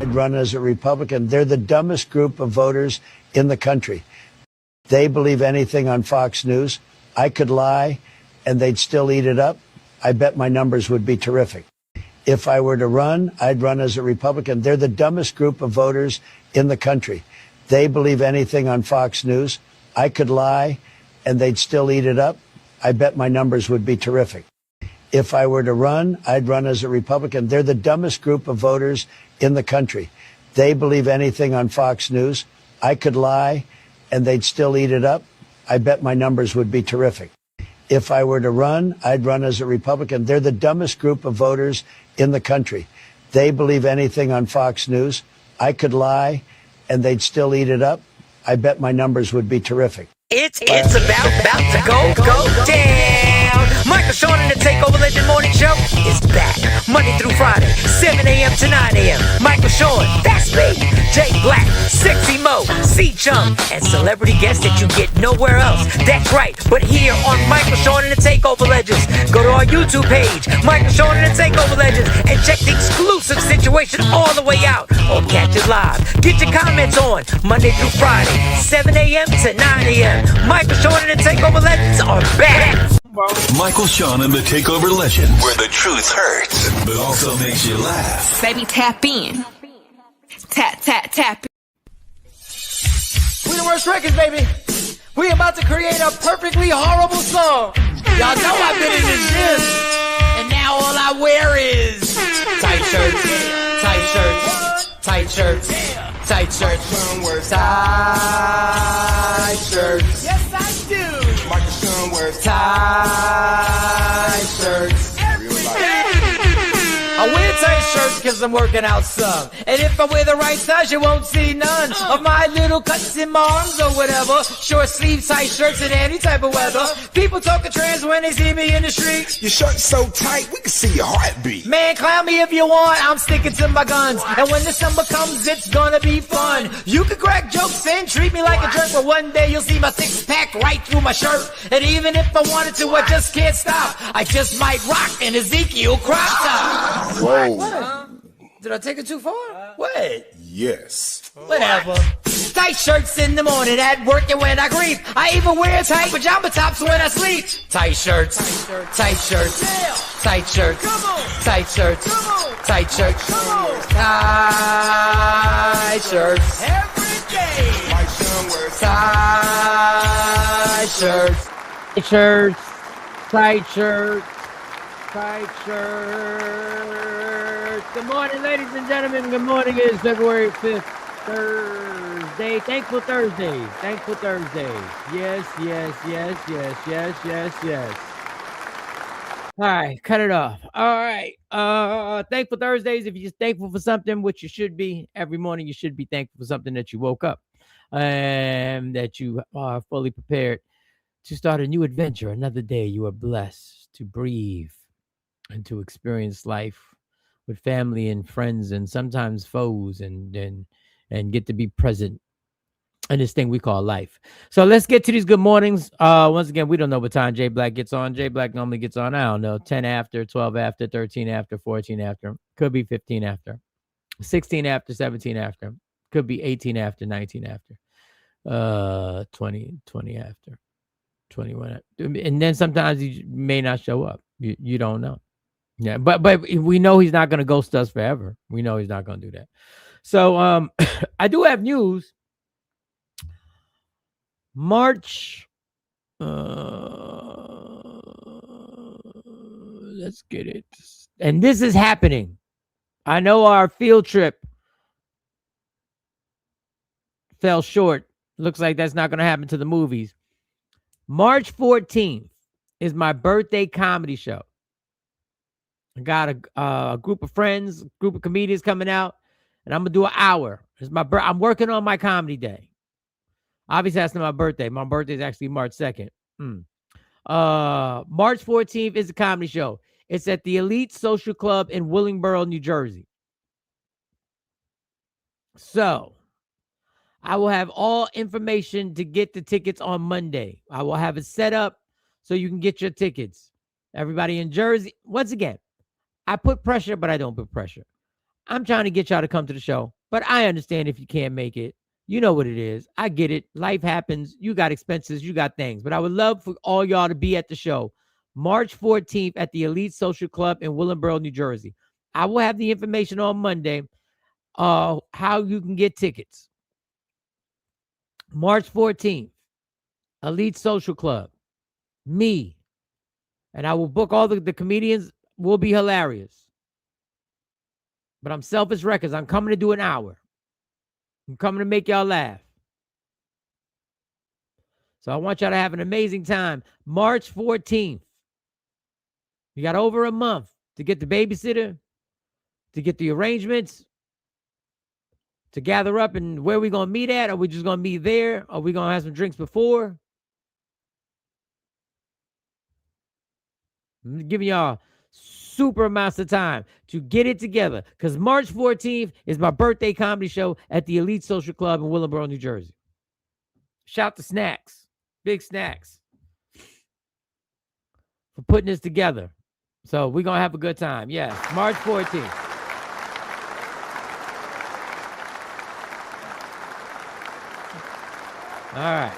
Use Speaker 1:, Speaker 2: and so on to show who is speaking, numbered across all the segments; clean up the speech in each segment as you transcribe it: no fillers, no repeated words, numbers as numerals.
Speaker 1: run as a Republican. They're the dumbest group of voters in the country. They believe anything on Fox News. I could lie and they'd still eat it up. I bet my numbers would be terrific. If I were to run, I'd run as a Republican. They're the dumbest group of voters in the country. They believe anything on Fox News. I could lie and they'd still eat it up. I bet my numbers would be terrific. If I were to run, I'd run as a Republican. They're the dumbest group of voters in the country. They believe anything on Fox News. I could lie and they'd still eat it up. I bet my numbers would be terrific. If I were to run, I'd run as a Republican. They're the dumbest group of voters in the country. They believe anything on Fox News. I could lie and they'd still eat it up. I bet my numbers would be terrific.
Speaker 2: It's about to go down. Michael Sean and the Takeover Legend Morning Show is back Monday through Friday, 7 a.m. to 9 a.m. Michael Sean, that's me. Jay Black, Sexy Mo, C-Chum, and celebrity guests that you get nowhere else. That's right, but here on Michael Sean and the Takeover Legends. Go to our YouTube page, Michael Sean and the Takeover Legends, and check the exclusive situation all the way out. Or catch it live. Get your comments on Monday through Friday, 7 a.m. to 9 a.m. Michael Sean and the Takeover Legends are back.
Speaker 3: Michael Sean and the Takeover Legends, where the truth hurts, but also makes you laugh.
Speaker 4: Baby, tap in. Tap.
Speaker 5: We the worst records, baby. We about to create a perfectly horrible song. Y'all know I've been in the gym, and now all I wear is tight shirts, tight shirts, tight shirts, tight shirts, tight shirts. Yes, I do. Michael Sean wears tight shirts. I wear tight shirts because I'm working out some. And if I wear the right size, you won't see none of my little cuts in my arms or whatever. Short sleeve tight shirts in any type of weather. People talking trans when they see me in the street.
Speaker 6: Your shirt's so tight, we can see your heartbeat.
Speaker 5: Man, clown me if you want, I'm sticking to my guns. And when the summer comes, it's gonna be fun. You can crack jokes and treat me like a jerk, but one day you'll see my six-pack right through my shirt. And even if I wanted to, I just can't stop. I just might rock an Ezekiel crop top.
Speaker 6: Whoa.
Speaker 5: Did I take it too far? What?
Speaker 6: Yes.
Speaker 5: Whatever. Tight shirts in the morning at work and when I grieve. I even wear tight pajama tops when I sleep. Tight shirts, tight shirts, tight shirts, tight shirts, tight shirts, tight shirts. Every day. My son wears tight shirts.
Speaker 7: Tight shirts, tight shirts, tight shirts. Good morning, ladies and gentlemen. Good morning. It is February 5th, Thursday. Thankful Thursday. Thankful Thursday. Yes. All right, cut it off. All right. Thankful Thursdays. If you're just thankful for something, which you should be, every morning you should be thankful for something that you woke up and that you are fully prepared to start a new adventure. Another day you are blessed to breathe and to experience life with family and friends and sometimes foes and get to be present in this thing we call life. So let's get to these good mornings. Once again, we don't know what time Jay Black gets on. Jay Black normally gets on, I don't know, 10 after, 12 after, 13 after, 14 after. Could be 15 after, 16 after, 17 after. Could be 18 after, 19 after, 20 after, 21 after. And then sometimes he may not show up. You don't know. Yeah, but we know he's not going to ghost us forever. We know he's not going to do that. So I do have news. March. Let's get it. And this is happening. I know our field trip fell short. Looks like that's not going to happen to the movies. March 14th is my birthday comedy show. I got a group of friends, group of comedians coming out, and I'm gonna do an hour. It's I'm working on my comedy day. Obviously, that's not my birthday. My birthday is actually March 2nd. March 14th is a comedy show. It's at the Elite Social Club in Willingboro, New Jersey. So I will have all information to get the tickets on Monday. I will have it set up so you can get your tickets. Everybody in Jersey, once again, I put pressure, but I don't put pressure. I'm trying to get y'all to come to the show, but I understand if you can't make it. You know what it is. I get it. Life happens. You got expenses. You got things. But I would love for all y'all to be at the show March 14th at the Elite Social Club in Willingboro, New Jersey. I will have the information on Monday how you can get tickets. March 14th, Elite Social Club. Me. And I will book all the comedians. Will be hilarious. But I'm Selfish Records. I'm coming to do an hour. I'm coming to make y'all laugh. So I want y'all to have an amazing time. March 14th. You got over a month to get the babysitter, to get the arrangements, to gather up, and where we going to meet at? Are we just going to meet there? Are we going to have some drinks before? I'm giving y'all super amounts of time to get it together because March 14th is my birthday comedy show at the Elite Social Club in Willingboro, New Jersey. Shout to Snacks, Big Snacks, for putting this together. So we're going to have a good time. Yes, March 14th. All right.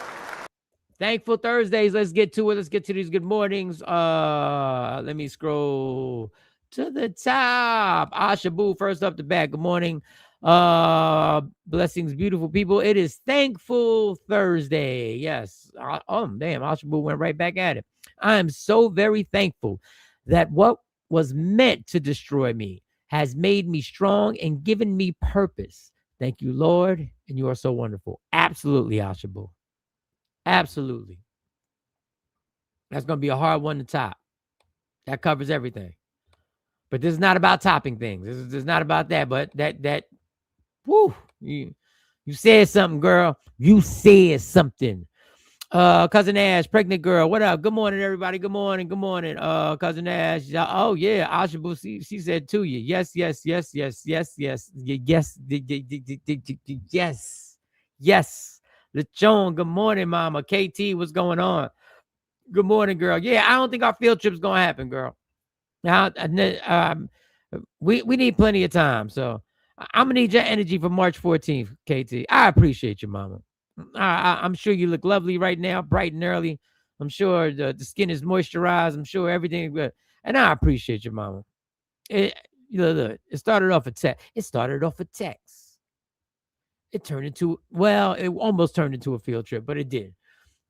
Speaker 7: Thankful Thursdays. Let's get to it. Let's get to these good mornings. Let me scroll to the top. Asha Boo, first up the bat. Good morning. Blessings, beautiful people. It is Thankful Thursday. Yes. Oh, damn. Asha Boo went right back at it. I am so very thankful that what was meant to destroy me has made me strong and given me purpose. Thank you, Lord. And you are so wonderful. Absolutely, Asha Boo. Absolutely. That's going to be a hard one to top. That covers everything. But this is not about topping things. This is not about that. But that, whoo, you said something, girl. You said something. Cousin Ash, pregnant girl. What up? Good morning, everybody. Good morning. Good morning. Cousin Ash. Oh, yeah. Ashabu, she said to you. Yes. Yes. Lechon, good morning, mama. KT, what's going on? Good morning, girl. Yeah, I don't think our field trip's going to happen, girl. Now, we need plenty of time. So I'm going to need your energy for March 14th, KT. I appreciate you, mama. I'm sure you look lovely right now, bright and early. I'm sure the skin is moisturized. I'm sure everything is good. And I appreciate you, mama. Look, it started off a text. It almost turned into a field trip, but it did.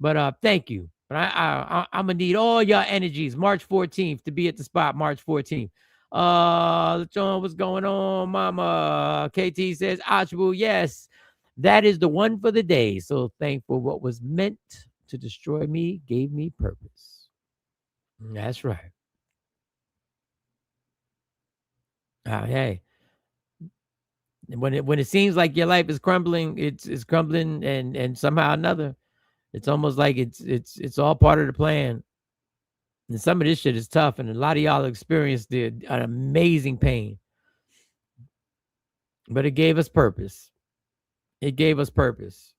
Speaker 7: But thank you. But I'm gonna need all your energies March 14th to be at the spot March 14th. John, what's going on, mama? KT says, Ashbu, yes, that is the one for the day. So thankful what was meant to destroy me gave me purpose. That's right. Hey. When it seems like your life is crumbling, it's crumbling, and somehow or another, it's almost like it's all part of the plan. And some of this shit is tough, and a lot of y'all experienced an amazing pain. But it gave us purpose. It gave us purpose.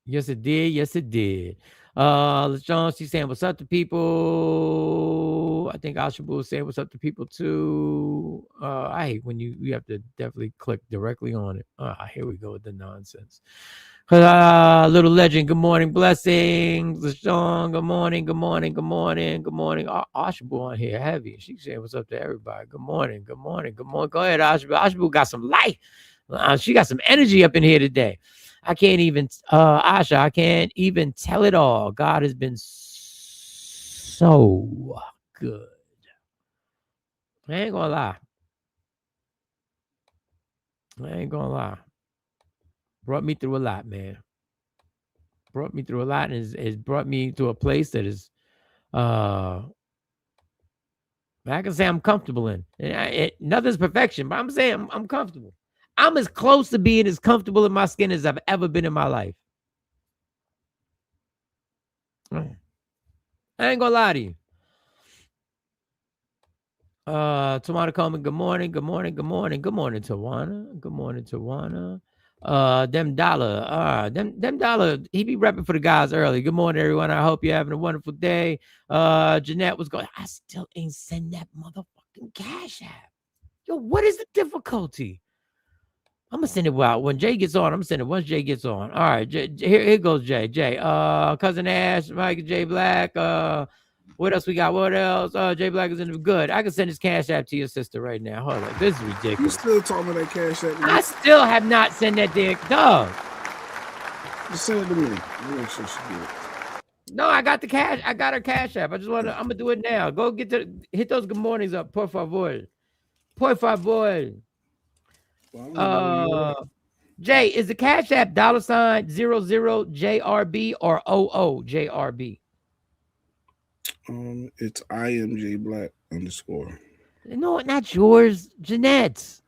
Speaker 7: Yes, it did. Yes, it did. LaShawn, she's saying what's up to people. I think Ashabu is saying what's up to people too. I hate when you have to definitely click directly on it. Here we go with the nonsense. Little legend, good morning, blessings. LaShawn, good morning. Ashabu on here, heavy. She's saying what's up to everybody. Good morning. Go ahead, Ashabu. Ashabu got some life. She got some energy up in here today. I can't even, Asha, I can't even tell it all. God has been so good. I ain't gonna lie. Brought me through a lot, man. And it's brought me to a place that is, I can say I'm comfortable in. Nothing's perfection, but I'm saying I'm comfortable. I'm as close to being as comfortable in my skin as I've ever been in my life. I ain't gonna lie to you. Tawana Coleman, good morning, Tawana. Them Dollar, he be repping for the guys early. Good morning, everyone. I hope you're having a wonderful day. Jeanette was going, I still ain't send that motherfucking Cash App. Yo, what is the difficulty? I'm gonna send it out when Jay gets on. I'm gonna send it once Jay gets on. All right, here goes Jay. Cousin Ash, Mike, Jay Black. What else we got? What else? Jay Black is in the good. I can send his cash app to your sister right now. Hold on, this is
Speaker 6: You
Speaker 7: ridiculous.
Speaker 6: still talking about that cash app?
Speaker 7: I still have not sent that dick, dog.
Speaker 6: Just send it to me. I'll make sure she get it.
Speaker 7: No, I got the cash. I got her cash app. I just want to. I'm gonna do it now. Go hit those good mornings up, por favor. Por favor. Jay, is the cash app $00JRB or OOJRB?
Speaker 6: It's IMJ Black _.
Speaker 7: No, not yours, Jeanette's.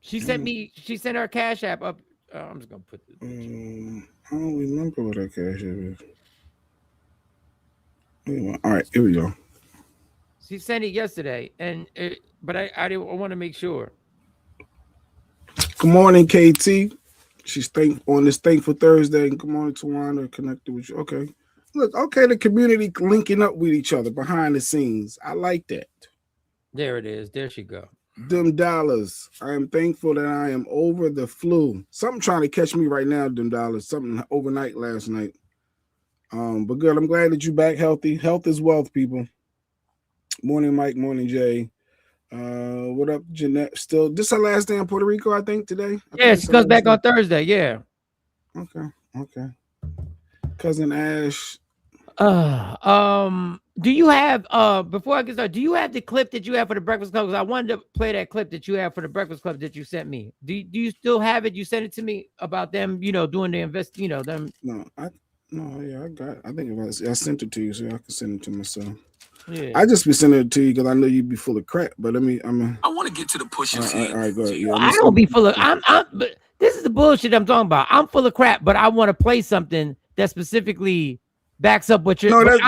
Speaker 7: She sent her cash app up. I'm just gonna put this.
Speaker 6: I don't remember what that cash app is. Anyway, all right, here we go.
Speaker 7: She sent it yesterday, but I want to make sure.
Speaker 6: Good morning, KT. She's on this Thankful Thursday. And good morning, Tawana. Connected with you. Okay. Look, okay, the community linking up with each other behind the scenes. I like that.
Speaker 7: There it is. There she go.
Speaker 6: Them dollars. I am thankful that I am over the flu. Something trying to catch me right now, them dollars. Something overnight last night. But good. I'm glad that you're back healthy. Health is wealth, people. Morning, Mike. Morning, Jay. What up, Jeanette? Still, this is her last day in Puerto Rico, I think, today.
Speaker 7: Yeah, she comes back on Thursday. Yeah.
Speaker 6: Okay. Cousin Ash.
Speaker 7: Do you have before I get started, do you have the clip that you have for the Breakfast Club? Because I wanted to play that clip that you have for the Breakfast Club that you sent me. Do you still have it? You sent it to me about them, doing the them.
Speaker 6: I think I sent it to you, so I can send it to myself.
Speaker 7: Yeah.
Speaker 6: I just be sending it to you because I know you'd be full of crap. But I
Speaker 3: want to get to the pushing.
Speaker 6: All right, go ahead. Yeah,
Speaker 7: I don't be full of. But this is the bullshit I'm talking about. I'm full of crap, but I want to play something that specifically backs up what you're.
Speaker 6: No, that's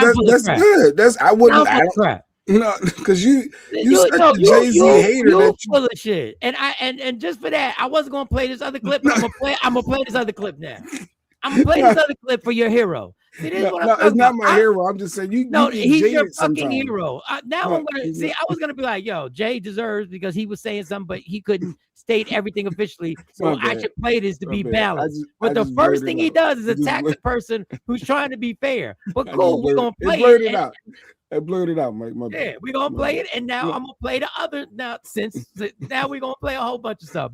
Speaker 6: good. I wouldn't.
Speaker 7: Crap.
Speaker 6: No, because you such a Jay-Z hater.
Speaker 7: You're full of shit. And just for that, I wasn't gonna play this other clip. But I'm gonna play this other clip now. I'm gonna play this other clip for your hero. See, this is what I'm
Speaker 6: it's not my hero. I'm just saying you.
Speaker 7: No, he's your fucking
Speaker 6: sometimes.
Speaker 7: hero. Now I'm gonna see. I was gonna be like, "Yo, Jay deserves," because he was saying something, but he couldn't state everything officially. So I should play this to be balanced. But the first thing he does is attack the person who's trying to be fair. But cool, we're gonna play it.
Speaker 6: I blurted out, Mike.
Speaker 7: Yeah, we're gonna play it, and now I'm gonna play the other. Now we're gonna play a whole bunch of stuff.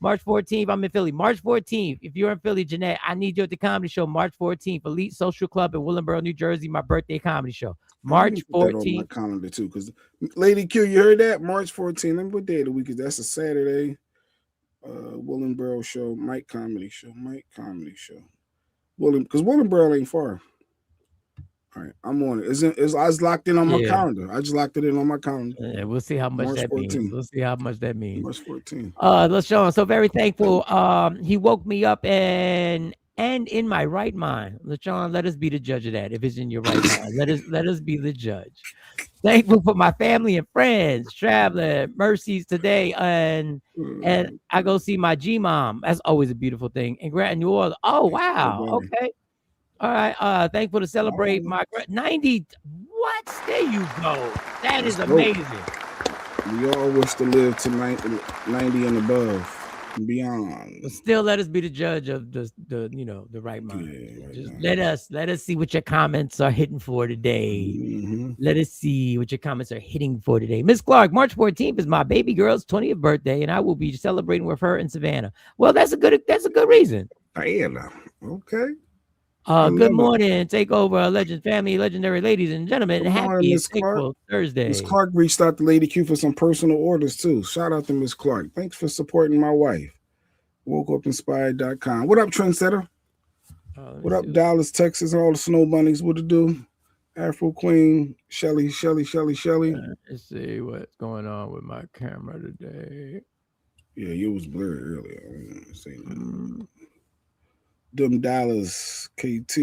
Speaker 7: March 14th, I'm in Philly. March 14th, if you're in Philly, Jeanette, I need you at the comedy show. March 14th, Elite Social Club in Willingboro, New Jersey, my birthday comedy show. March 14th.
Speaker 6: On my calendar too, because Lady Q, you heard that? March 14th. Let me what day of the week is that's a Saturday. Willingboro show, Mike Comedy Show. Because Willingboro ain't far. All right, I'm on it. I was locked in on my calendar. I just locked it in on my calendar.
Speaker 7: Yeah, we'll see how much
Speaker 6: March
Speaker 7: that
Speaker 6: 14th.
Speaker 7: means. We'll see how much that means.
Speaker 6: March 14th.
Speaker 7: LaShawn, so very thankful. He woke me up and in my right mind. LaShawn, let us be the judge of that. If it's in your right mind, let us be the judge. Thankful for my family and friends traveling mercies today, and I go see my G-mom. That's always a beautiful thing. And Grant New Orleans. Oh wow, okay. All right, thankful to celebrate my 90. What? There you go. That is amazing.
Speaker 6: We all wish to live to 90 and above and beyond.
Speaker 7: But still, let us be the judge of the right mind.
Speaker 6: Yeah,
Speaker 7: just let us see what your comments are hitting for today.
Speaker 6: Mm-hmm.
Speaker 7: Let us see what your comments are hitting for today. Miss Clark, March 14th is my baby girl's 20th birthday, and I will be celebrating with her in Savannah. Well, that's a good reason.
Speaker 6: Diana. Okay.
Speaker 7: Good morning, take over Legend family, legendary ladies and gentlemen. Happy Thankful Thursday.
Speaker 6: Miss Clark reached out to Lady Q for some personal orders too. Shout out to Miss Clark. Thanks for supporting my wife. WokeUpInspired.com. What up, Trendsetter? What up, Dallas, Texas? All the snow bunnies. What to do? Afro Queen, Shelly.
Speaker 7: Let's see what's going on with my camera today.
Speaker 6: Yeah, you was blurry earlier. I didn't say that. Them Dallas, KT.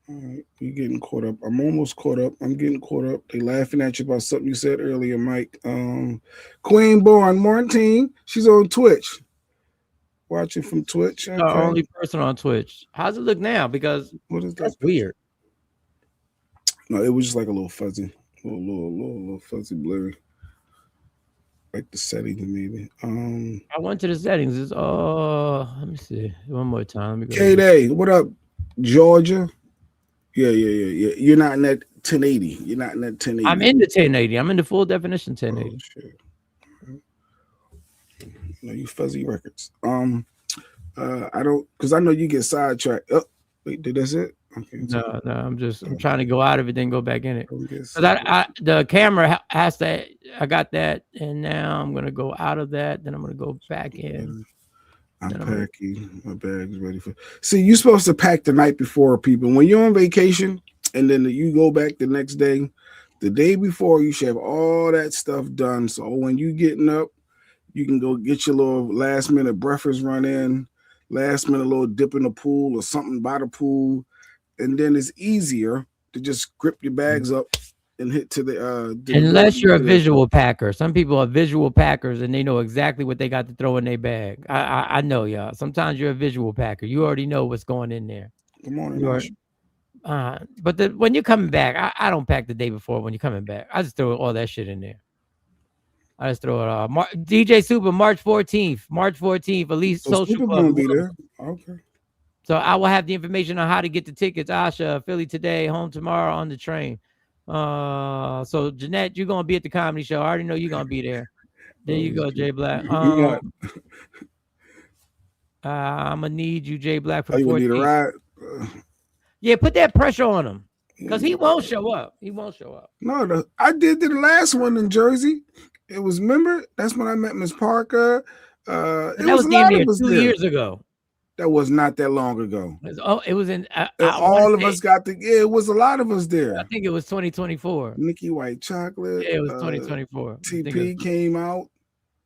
Speaker 6: All right, we getting caught up. I'm almost caught up. I'm getting caught up. They laughing at you about something you said earlier, Mike. Queen Born Martine. She's on Twitch. Watching from Twitch. Okay.
Speaker 7: The only person on Twitch. How's it look now? Because
Speaker 6: what is that?
Speaker 7: That's weird.
Speaker 6: No, it was just like a little fuzzy. little fuzzy blurry. Like the settings, maybe.
Speaker 7: I went to the settings. It's let me see one more time. Let me go.
Speaker 6: K-Day, what up, Georgia? Yeah. You're not in that 1080. You're not in that 1080.
Speaker 7: I'm in the 1080. I'm in the full definition 1080.
Speaker 6: Oh, shit. No, you fuzzy records. I don't, because I know you get sidetracked. Oh, wait, did that's it? Okay,
Speaker 7: No, I'm trying to go out of it, then go back in it.
Speaker 6: Because
Speaker 7: The camera has to. I got that, and now I'm gonna go out of that. Then I'm gonna go back in.
Speaker 6: I'm packing. My bag's ready for. See, you're supposed to pack the night before, people. When you're on vacation, and then you go back the next day, the day before, you should have all that stuff done. So when you getting up, you can go get your little last minute breakfast run in, last minute little dip in the pool or something by the pool. And then it's easier to just grip your bags up and hit to the
Speaker 7: unless you're a visual packer. Some people are visual packers and they know exactly what they got to throw in their bag. I know, y'all. Sometimes you're a visual packer. You already know what's going in there.
Speaker 6: Good morning.
Speaker 7: But when you're coming back, I don't pack the day before when you're coming back. I just throw all that shit in there. I just throw it all. DJ Super, March 14th, Elite Social Club.
Speaker 6: Gonna be there. Okay.
Speaker 7: So I will have the information on how to get the tickets. Asha, Philly today, home tomorrow on the train. So Jeanette, you're gonna be at the comedy show. I already know you're gonna be there. There you go, Jay Black. I'm gonna need you, Jay Black, for the 14th.
Speaker 6: Need a ride?
Speaker 7: Yeah, put that pressure on him because he won't show up.
Speaker 6: No, I did the last one in Jersey. It was, remember, that's when I met Miss Parker.
Speaker 7: That was damn near 2 years ago.
Speaker 6: That was not that long ago.
Speaker 7: It was in.
Speaker 6: All of us got the. Yeah, it was a lot of us there.
Speaker 7: I think it was 2024.
Speaker 6: Nikki White Chocolate.
Speaker 7: Yeah, it was 2024.
Speaker 6: TP came out.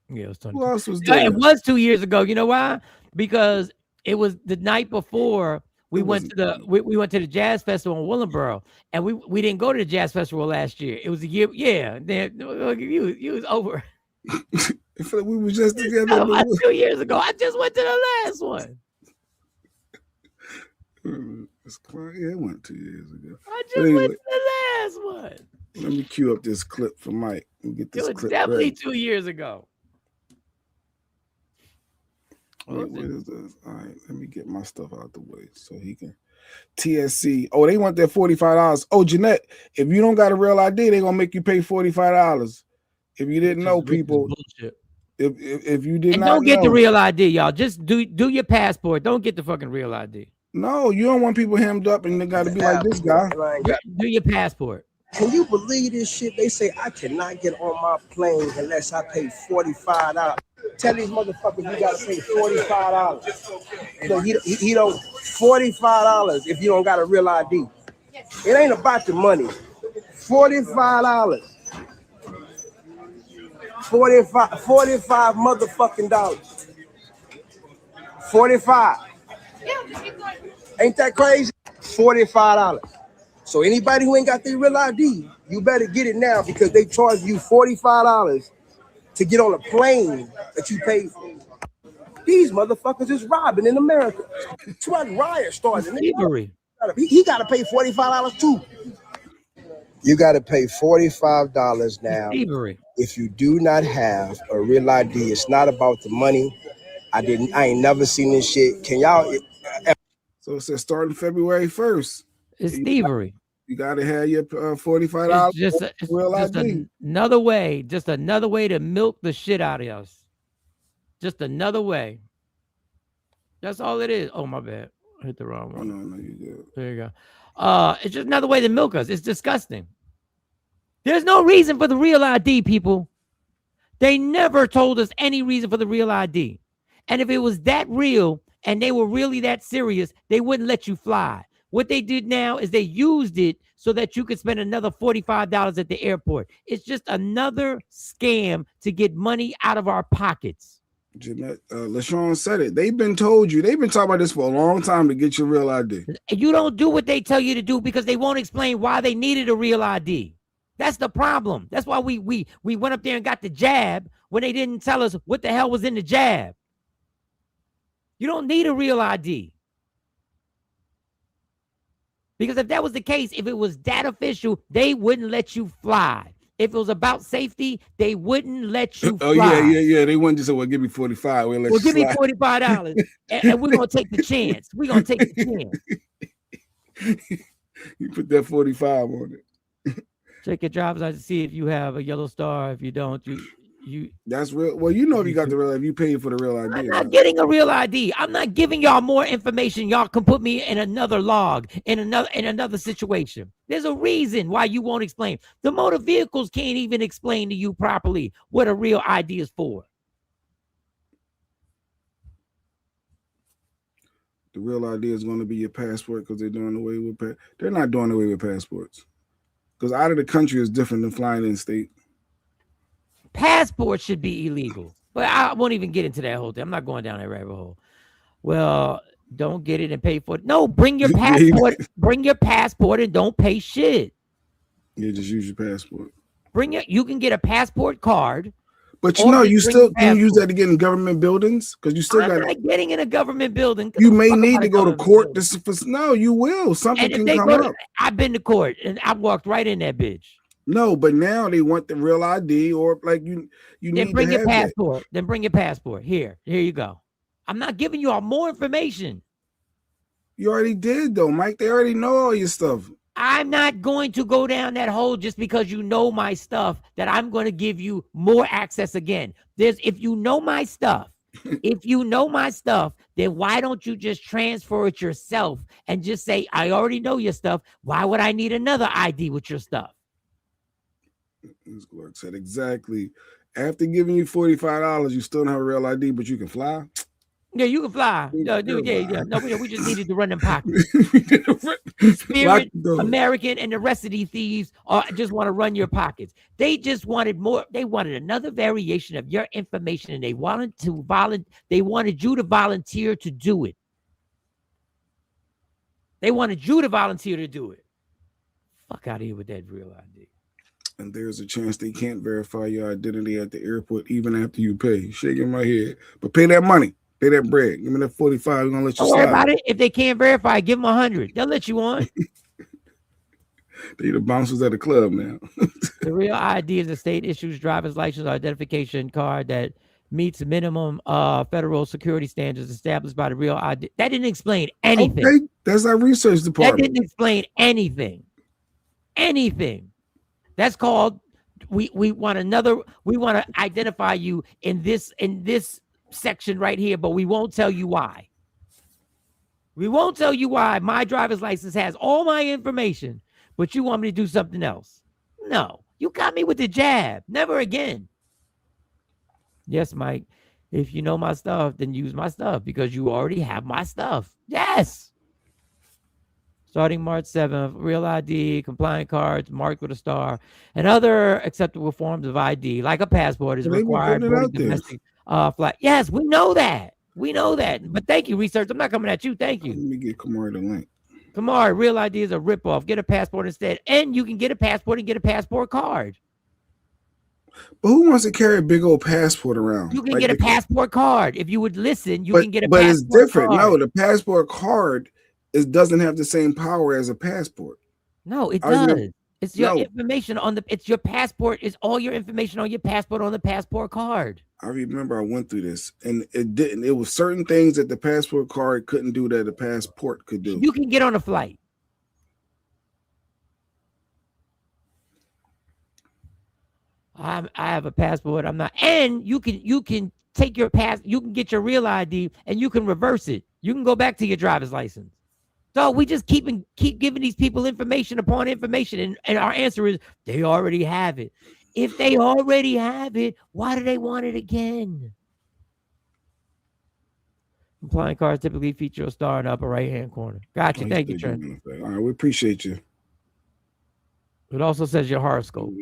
Speaker 7: Yeah, it was 2024.
Speaker 6: Who else was there?
Speaker 7: It was 2 years ago. You know why? Because it was the night before we went to the Jazz Festival in Willingboro, and we didn't go to the Jazz Festival last year. It was a year. Yeah, you was over.
Speaker 6: I feel like we were just together.
Speaker 7: 2 years ago. I just went to the last one.
Speaker 6: Yeah, it went 2 years ago.
Speaker 7: I just went to the last one.
Speaker 6: Let me cue up this clip for Mike. Get this
Speaker 7: it was
Speaker 6: clip
Speaker 7: definitely
Speaker 6: ready.
Speaker 7: 2 years ago.
Speaker 6: What is this? All right, let me get my stuff out the way so he can. TSC. Oh, they want that $45. Oh, Jeanette, if you don't got a real ID, they're gonna make you pay $45. If you didn't know, people. If you did
Speaker 7: and
Speaker 6: not
Speaker 7: don't get
Speaker 6: know,
Speaker 7: the real ID, y'all. Just do your passport. Don't get the fucking real ID.
Speaker 6: No, you don't want people hemmed up and they got to be like this guy.
Speaker 7: Do your passport.
Speaker 8: Can you believe this shit? They say I cannot get on my plane unless I pay $45. Tell these motherfuckers you gotta pay $45. So he don't $45 if you don't got a real ID. It ain't about the money. $45. 45 motherfucking dollars. 45. Ain't that crazy? $45. So anybody who ain't got their real ID, you better get it now because they charge you $45 to get on a plane that you paid for. These motherfuckers is robbing in America. That's why the riot started. He got to pay $45 too. You got to pay $45 now. If you do not have a real ID, it's not about the money. I ain't never seen this shit. Can y'all?
Speaker 6: So it says starting February 1st.
Speaker 7: It's thievery.
Speaker 6: You got to have your $45.
Speaker 7: It's just another way to milk the shit out of us. Just another way. That's all it is. Oh, my bad. I hit the wrong one.
Speaker 6: Oh, no, you good.
Speaker 7: There you go. It's just another way to milk us. It's disgusting. There's no reason for the real ID, people. They never told us any reason for the real ID. And if it was that real and they were really that serious, they wouldn't let you fly. What they did now is they used it so that you could spend another $45 at the airport. It's just another scam to get money out of our pockets.
Speaker 6: Jeanette, LaShawn said it. They've been talking about this for a long time to get your real ID.
Speaker 7: You don't do what they tell you to do because they won't explain why they needed a real ID. That's the problem. That's why we went up there and got the jab when they didn't tell us what the hell was in the jab. You don't need a real ID. Because if that was the case, if it was that official, they wouldn't let you fly. If it was about safety, they wouldn't let you fly.
Speaker 6: Oh yeah. They wouldn't just say, "Well, give me 45." We'll let you
Speaker 7: give me
Speaker 6: slide.
Speaker 7: $45, and we're gonna take the chance. We're gonna take the chance.
Speaker 6: You put that 45 on it.
Speaker 7: Check your driver's license to see if you have a yellow star. If you don't, you.
Speaker 6: That's real. Well, you know, if you got the real, if you paid for the real ID.
Speaker 7: I'm not getting a real ID. I'm not giving y'all more information. Y'all can put me in another log, in another situation. There's a reason why you won't explain. The motor vehicles can't even explain to you properly what a real ID is for.
Speaker 6: The real ID is going to be your passport because they're doing away with. They're not doing away with passports because out of the country is different than flying in state.
Speaker 7: Passports should be illegal, but I won't even get into that whole thing. I'm not going down that rabbit hole. Well, don't get it and pay for it. No, bring your passport. Bring your passport and don't pay shit.
Speaker 6: Yeah, just use your passport.
Speaker 7: You can get a passport card.
Speaker 6: But you know, you still can use that to get in government buildings because you still got.
Speaker 7: I'm not getting in a government building.
Speaker 6: You may need to go to court. No, you will. Something can come up.
Speaker 7: I've been to court and I walked right in that bitch.
Speaker 6: No, but now they want the real ID or like you
Speaker 7: then bring your passport. Then bring your passport. Here you go. I'm not giving you all more information.
Speaker 6: You already did though, Mike. They already know all your stuff.
Speaker 7: I'm not going to go down that hole just because you know my stuff that I'm going to give you more access again. If you know my stuff, then why don't you just transfer it yourself and just say, I already know your stuff. Why would I need another ID with your stuff?
Speaker 6: Ms. Clark said exactly. After giving you $45, you still don't have a real ID, but you can fly.
Speaker 7: Yeah, you can fly. No, dude, yeah. No, we just needed to run them pockets. Spirit, American, and the rest of these thieves just want to run your pockets. They just wanted more. They wanted another variation of your information, and they wanted you to volunteer to do it. They wanted you to volunteer to do it. Fuck out of here with that real ID.
Speaker 6: And there's a chance they can't verify your identity at the airport even after you pay. Shaking my head, but pay that money. Pay that bread. Give me that 45. We're gonna let you slide.
Speaker 7: Don't worry about it. If they can't verify, give them 100. They'll let you on.
Speaker 6: They the bouncers at the club now.
Speaker 7: The real ID is the state issues driver's license or identification card that meets minimum federal security standards established by the real ID. That didn't explain anything.
Speaker 6: Okay, that's our research department.
Speaker 7: That didn't explain anything. Anything. That's called we want to identify you in this section right here, but we won't tell you why. We won't tell you why my driver's license has all my information, but you want me to do something else. No, you got me with the jab. Never again. Yes, Mike. If you know my stuff, then use my stuff because you already have my stuff. Yes. Starting March 7th, real ID, compliant cards marked with a star, and other acceptable forms of ID, like a passport, is required for domestic flight. Yes, we know that. We know that. But thank you, research. I'm not coming at you. Thank you.
Speaker 6: Let me get Kamari the link.
Speaker 7: Kamari, real ID is a ripoff. Get a passport instead. And you can get a passport and get a passport card.
Speaker 6: But who wants to carry a big old passport around?
Speaker 7: You can get a passport card. If you would listen, you can get a passport
Speaker 6: card. But it's different.
Speaker 7: Card.
Speaker 6: No, the passport card doesn't have the same power as a passport.
Speaker 7: No, it does. It's your information on it's your passport. It's all your information on your passport on the passport card.
Speaker 6: I remember I went through this and it didn't. It was certain things that the passport card couldn't do that the passport could do.
Speaker 7: You can get on a flight. I have a passport. I'm not, and you can take your you can get your real ID and you can reverse it. You can go back to your driver's license. So we just keep giving these people information upon information, and our answer is they already have it. If they already have it, why do they want it again? Compliant cards typically feature a star in the upper right-hand corner. Gotcha. Thank you, Trent.
Speaker 6: All right, we appreciate you.
Speaker 7: It also says your horoscope.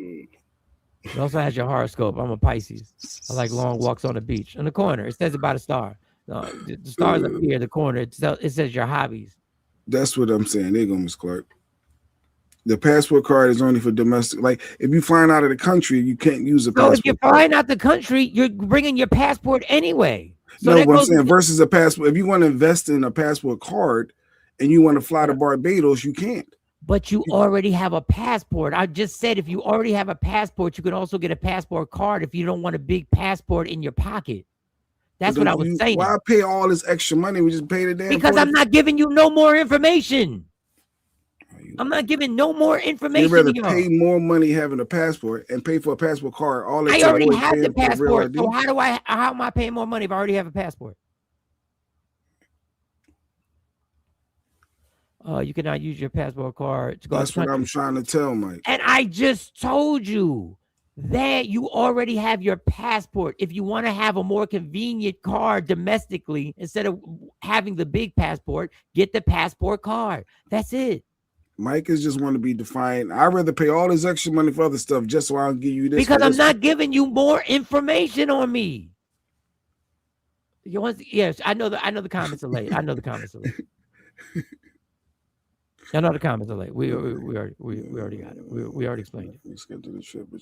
Speaker 7: It also has your horoscope. I'm a Pisces. I like long walks on the beach. In the corner, it says about a star. The stars up here, the corner, it says your hobbies.
Speaker 6: That's what I'm saying. There you go, Ms. Clark. The passport card is only for domestic. Like, if you're flying out of the country, you can't use a passport.
Speaker 7: So if you're flying out the country, you're bringing your passport anyway. So
Speaker 6: no, what I'm saying, versus a passport. If you want to invest in a passport card, and you want to fly to Barbados, you can't.
Speaker 7: But you already have a passport. I just said if you already have a passport, you can also get a passport card if you don't want a big passport in your pocket. That's what I was saying.
Speaker 6: Why pay all this extra money? We just pay the damn.
Speaker 7: Because I'm not giving you no more information. I'm not giving no more information.
Speaker 6: You'd rather pay more money having a passport and pay for a passport card. All
Speaker 7: I already have the passport. So how am I paying more money if I already have a passport? You cannot use your passport card to go.
Speaker 6: That's what I'm trying to tell Mike.
Speaker 7: And I just told you that you already have your passport. If you want to have a more convenient card domestically, instead of having the big passport, get the passport card. That's it.
Speaker 6: Mike is just want to be defiant. I'd rather pay all this extra money for other stuff just so I'll give you this.
Speaker 7: Because I'm not giving you more information on me. You want? Yes, I know the comments are late. I know the comments are late. I know the comments are late. We already got it. We already explained it.
Speaker 6: Let's get to the trip, but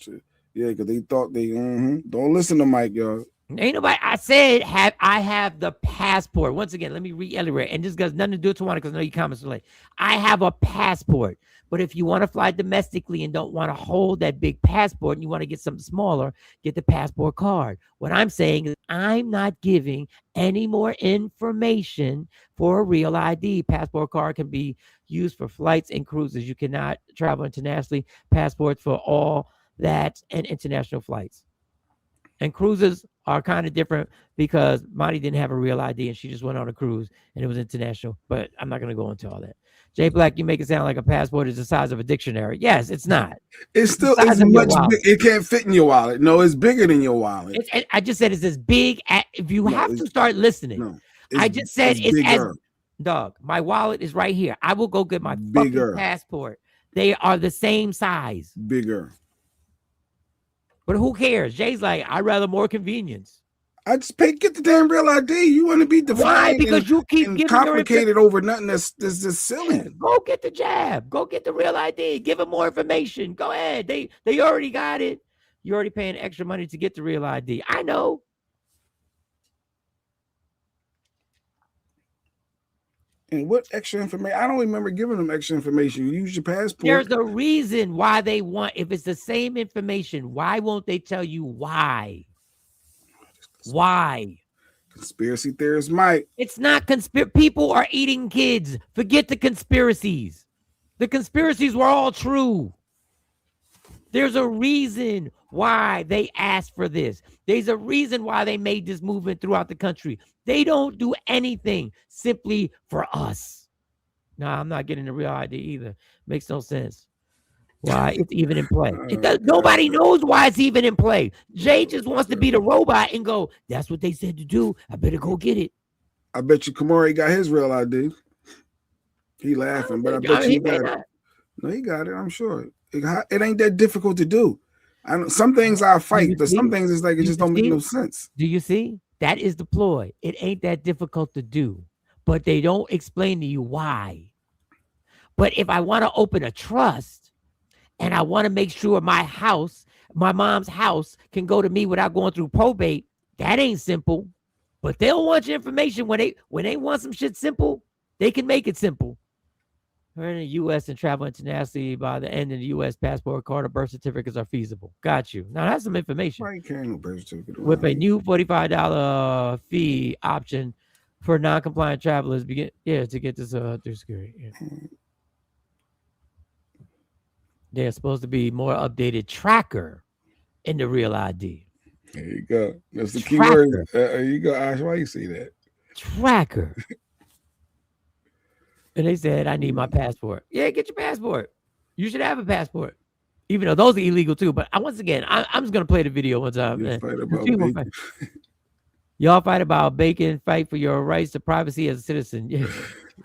Speaker 6: yeah, because they thought they don't listen to Mike, y'all.
Speaker 7: Ain't nobody. I said I have the passport. Once again, let me reiterate, and this has nothing to do with Tawana because I know your comments are late. I have a passport, but if you want to fly domestically and don't want to hold that big passport and you want to get something smaller, get the passport card. What I'm saying is I'm not giving any more information for a real ID. Passport card can be used for flights and cruises. You cannot travel internationally. Passports for all that and international flights. And cruises are kind of different because Monty didn't have a real ID and she just went on a cruise and it was international. But I'm not going to go into all that. Jay Black, you make it sound like a passport is the size of a dictionary. Yes, it's not.
Speaker 6: It's much big. It can't fit in your wallet. No, it's bigger than your wallet.
Speaker 7: I just said it's as big. If you have to start listening, I just said it's as dog. My wallet is right here. I will go get my fucking passport. They are the same size.
Speaker 6: Bigger.
Speaker 7: But who cares? Jay's like, I'd rather more convenience.
Speaker 6: I just get the damn real ID. You want to be defined?
Speaker 7: Why? Because you keep giving
Speaker 6: complicated over nothing that's just silly.
Speaker 7: Yeah, go get the jab. Go get the real ID. Give them more information. Go ahead. They already got it. You're already paying extra money to get the real ID. I know.
Speaker 6: And what extra information? I don't remember giving them extra information. You use your passport.
Speaker 7: There's a reason why they want, if it's the same information, why won't they tell you why? Why?
Speaker 6: Conspiracy theorists might.
Speaker 7: It's not people are eating kids. Forget the conspiracies. The conspiracies were all true. There's a reason why they asked for this. There's a reason why they made this movement throughout the country. They don't do anything simply for us. Nah, I'm not getting the real ID either. Makes no sense. Why it's even in play. Nobody knows why it's even in play. Jay just wants to be the robot and go, that's what they said to do. I better go get it.
Speaker 6: I bet you Kamari got his real ID. He laughing, but I bet you he got it. No, he got it, I'm sure. It ain't that difficult to do. Some things I fight, but some things it's like it just don't make no sense.
Speaker 7: Do you see? That is the ploy. It ain't that difficult to do, but they don't explain to you why. But if I want to open a trust and I want to make sure my house, my mom's house, can go to me without going through probate, that ain't simple. But they'll want your information when they want some shit simple, they can make it simple. We're in the U.S. and travel internationally by the end of the U.S. passport card or birth certificates are feasible. Got you. Now that's some information.
Speaker 6: Why you carrying no birth certificate
Speaker 7: with a new $45 fee option for non-compliant travelers. To get this through security. Yeah. There's supposed to be more updated tracker in the real ID.
Speaker 6: There you go. That's the key word. There you go, Ash. Why you say that?
Speaker 7: Tracker. And they said, I need my passport. Yeah, get your passport. You should have a passport. Even though those are illegal too. But once again, I'm just going to play the video one time. Y'all fight about bacon, fight for your rights to privacy as a citizen. Yeah.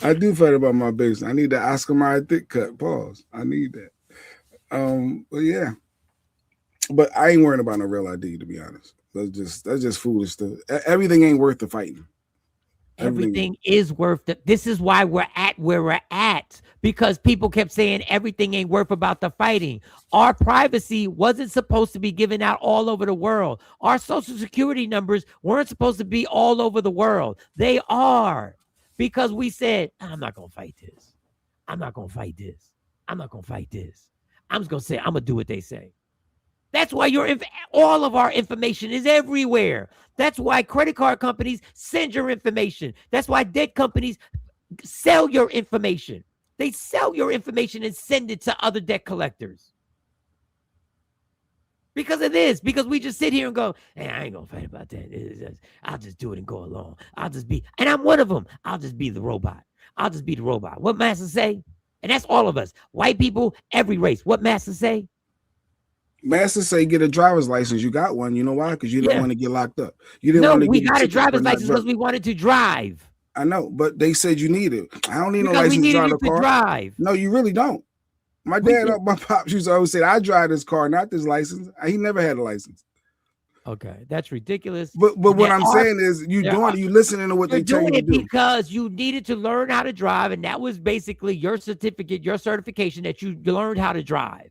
Speaker 6: I do fight about my bacon. I need the Oscar Mayer thick cut. Pause. I need that. But yeah. But I ain't worrying about no real ID, to be honest. That's just foolish stuff. Everything ain't worth the fighting.
Speaker 7: Everything is worth it. This is why we're at where we're at, because people kept saying everything ain't worth about the fighting. Our privacy wasn't supposed to be given out all over the world. Our social security numbers weren't supposed to be all over the world. They are. because we said, I'm not going to fight this. I'm not going to fight this. I'm not going to fight this. I'm just going to say, I'm going to do what they say. That's why all of our information is everywhere. That's why credit card companies send your information. That's why debt companies sell your information. They sell your information and send it to other debt collectors. Because of this, because we just sit here and go, hey, I ain't gonna fight about that. I'll just do it and go along. And I'm one of them. I'll just be the robot. I'll just be the robot. What Master say? And that's all of us. White people, every race. What Master say?
Speaker 6: Master say get a driver's license. You got one. You know why? Because you didn't want to get locked up. You didn't want to
Speaker 7: we got a driver's license because we wanted to drive.
Speaker 6: I know, but they said you need it. I don't need no
Speaker 7: Because
Speaker 6: license to drive a car.
Speaker 7: Drive.
Speaker 6: No, you really don't. My dad, my pops used to always say, I drive this car, not this license. He never had a license.
Speaker 7: Okay, that's ridiculous.
Speaker 6: But what I'm saying is you listening to what they tell you to do.
Speaker 7: Because you needed to learn how to drive, and that was basically your certificate, your certification that you learned how to drive.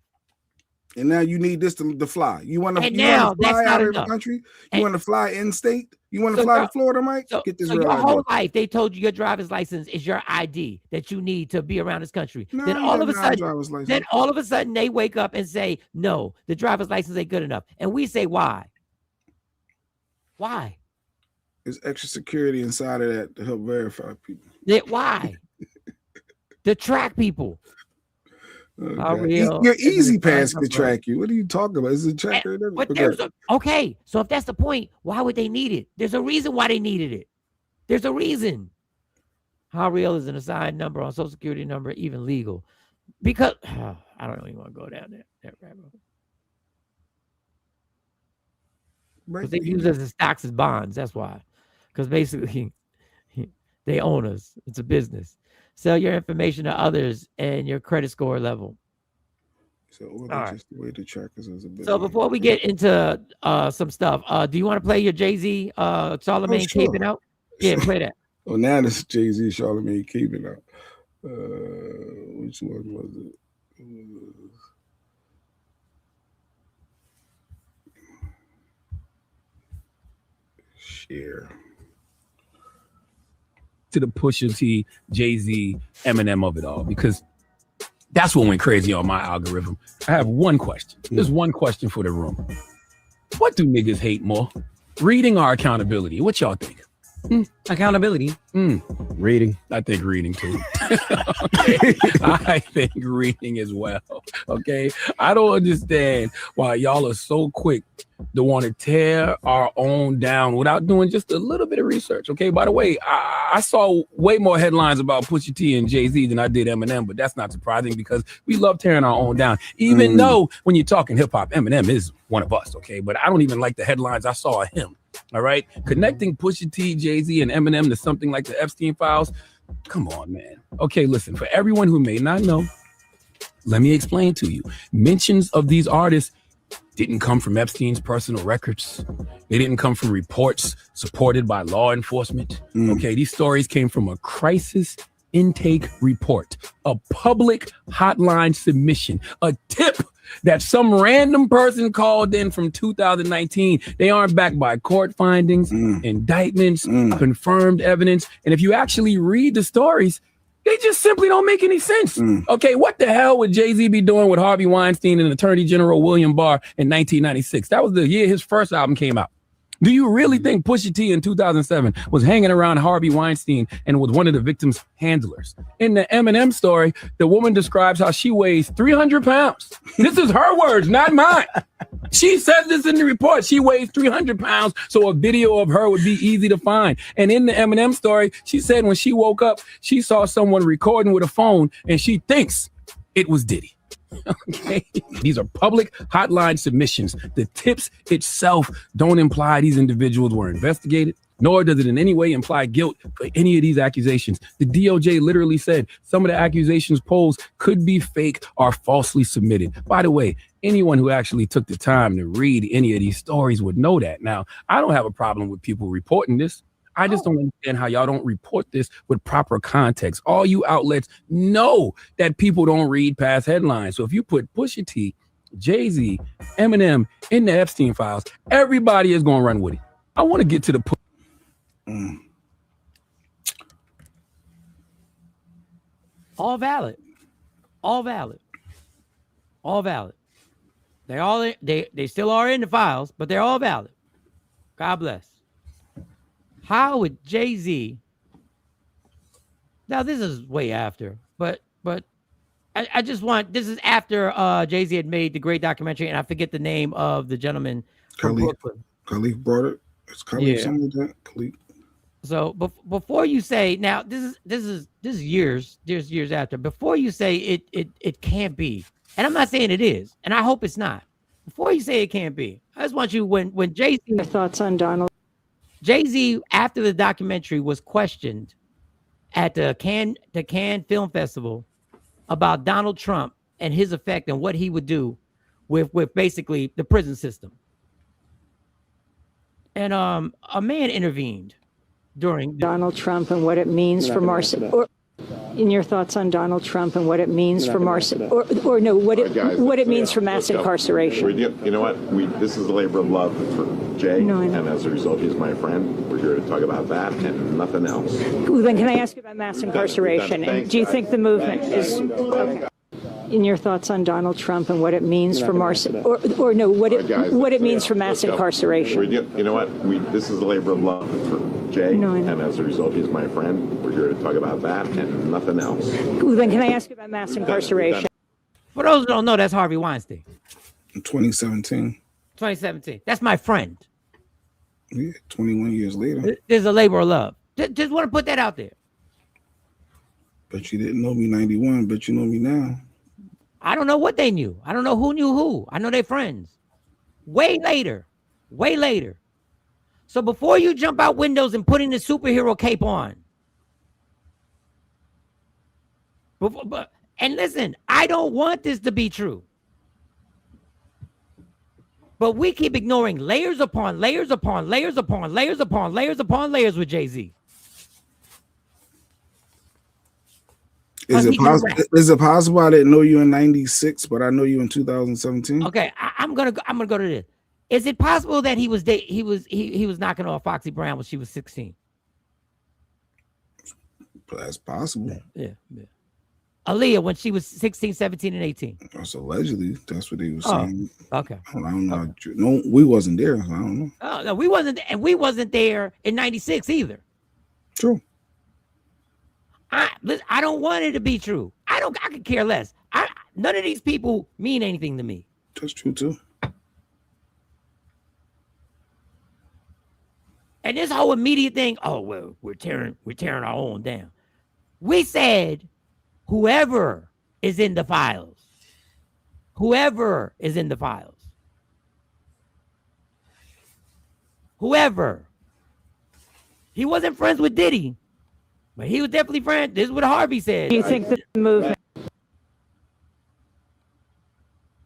Speaker 6: And now you need this to fly. You want to fly out of the country? You want to fly in state? You want to fly to Florida, Mike? Get this real
Speaker 7: your
Speaker 6: idea.
Speaker 7: whole life, they told you your driver's license is your ID that you need to be around this country.
Speaker 6: No,
Speaker 7: then all of a sudden, they wake up and say, no, the driver's license ain't good enough. And we say, why? Why?
Speaker 6: There's extra security inside of that to help verify people.
Speaker 7: Why? To track people.
Speaker 6: Okay. Your easy pass can track you. What are you talking about? Is it tracker?
Speaker 7: Okay, so if that's the point, why would they need it? There's a reason why they needed it. There's a reason. How real is an assigned number on Social Security number even legal? Because I don't even want to go down that rabbit hole. Because they use it as stocks as bonds. That's why. Because basically, they own us. It's a business. Sell your information to others and your credit score level.
Speaker 6: So, just the way to track us as a business.
Speaker 7: So before we get into some stuff, do you want to play your Jay-Z Charlamagne Caping Out? Yeah, play that.
Speaker 6: Oh, now this is Jay-Z Charlamagne Caping Out. Which one was it? Share.
Speaker 9: To the Pusha T, Jay-Z, Eminem of it all, because that's what went crazy on my algorithm. I have one question. There's one question for the room. What do niggas hate more? Reading or accountability? What y'all think?
Speaker 10: Accountability.
Speaker 9: Reading. I think reading too. I think reading as well. Okay. I don't understand why y'all are so quick to want to tear our own down without doing just a little bit of research. Okay. By the way, I saw way more headlines about Pusha T and Jay-Z than I did Eminem, but that's not surprising because we love tearing our own down. Even though when you're talking hip hop, Eminem is one of us. Okay. But I don't even like the headlines I saw of him. All right. Connecting Pusha T, Jay-Z, and Eminem to something like the Epstein files. Come on, man. Okay, listen, for everyone who may not know, let me explain to you. Mentions of these artists didn't come from Epstein's personal records. They didn't come from reports supported by law enforcement. Okay, these stories came from a crisis intake report, a public hotline submission, a tip that some random person called in from 2019. They aren't backed by court findings, indictments, confirmed evidence. And if you actually read the stories, they just simply don't make any sense. Okay, what the hell would Jay-Z be doing with Harvey Weinstein and Attorney General William Barr in 1996? That was the year his first album came out. Do you really think Pusha T in 2007 was hanging around Harvey Weinstein and was one of the victim's handlers? In the Eminem story, the woman describes how she weighs 300 pounds. This is her words, not mine. She says this in the report. She weighs 300 pounds, so a video of her would be easy to find. And in the Eminem story, she said when she woke up, she saw someone recording with a phone, and she thinks it was Diddy. Okay, these are public hotline submissions. The tips itself don't imply these individuals were investigated, nor does it in any way imply guilt for any of these accusations. The DOJ literally said some of the accusations posed could be fake or falsely submitted. By the way, anyone who actually took the time to read any of these stories would know that. Now, I don't have a problem with people reporting this. I just don't understand how y'all don't report this with proper context. All you outlets know that people don't read past headlines. So if you put Pusha T, Jay-Z, Eminem in the Epstein files, everybody is going to run with it. I want to get to the point.
Speaker 7: All valid. All valid. All valid. They still are in the files, but they're all valid. God bless. How would Jay-Z? Now this is way after, but I just want, this is after Jay-Z had made the great documentary, and I forget the name of the gentleman from Brooklyn.
Speaker 6: Khalif brought it. It's Khalif, something like that. Khalif.
Speaker 7: So before you say, now this is years after. Before you say it can't be, and I'm not saying it is, and I hope it's not. Before you say it can't be, I just want you, when Jay-Z,
Speaker 11: Your thoughts on Donald?
Speaker 7: Jay-Z, after the documentary was questioned at the Cannes Film Festival about Donald Trump and his effect and what he would do with basically the prison system. And a man intervened during
Speaker 11: Donald Trump and what it means for Marcy. In your thoughts on Donald Trump and what it means for Marcy, or no, what it means for mass incarceration.
Speaker 12: You know what? This is a labor of love for Jay, and as a result, he's my friend. We're here to talk about that and nothing else.
Speaker 11: Well, then, can I ask you about mass incarceration? And do you think the movement is okay? In your thoughts on Donald Trump and what it means for Marcy, or no, what it means for mass incarceration.
Speaker 12: You know what? This is a labor of love for Jay, and as a result, he's my friend. We're here to talk about that and nothing else.
Speaker 11: Well, then, can I ask you about mass incarceration?
Speaker 7: For those who don't know, that's Harvey Weinstein.
Speaker 6: In 2017.
Speaker 7: 2017. That's my friend.
Speaker 6: Yeah, 21 years later.
Speaker 7: There's a labor of love. Just want to put that out there.
Speaker 6: But you didn't know me 91, but you know me now.
Speaker 7: I don't know what they knew. I don't know who knew who. I know they're friends. Way later. So before you jump out windows and putting the superhero cape on. And listen, I don't want this to be true. But we keep ignoring layers upon layers upon layers upon layers upon layers upon layers with Jay-Z.
Speaker 6: Is it possible I didn't know you in 96, but I know you in 2017?
Speaker 7: Okay, I'm gonna go to this. Is it possible that he was knocking off Foxy Brown when she was 16?
Speaker 6: That's possible.
Speaker 7: Yeah. Aaliyah when she was 16, 17, and 18.
Speaker 6: That's allegedly. That's what they were saying.
Speaker 7: Okay.
Speaker 6: I don't know. No, we wasn't there. So I don't know.
Speaker 7: Oh, no, we wasn't there in 96 either.
Speaker 6: True.
Speaker 7: I don't want it to be true. I could care less. None of these people mean anything to me.
Speaker 6: That's true too.
Speaker 7: And this whole immediate thing, oh well, we're tearing our own down. We said whoever is in the files. Whoever. He wasn't friends with Diddy. But he was definitely friend. This is what Harvey said.
Speaker 11: Do you think the movement?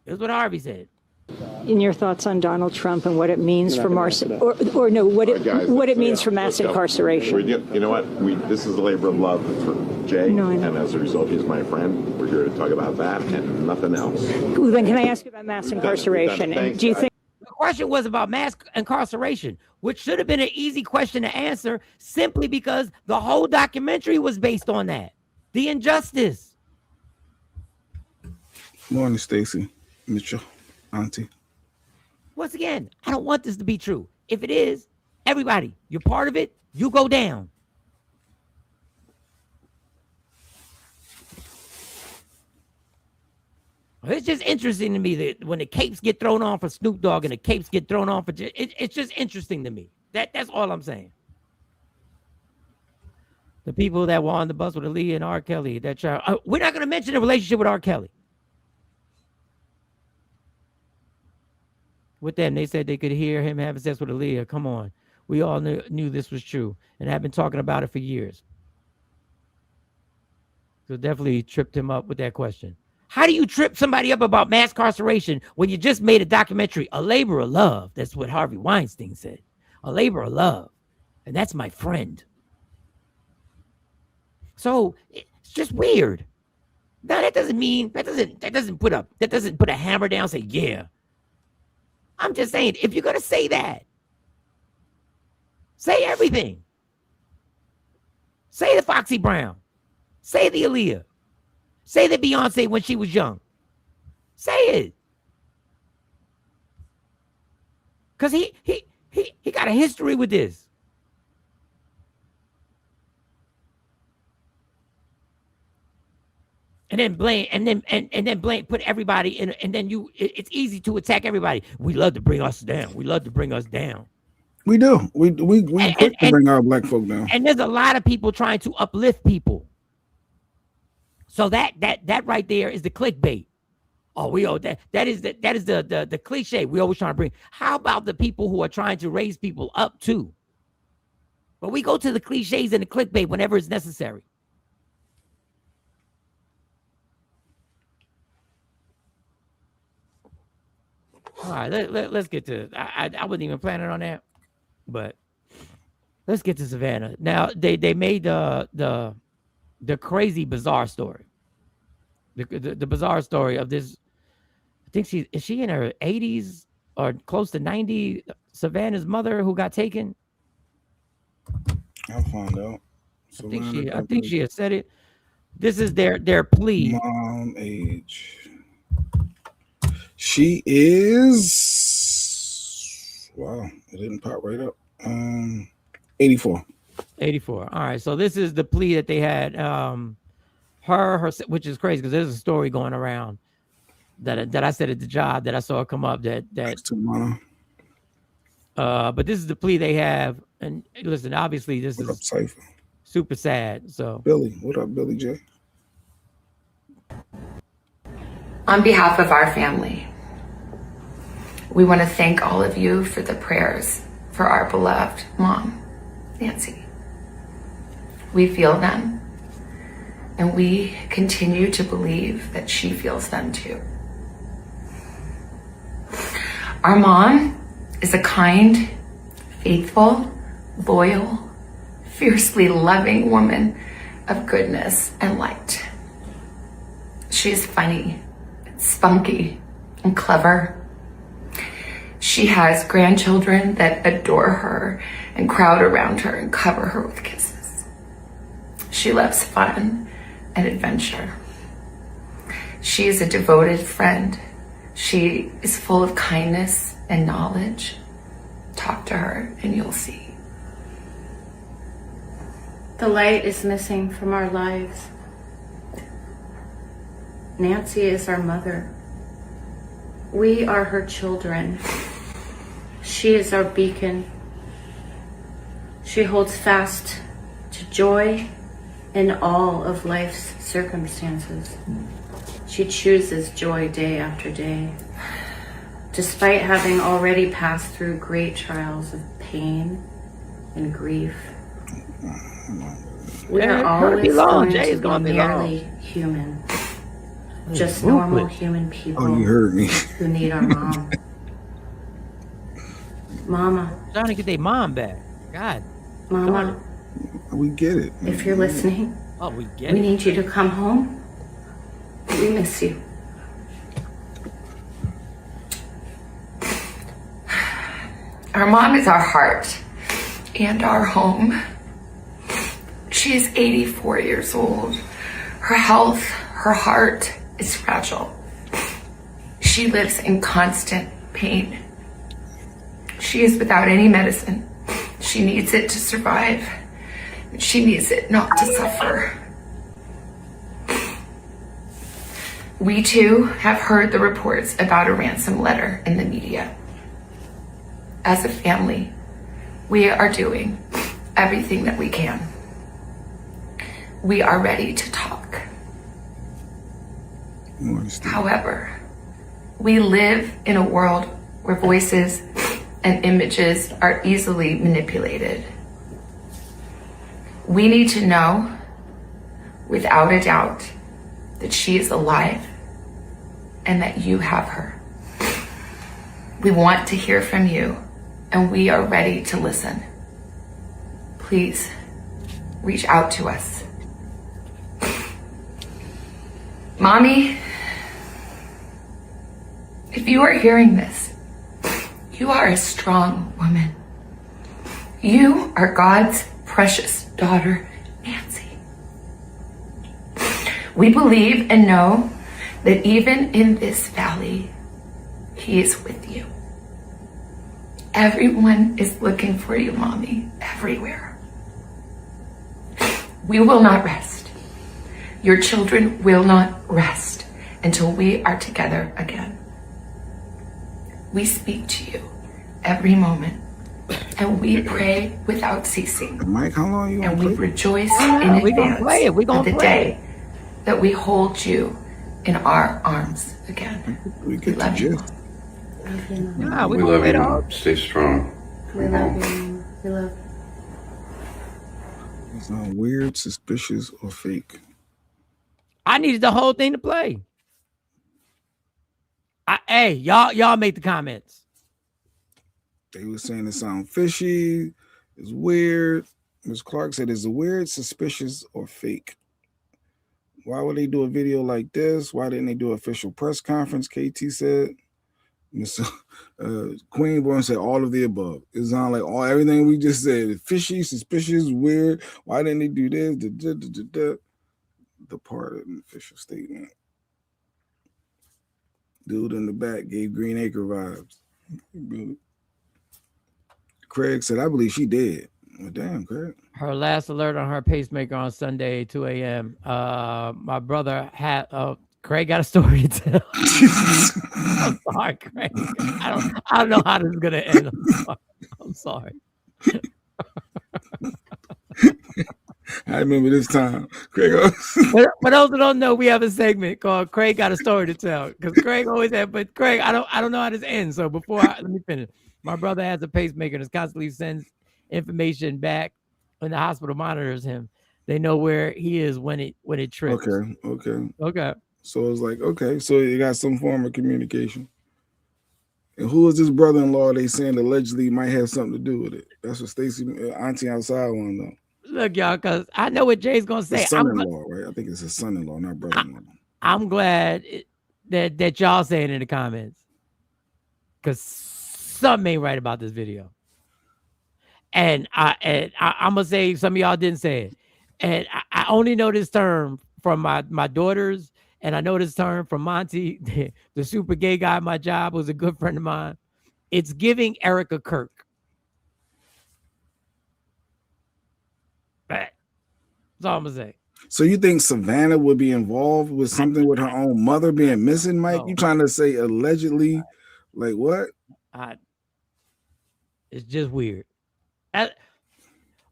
Speaker 7: This is what Harvey said.
Speaker 11: In your thoughts on Donald Trump and what it means for Marcy, or no, what it means for mass incarceration.
Speaker 12: You know what? This is a labor of love for Jay, and as a result, he's my friend. We're here to talk about that and nothing else.
Speaker 11: Well, then, can I ask you about mass incarceration? And do you think
Speaker 7: the question was about mass incarceration, which should have been an easy question to answer simply because the whole documentary was based on that. The injustice.
Speaker 6: Morning, Stacy, Mitchell, Auntie.
Speaker 7: Once again, I don't want this to be true. If it is, everybody, you're part of it, you go down. It's just interesting to me that when the capes get thrown on for Snoop Dogg and the capes get thrown on for it's just interesting to me. That's all I'm saying. The people that were on the bus with Aaliyah and R. Kelly, that child. We're not going to mention the relationship with R. Kelly. With them, they said they could hear him having sex with Aaliyah. Come on. We all knew this was true and have been talking about it for years. So definitely tripped him up with that question. How do you trip somebody up about mass incarceration when you just made a documentary, A Labor of Love? That's what Harvey Weinstein said. A labor of love. And that's my friend. So it's just weird. Now that doesn't mean that doesn't put a hammer down and say, yeah. I'm just saying, if you're gonna say that, say everything. Say the Foxy Brown. Say the Aaliyah. Say that Beyonce when she was young. Say it. Because he got a history with this. And then blame, and then blame, put everybody in, and then it's easy to attack everybody. We love to bring us down. We love to bring us down.
Speaker 6: We do. We quick to bring our black folk down.
Speaker 7: And there's a lot of people trying to uplift people. So that right there is the clickbait. Oh, that is the cliche we always trying to bring. How about the people who are trying to raise people up too? But we go to the cliches and the clickbait whenever it's necessary. All right, let's get to. I wasn't even planning on that, but let's get to Savannah. Now they made the crazy bizarre story. The bizarre story of this. I think is she in her 80s or close to 90? Savannah's mother who got taken.
Speaker 6: I'll find out.
Speaker 7: I think she had said it. This is their plea.
Speaker 6: Mom age. She is, wow, it didn't pop right up. 84.
Speaker 7: 84. All right. So this is the plea that they had. Her, which is crazy because there's a story going around that I said at the job that I saw come up that but this is the plea they have. And listen, obviously this is
Speaker 6: Cypher?
Speaker 7: Super sad. So
Speaker 6: Billy, what up, Billy J?
Speaker 13: On behalf of our family, we want to thank all of you for the prayers for our beloved mom, Nancy. We feel them, and we continue to believe that she feels them too. Our mom is a kind, faithful, loyal, fiercely loving woman of goodness and light. She's funny, spunky, and clever. She has grandchildren that adore her and crowd around her and cover her with kisses. She loves fun and adventure. She is a devoted friend. She is full of kindness and knowledge. Talk to her and you'll see.
Speaker 14: The light is missing from our lives. Nancy is our mother. We are her children. She is our beacon. She holds fast to joy in all of life's circumstances. She chooses joy day after day, despite having already passed through great trials of pain and grief. We are always going to be merely human. Just normal human people
Speaker 6: you heard me.
Speaker 14: who need our mom. Mama.
Speaker 7: Trying to get their mom back. God.
Speaker 14: Mama.
Speaker 6: We get it.
Speaker 14: If you're listening,
Speaker 7: we get
Speaker 14: we
Speaker 7: it.
Speaker 14: need you to come home. We miss you.
Speaker 13: Our mom is our heart and our home. She is 84 years old. Her health, her heart is fragile. She lives in constant pain. She is without any medicine. She needs it to survive. She needs it not to suffer. We too have heard the reports about a ransom letter in the media. As a family, we are doing everything that we can. We are ready to talk. However, we live in a world where voices and images are easily manipulated. We need to know, without a doubt, that she is alive and that you have her. We want to hear from you, and we are ready to listen. Please reach out to us. Mommy, if you are hearing this, you are a strong woman. You are God's precious daughter, Nancy. We believe and know that even in this valley, He is with you. Everyone is looking for you, Mommy, everywhere. We will not rest. Your children will not rest until we are together again. We speak to you every moment, and we pray without ceasing.
Speaker 6: Mike, how long you
Speaker 13: and we rejoice
Speaker 7: Oh,
Speaker 13: in
Speaker 7: no, we gonna
Speaker 13: advance
Speaker 7: play it. We gonna
Speaker 13: of the
Speaker 7: play
Speaker 13: day that we hold you in our arms again.
Speaker 6: We
Speaker 13: We love you.
Speaker 7: Nah,
Speaker 15: We
Speaker 7: gonna
Speaker 15: love
Speaker 7: play
Speaker 15: you.
Speaker 7: the whole-
Speaker 15: Stay strong.
Speaker 14: We love you. We love you.
Speaker 6: It's not weird, suspicious, or fake.
Speaker 7: I needed the whole thing to play. Hey, y'all make the comments.
Speaker 6: They were saying it sound fishy, it's weird. Ms. Clark said, is it weird, suspicious, or fake? Why would they do a video like this? Why didn't they do an official press conference? KT said. Miss Queen Born said all of the above. It sounds like everything we just said. Fishy, suspicious, weird. Why didn't they do this? The part of an official statement. Dude in the back gave Green Acre vibes. Craig said, I believe she did. Well, damn, Craig.
Speaker 7: Her last alert on her pacemaker on Sunday, 2 a.m. My brother had Craig got a story to tell. I'm sorry, Craig. I don't know how this is gonna end. I'm sorry.
Speaker 6: I remember this time. Craig.
Speaker 7: For those who don't know, we have a segment called Craig Got a Story to Tell. Because Craig always had, but Craig, I don't know how this ends. So let me finish. My brother has a pacemaker and constantly sends information back when the hospital monitors him. They know where he is when it trips.
Speaker 6: Okay. So it's like, okay, so you got some form of communication. And who is this brother-in-law they saying allegedly might have something to do with it? That's what Stacy, Auntie outside want to know.
Speaker 7: Look, y'all, because I know what Jay's gonna say.
Speaker 6: The son-in-law, right? I think it's his son-in-law, not brother-in-law.
Speaker 7: I'm glad that y'all saying in the comments, because something ain't right about this video. And I'm gonna say some of y'all didn't say it, and I only know this term from my daughters, and I know this term from Monty, the super gay guy at my job, who's a good friend of mine. It's giving Erica Kirk. That's all I'm gonna say.
Speaker 6: So you think Savannah would be involved with something with her own mother being missing, Mike? You trying to say allegedly? Like what?
Speaker 7: It's just weird.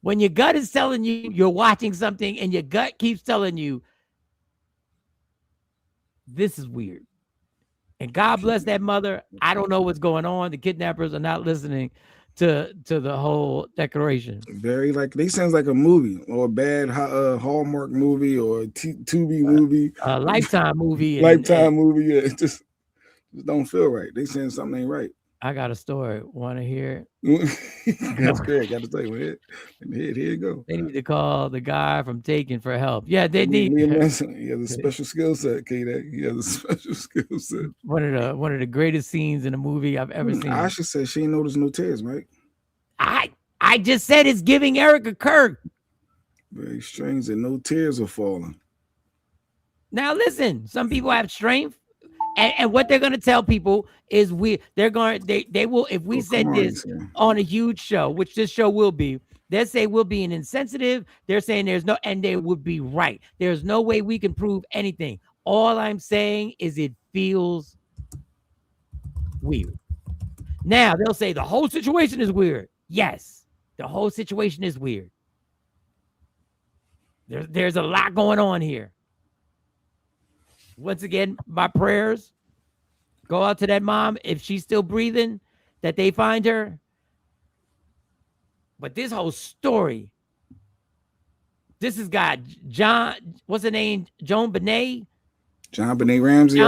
Speaker 7: When your gut is telling you you're watching something and your gut keeps telling you this is weird. And God bless that mother. I don't know what's going on. The kidnappers are not listening to the whole declaration.
Speaker 6: Very like they sounds like a movie or a bad Hallmark movie or a Tubi movie,
Speaker 7: a Lifetime movie.
Speaker 6: Lifetime movie. Yeah, it just don't feel right. They saying something ain't right.
Speaker 7: I got a story. Want to hear it?
Speaker 6: That's great. Got to say, here you go.
Speaker 7: They need to call the guy from Taken for help. Yeah, they need.
Speaker 6: He has a special skill set, K-Day. He has a special skill set.
Speaker 7: One of the greatest scenes in a movie I've ever seen.
Speaker 6: Asha said she ain't noticed no tears, Mike.
Speaker 7: I just said it's giving Erica Kirk.
Speaker 6: Very strange that no tears are falling.
Speaker 7: Now listen, some people have strength. And what they're gonna tell people is they will, if we said this on a huge show, which this show will be, they'll say we'll be an insensitive. They're saying and they would be right. There's no way we can prove anything. All I'm saying is it feels weird. Now they'll say the whole situation is weird. Yes, the whole situation is weird. There's a lot going on here. Once again, my prayers go out to that mom. If she's still breathing, that they find her. But this whole story, this has got John, what's the name? John Benet Ramsey,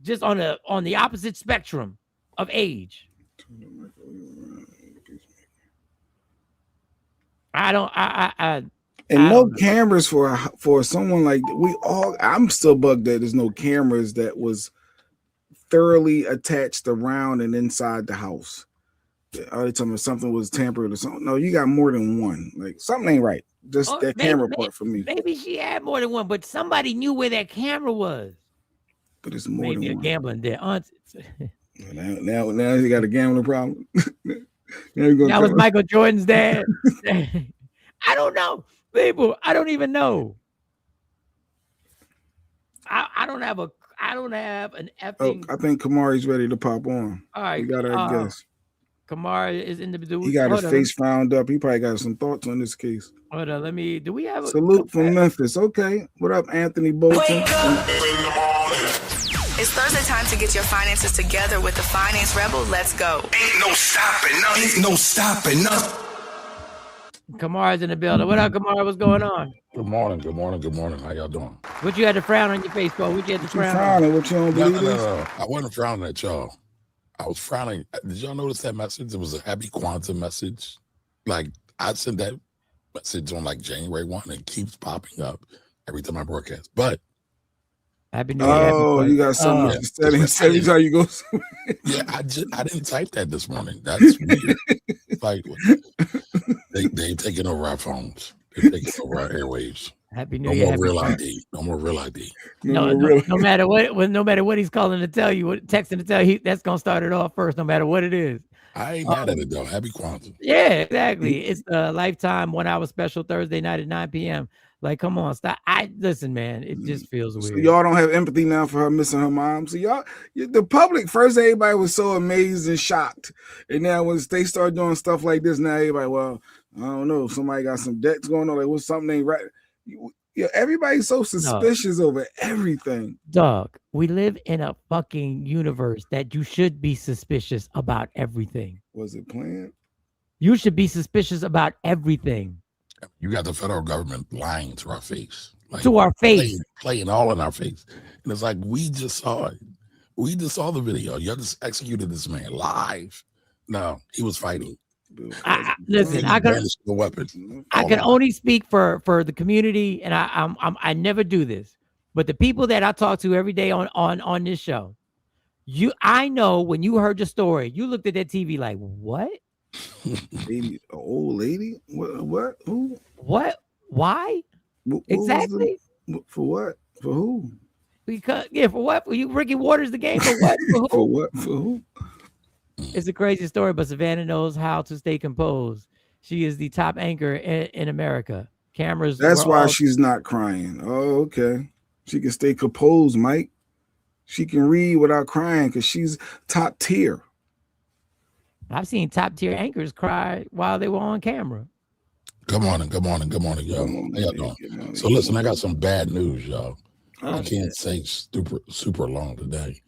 Speaker 7: just on the opposite spectrum of age.
Speaker 6: And no cameras for someone like I'm still bugged that there's no cameras that was thoroughly attached around and inside the house. they told me something was tampered or something. No, you got more than one. Like something ain't right. Just that camera part for me.
Speaker 7: Maybe she had more than one, but somebody knew where that camera was.
Speaker 6: But it's more
Speaker 7: maybe
Speaker 6: than
Speaker 7: a
Speaker 6: one.
Speaker 7: gambling debt.
Speaker 6: Now you got a gambling problem.
Speaker 7: That was Michael Jordan's dad. I don't know, people. I don't even know. I don't have an effing.
Speaker 6: I think Kamari's ready to pop on.
Speaker 7: All right,
Speaker 6: we got our guest.
Speaker 7: Kamari is in the.
Speaker 6: He got his face frowned up. He probably got some thoughts on this case.
Speaker 7: Hold on, do we have a
Speaker 6: salute from Memphis? Okay, what up, Anthony Bolton?
Speaker 15: It's Thursday time to get your finances together with the Finance Rebel. Let's go.
Speaker 3: Ain't no stopping nothing. Ain't no stopping nothing.
Speaker 7: Kamara's in the building. What up, Kamara? What's going on?
Speaker 16: Good morning. How y'all doing?
Speaker 7: What you had to frown on your face for? What you had to frown
Speaker 6: on? What you don't believe?
Speaker 16: No. I wasn't frowning at y'all. I was frowning. Did y'all notice that message? It was a happy Kwanzaa message. Like I sent that message on like January 1 and it keeps popping up every time I broadcast. But
Speaker 7: Happy New Year.
Speaker 6: Oh, you got so much settings how you go.
Speaker 16: Yeah, I didn't type that this morning. That's weird. Like they taking over our phones. They're taking over our airwaves.
Speaker 7: Happy New Year.
Speaker 16: No more real ID.
Speaker 7: No matter what he's calling to tell you, texting to tell you, that's gonna start it off first, no matter what it is.
Speaker 16: I ain't mad at it though. Happy Kwanzaa.
Speaker 7: Yeah, exactly. It's the Lifetime 1 hour special Thursday night at 9 p.m. Like, come on, stop. Listen, man, it just feels weird.
Speaker 6: So y'all don't have empathy now for her missing her mom. So the public, first everybody was so amazed and shocked. And now when they start doing stuff like this, now everybody, well, I don't know, somebody got some debts going on, like what's something ain't right. Everybody's so suspicious over everything.
Speaker 7: Dog, we live in a fucking universe that you should be suspicious about everything.
Speaker 6: Was it planned?
Speaker 7: You should be suspicious about everything.
Speaker 16: You got the federal government lying to our face. Like,
Speaker 7: to our face.
Speaker 16: Playing all in our face. And it's like, we just saw it. We just saw the video. You just executed this man live. No, he was fighting.
Speaker 7: Listen, I can only speak for the community, and I never do this. But the people that I talk to every day on this show, I know when you heard the story, you looked at that TV like, what?
Speaker 6: Lady, old lady? What? Who?
Speaker 7: What? Why? Exactly.
Speaker 6: For what? For who?
Speaker 7: Because for what? For you, Ricky Waters, the game. For what? For who?
Speaker 6: For what? For who?
Speaker 7: It's a crazy story, but Savannah knows how to stay composed. She is the top anchor in America. Cameras.
Speaker 6: That's why she's not crying. Oh, okay. She can stay composed, Mike. She can read without crying because she's top tier.
Speaker 7: I've seen top tier anchors cry while they were on camera.
Speaker 16: Good morning, y'all. How y'all doing? So listen, I got some bad news, y'all. I can't say super long today.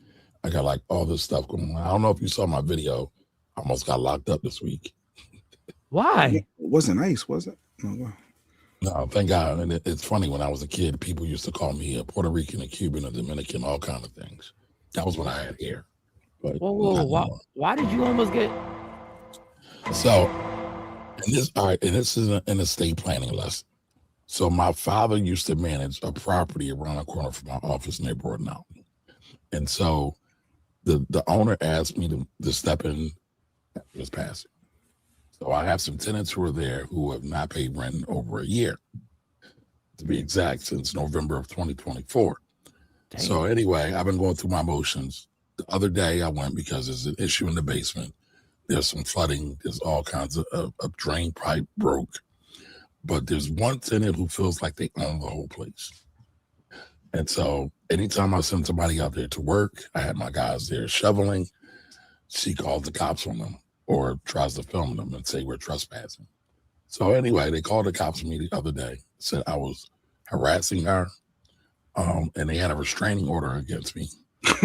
Speaker 16: I got like all this stuff going on. I don't know if you saw my video. I almost got locked up this week.
Speaker 7: Why?
Speaker 6: It wasn't nice, was it?
Speaker 16: No, thank God. And it's funny, when I was a kid, people used to call me a Puerto Rican, a Cuban, a Dominican, all kind of things. That was what I had here. But
Speaker 7: why did you almost get?
Speaker 16: So, and this is an estate planning lesson. So my father used to manage a property around the corner from my office neighborhood now. And so the owner asked me to step in after his passing. So I have some tenants who are there who have not paid rent in over a year, to be exact, since November of 2024. Dang. So anyway, I've been going through my motions. The other day I went because there's an issue in the basement. There's some flooding. There's all kinds of a drain pipe broke. But there's one tenant who feels like they own the whole place. And so anytime I send somebody out there to work, I had my guys there shoveling. She calls the cops on them or tries to film them and say we're trespassing. So anyway, they called the cops on me the other day, said I was harassing her, and they had a restraining order against me.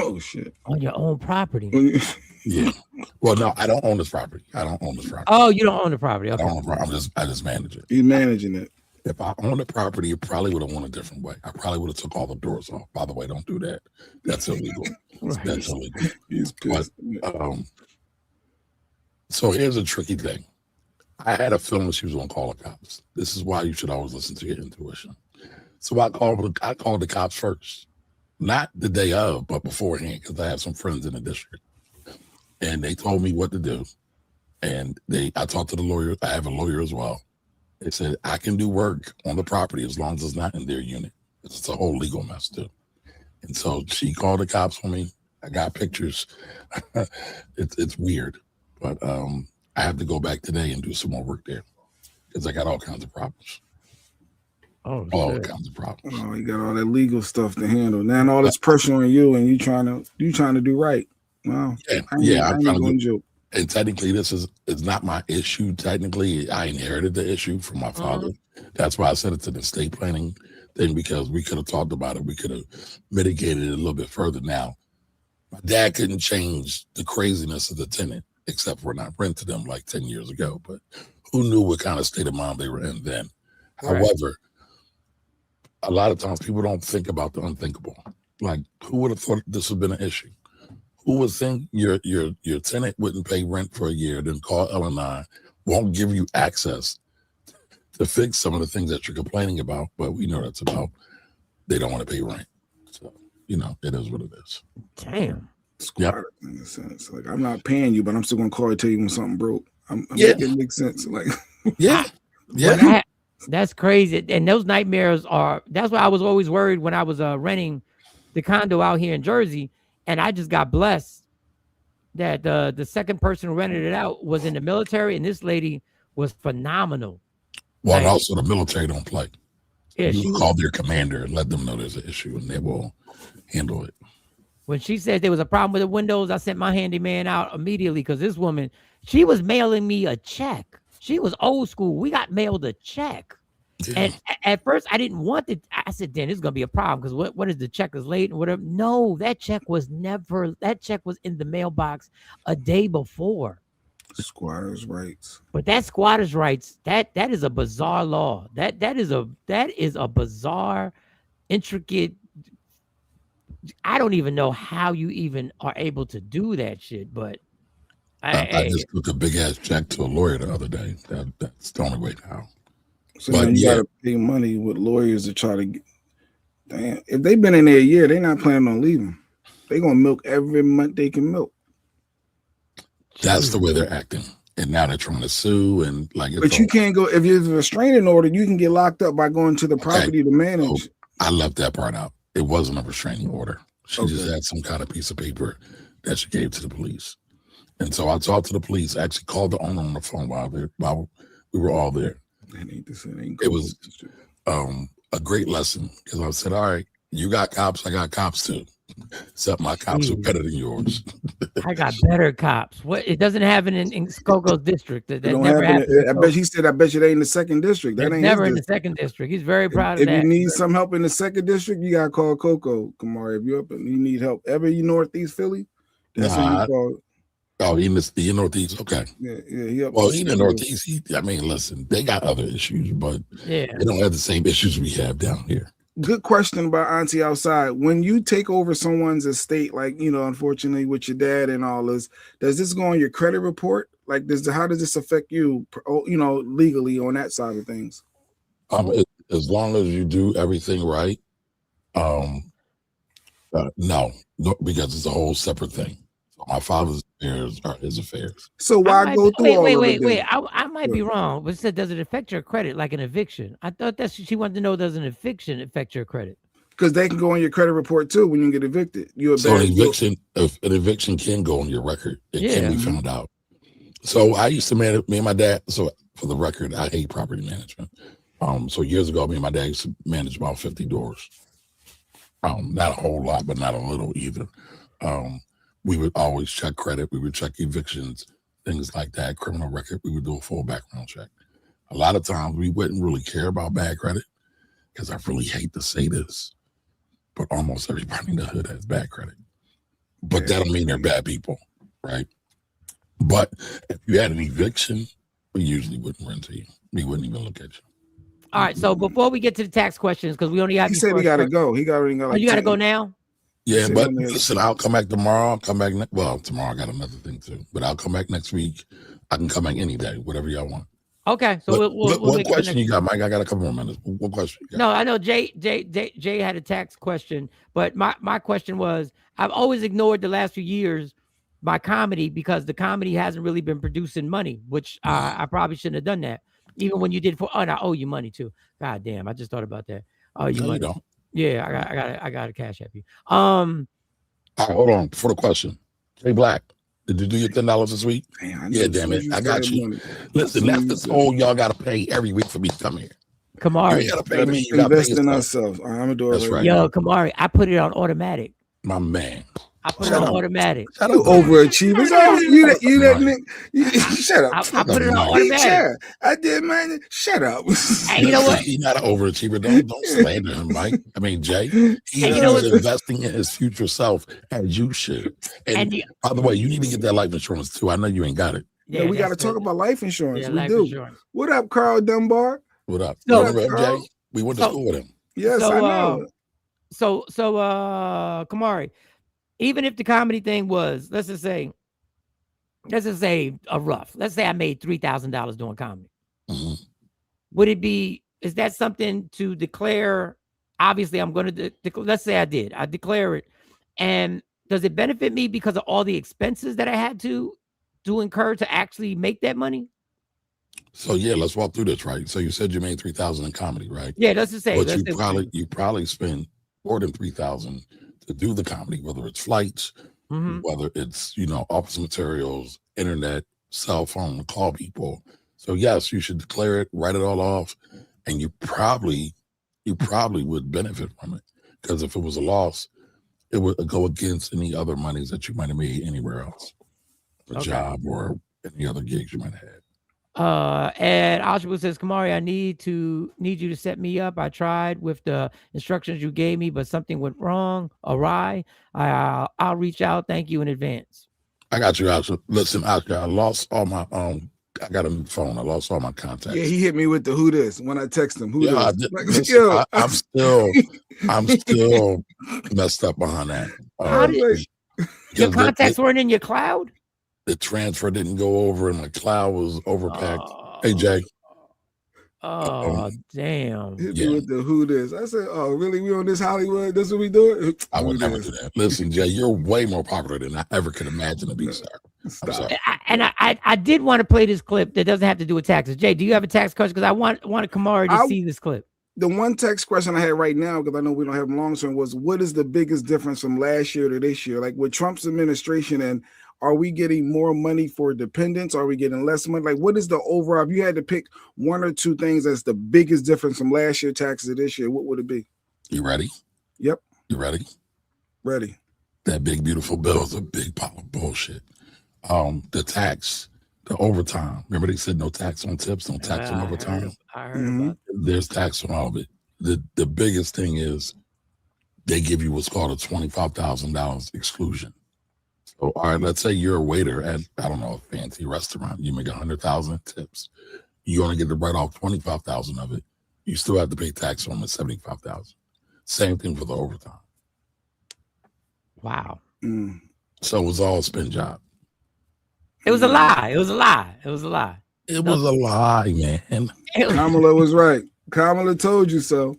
Speaker 6: Oh, shit.
Speaker 7: On your own property.
Speaker 16: Yeah. Well, no, I don't own this property.
Speaker 7: Oh, you don't own the property. Okay.
Speaker 16: I just manage it.
Speaker 6: He's managing it.
Speaker 16: If I owned the property, it probably would have went a different way. I probably would have took all the doors off. By the way, don't do that. That's illegal.
Speaker 7: Right.
Speaker 16: That's illegal.
Speaker 6: He's pissed.
Speaker 16: But, so here's a tricky thing. I had a feeling she was going to call the cops. This is why you should always listen to your intuition. So I called the cops first. Not the day of, but beforehand, because I have some friends in the district. And they told me what to do. And I talked to the lawyer. I have a lawyer as well. They said I can do work on the property as long as it's not in their unit. It's a whole legal mess too. And so she called the cops for me. I got pictures. It's weird, but I have to go back today and do some more work there because I got all kinds of problems.
Speaker 7: Oh,
Speaker 16: all kinds of problems.
Speaker 6: Oh, you got all that legal stuff to handle. Now all this pressure on you, and you trying to do right. Wow.
Speaker 16: I'm trying to joke. And technically, this is not my issue. Technically, I inherited the issue from my father. That's why I said it's an estate planning thing, because we could have talked about it. We could have mitigated it a little bit further. Now, my dad couldn't change the craziness of the tenant, except for not renting them like 10 years ago. But who knew what kind of state of mind they were in then? Right. However, a lot of times people don't think about the unthinkable. Like, who would have thought this would have been an issue? Who would think your tenant wouldn't pay rent for a year, then call L&I, won't give you access to fix some of the things that you're complaining about, but we know that's about they don't want to pay rent. So, it is what it is.
Speaker 7: Damn.
Speaker 6: Squatter in a sense. Like, I'm not paying you, but I'm still gonna call you, tell you when something broke. It makes sense. Like,
Speaker 7: that's crazy. And those nightmares that's why I was always worried when I was renting the condo out here in Jersey. And I just got blessed that the second person who rented it out was in the military, and this lady was phenomenal.
Speaker 16: Well, and also the military don't play.
Speaker 7: Yeah,
Speaker 16: you call their commander and let them know there's an issue, and they will handle it.
Speaker 7: When she said there was a problem with the windows, I sent my handyman out immediately, because this woman, she was mailing me a check. She was old school. We got mailed a check. Yeah. And at first I didn't want it. I said, then it's going to be a problem, because what is the check is late and whatever. No, that check was in the mailbox a day before.
Speaker 6: Squatters' rights.
Speaker 7: But that squatters' rights, that is a bizarre law. That is a bizarre, intricate. I don't even know how you even are able to do that shit. But
Speaker 16: I just took a big ass check to a lawyer the other day. That's the only way now.
Speaker 6: So now you gotta pay money with lawyers to try to get. Damn, if they've been in there a year, they're not planning on leaving. They're gonna milk every month they can milk.
Speaker 16: That's the way they're acting, and now they're trying to sue and like.
Speaker 6: But you can't go if there's a restraining order. You can get locked up by going to the property to manage.
Speaker 16: I left that part out. It wasn't a restraining order. She just had some kind of piece of paper that she gave to the police, and so I talked to the police. I actually called the owner on the phone while we were all there. It was a great lesson, because I said, all right, you got cops, I got cops too. Except my cops are better than yours.
Speaker 7: I got better cops. What it doesn't happen in Skoko's district. That never happened.
Speaker 6: I bet you they in the second district. That ain't
Speaker 7: never in the second district. He's very proud of that.
Speaker 6: If you need some help in the second district, you gotta call Coco. Kamari, if you're up and you need help, Northeast Philly, that's what you call.
Speaker 16: Oh, he in the Northeast. Okay.
Speaker 6: Yeah.
Speaker 16: Well, he in the Northeast. Listen, they got other issues, but they don't have the same issues we have down here.
Speaker 6: Good question about Auntie outside. When you take over someone's estate, like, unfortunately with your dad and all this, does this go on your credit report? Like, how does this affect you, legally on that side of things?
Speaker 16: As long as you do everything right, no, because it's a whole separate thing. My father's affairs are his affairs.
Speaker 6: So why go through all of it?
Speaker 7: Wait. I might be wrong, but it said, does it affect your credit like an eviction? I thought she wanted to know, does an eviction affect your credit?
Speaker 6: Because they can go on your credit report too when you get evicted.
Speaker 16: An eviction can go on your record. It can be found out. So I used to manage, me and my dad. So for the record, I hate property management. So years ago, me and my dad used to manage about 50 doors. Not a whole lot, but not a little either. We would always check credit. We would check evictions, things like that, criminal record. We would do a full background check. A lot of times we wouldn't really care about bad credit, because I really hate to say this, but almost everybody in the hood has bad credit. But that don't mean they're bad people, right? But if you had an eviction, we usually wouldn't rent to you. We wouldn't even look at you.
Speaker 7: All right. So before we get to the tax questions, because we only have.
Speaker 6: He said he got to go. He got to go.
Speaker 7: Oh, you got to go now?
Speaker 16: Yeah, but listen, I'll come back tomorrow. I'll come back. Tomorrow I got another thing too, but I'll come back next week. I can come back any day, whatever y'all want.
Speaker 7: Okay, so we'll
Speaker 16: what question you got, Mike? I got a couple more minutes. What question you got?
Speaker 7: No, I know Jay had a tax question, but my question was, I've always ignored the last few years my comedy because the comedy hasn't really been producing money, which I probably shouldn't have done that. Even when you did and I owe you money too. God damn, I just thought about that. Oh, you
Speaker 16: No,
Speaker 7: money.
Speaker 16: you don't.
Speaker 7: Yeah, I got to cash app you.
Speaker 16: All right, hold on. For the question, Jay Black, did you do your $10 this week? Yeah, damn it, I got you. Listen, that's the toll y'all got to pay every week for me to come here.
Speaker 7: Kamari,
Speaker 16: you got to pay me. You got to pay
Speaker 6: invest in
Speaker 16: yourself.
Speaker 6: ourselves. I'm gonna do it.
Speaker 16: That's right.
Speaker 7: Yo, Kamari, I put it on automatic.
Speaker 16: My man.
Speaker 7: I put it on automatic.
Speaker 6: You overachievers. You that nigga. Shut up.
Speaker 7: I put it on automatic.
Speaker 6: Sure. I did mine. Shut up.
Speaker 7: And you know what?
Speaker 16: He's not an overachiever. Don't slander him, Mike. I mean, Jay. He
Speaker 7: And you know
Speaker 16: is
Speaker 7: what?
Speaker 16: investing in his future self as you should. And by the way, you need to get that life insurance too. I know you ain't got it.
Speaker 6: Yeah, we got to talk about life insurance.
Speaker 7: Yeah,
Speaker 6: we
Speaker 7: life
Speaker 6: do.
Speaker 7: insurance.
Speaker 6: What up, Carl Dunbar?
Speaker 16: What up?
Speaker 7: So-
Speaker 16: You remember MJ? We went to school with him.
Speaker 6: Yes, I know.
Speaker 7: So Kamari, even if the comedy thing was, let's just say a rough. Let's say I made $3,000 doing comedy.
Speaker 16: Mm-hmm.
Speaker 7: Would it be? Is that something to declare? Obviously, I'm going to. Let's say I did. I declare it, and does it benefit me because of all the expenses that I had to incur to actually make that money?
Speaker 16: So yeah, let's walk through this, right? So you said you made $3,000 in comedy, right?
Speaker 7: Yeah, let's just say.
Speaker 16: But you probably spend more than $3,000 to do the comedy, whether it's flights, whether it's office materials, internet, cell phone, to call people. So yes, you should declare it, write it all off, and you probably would benefit from it, because if it was a loss, it would go against any other monies that you might have made anywhere else, a job or any other gigs you might have had.
Speaker 7: And Algebra says, Kamari, I need you to set me up. I tried with the instructions you gave me, but something went awry. I'll reach out. Thank you in advance.
Speaker 16: I got you, Algebra. Listen, Algebra, I lost all my I got a new phone. I lost all my contacts.
Speaker 6: Yeah, he hit me with the who this when I text him. Who
Speaker 16: Yeah,
Speaker 6: this?
Speaker 16: listen, I'm still messed up behind that.
Speaker 7: How did your contacts weren't in your cloud?
Speaker 16: The transfer didn't go over, and my cloud was overpacked. Hey, Jay.
Speaker 7: Oh, damn.
Speaker 6: Hit me with the who this. I said, oh, really? We on this Hollywood? This what we doing?
Speaker 16: I would never do that. Listen, Jay, you're way more popular than I ever could imagine to be, sir. I'm sorry.
Speaker 7: I did want to play this clip that doesn't have to do with taxes. Jay, do you have a tax question? Because I want Kamari to see this clip.
Speaker 6: The one text question I had right now, because I know we don't have long term, was what is the biggest difference from last year to this year? Like with Trump's administration, and are we getting more money for dependents? Are we getting less money? Like what is the overall? If you had to pick one or two things that's the biggest difference from last year taxes to this year, what would it be?
Speaker 16: You ready?
Speaker 6: Yep.
Speaker 16: You ready?
Speaker 6: Ready.
Speaker 16: That big, beautiful bill is a big pile of bullshit. The tax, the overtime. Remember they said no tax on tips, no tax on overtime?
Speaker 7: I heard about that.
Speaker 16: There's tax on all of it. The biggest thing is they give you what's called a $25,000 exclusion. So, all right, let's say you're a waiter at, I don't know, a fancy restaurant. You make 100,000 tips. You only get to write off 25,000 of it. You still have to pay tax on the 75,000. Same thing for the overtime.
Speaker 7: Wow.
Speaker 16: So it was all a spin job.
Speaker 7: It was a lie. It was a lie. It was a lie.
Speaker 16: It was a lie, man.
Speaker 6: Kamala was right. Kamala told you so.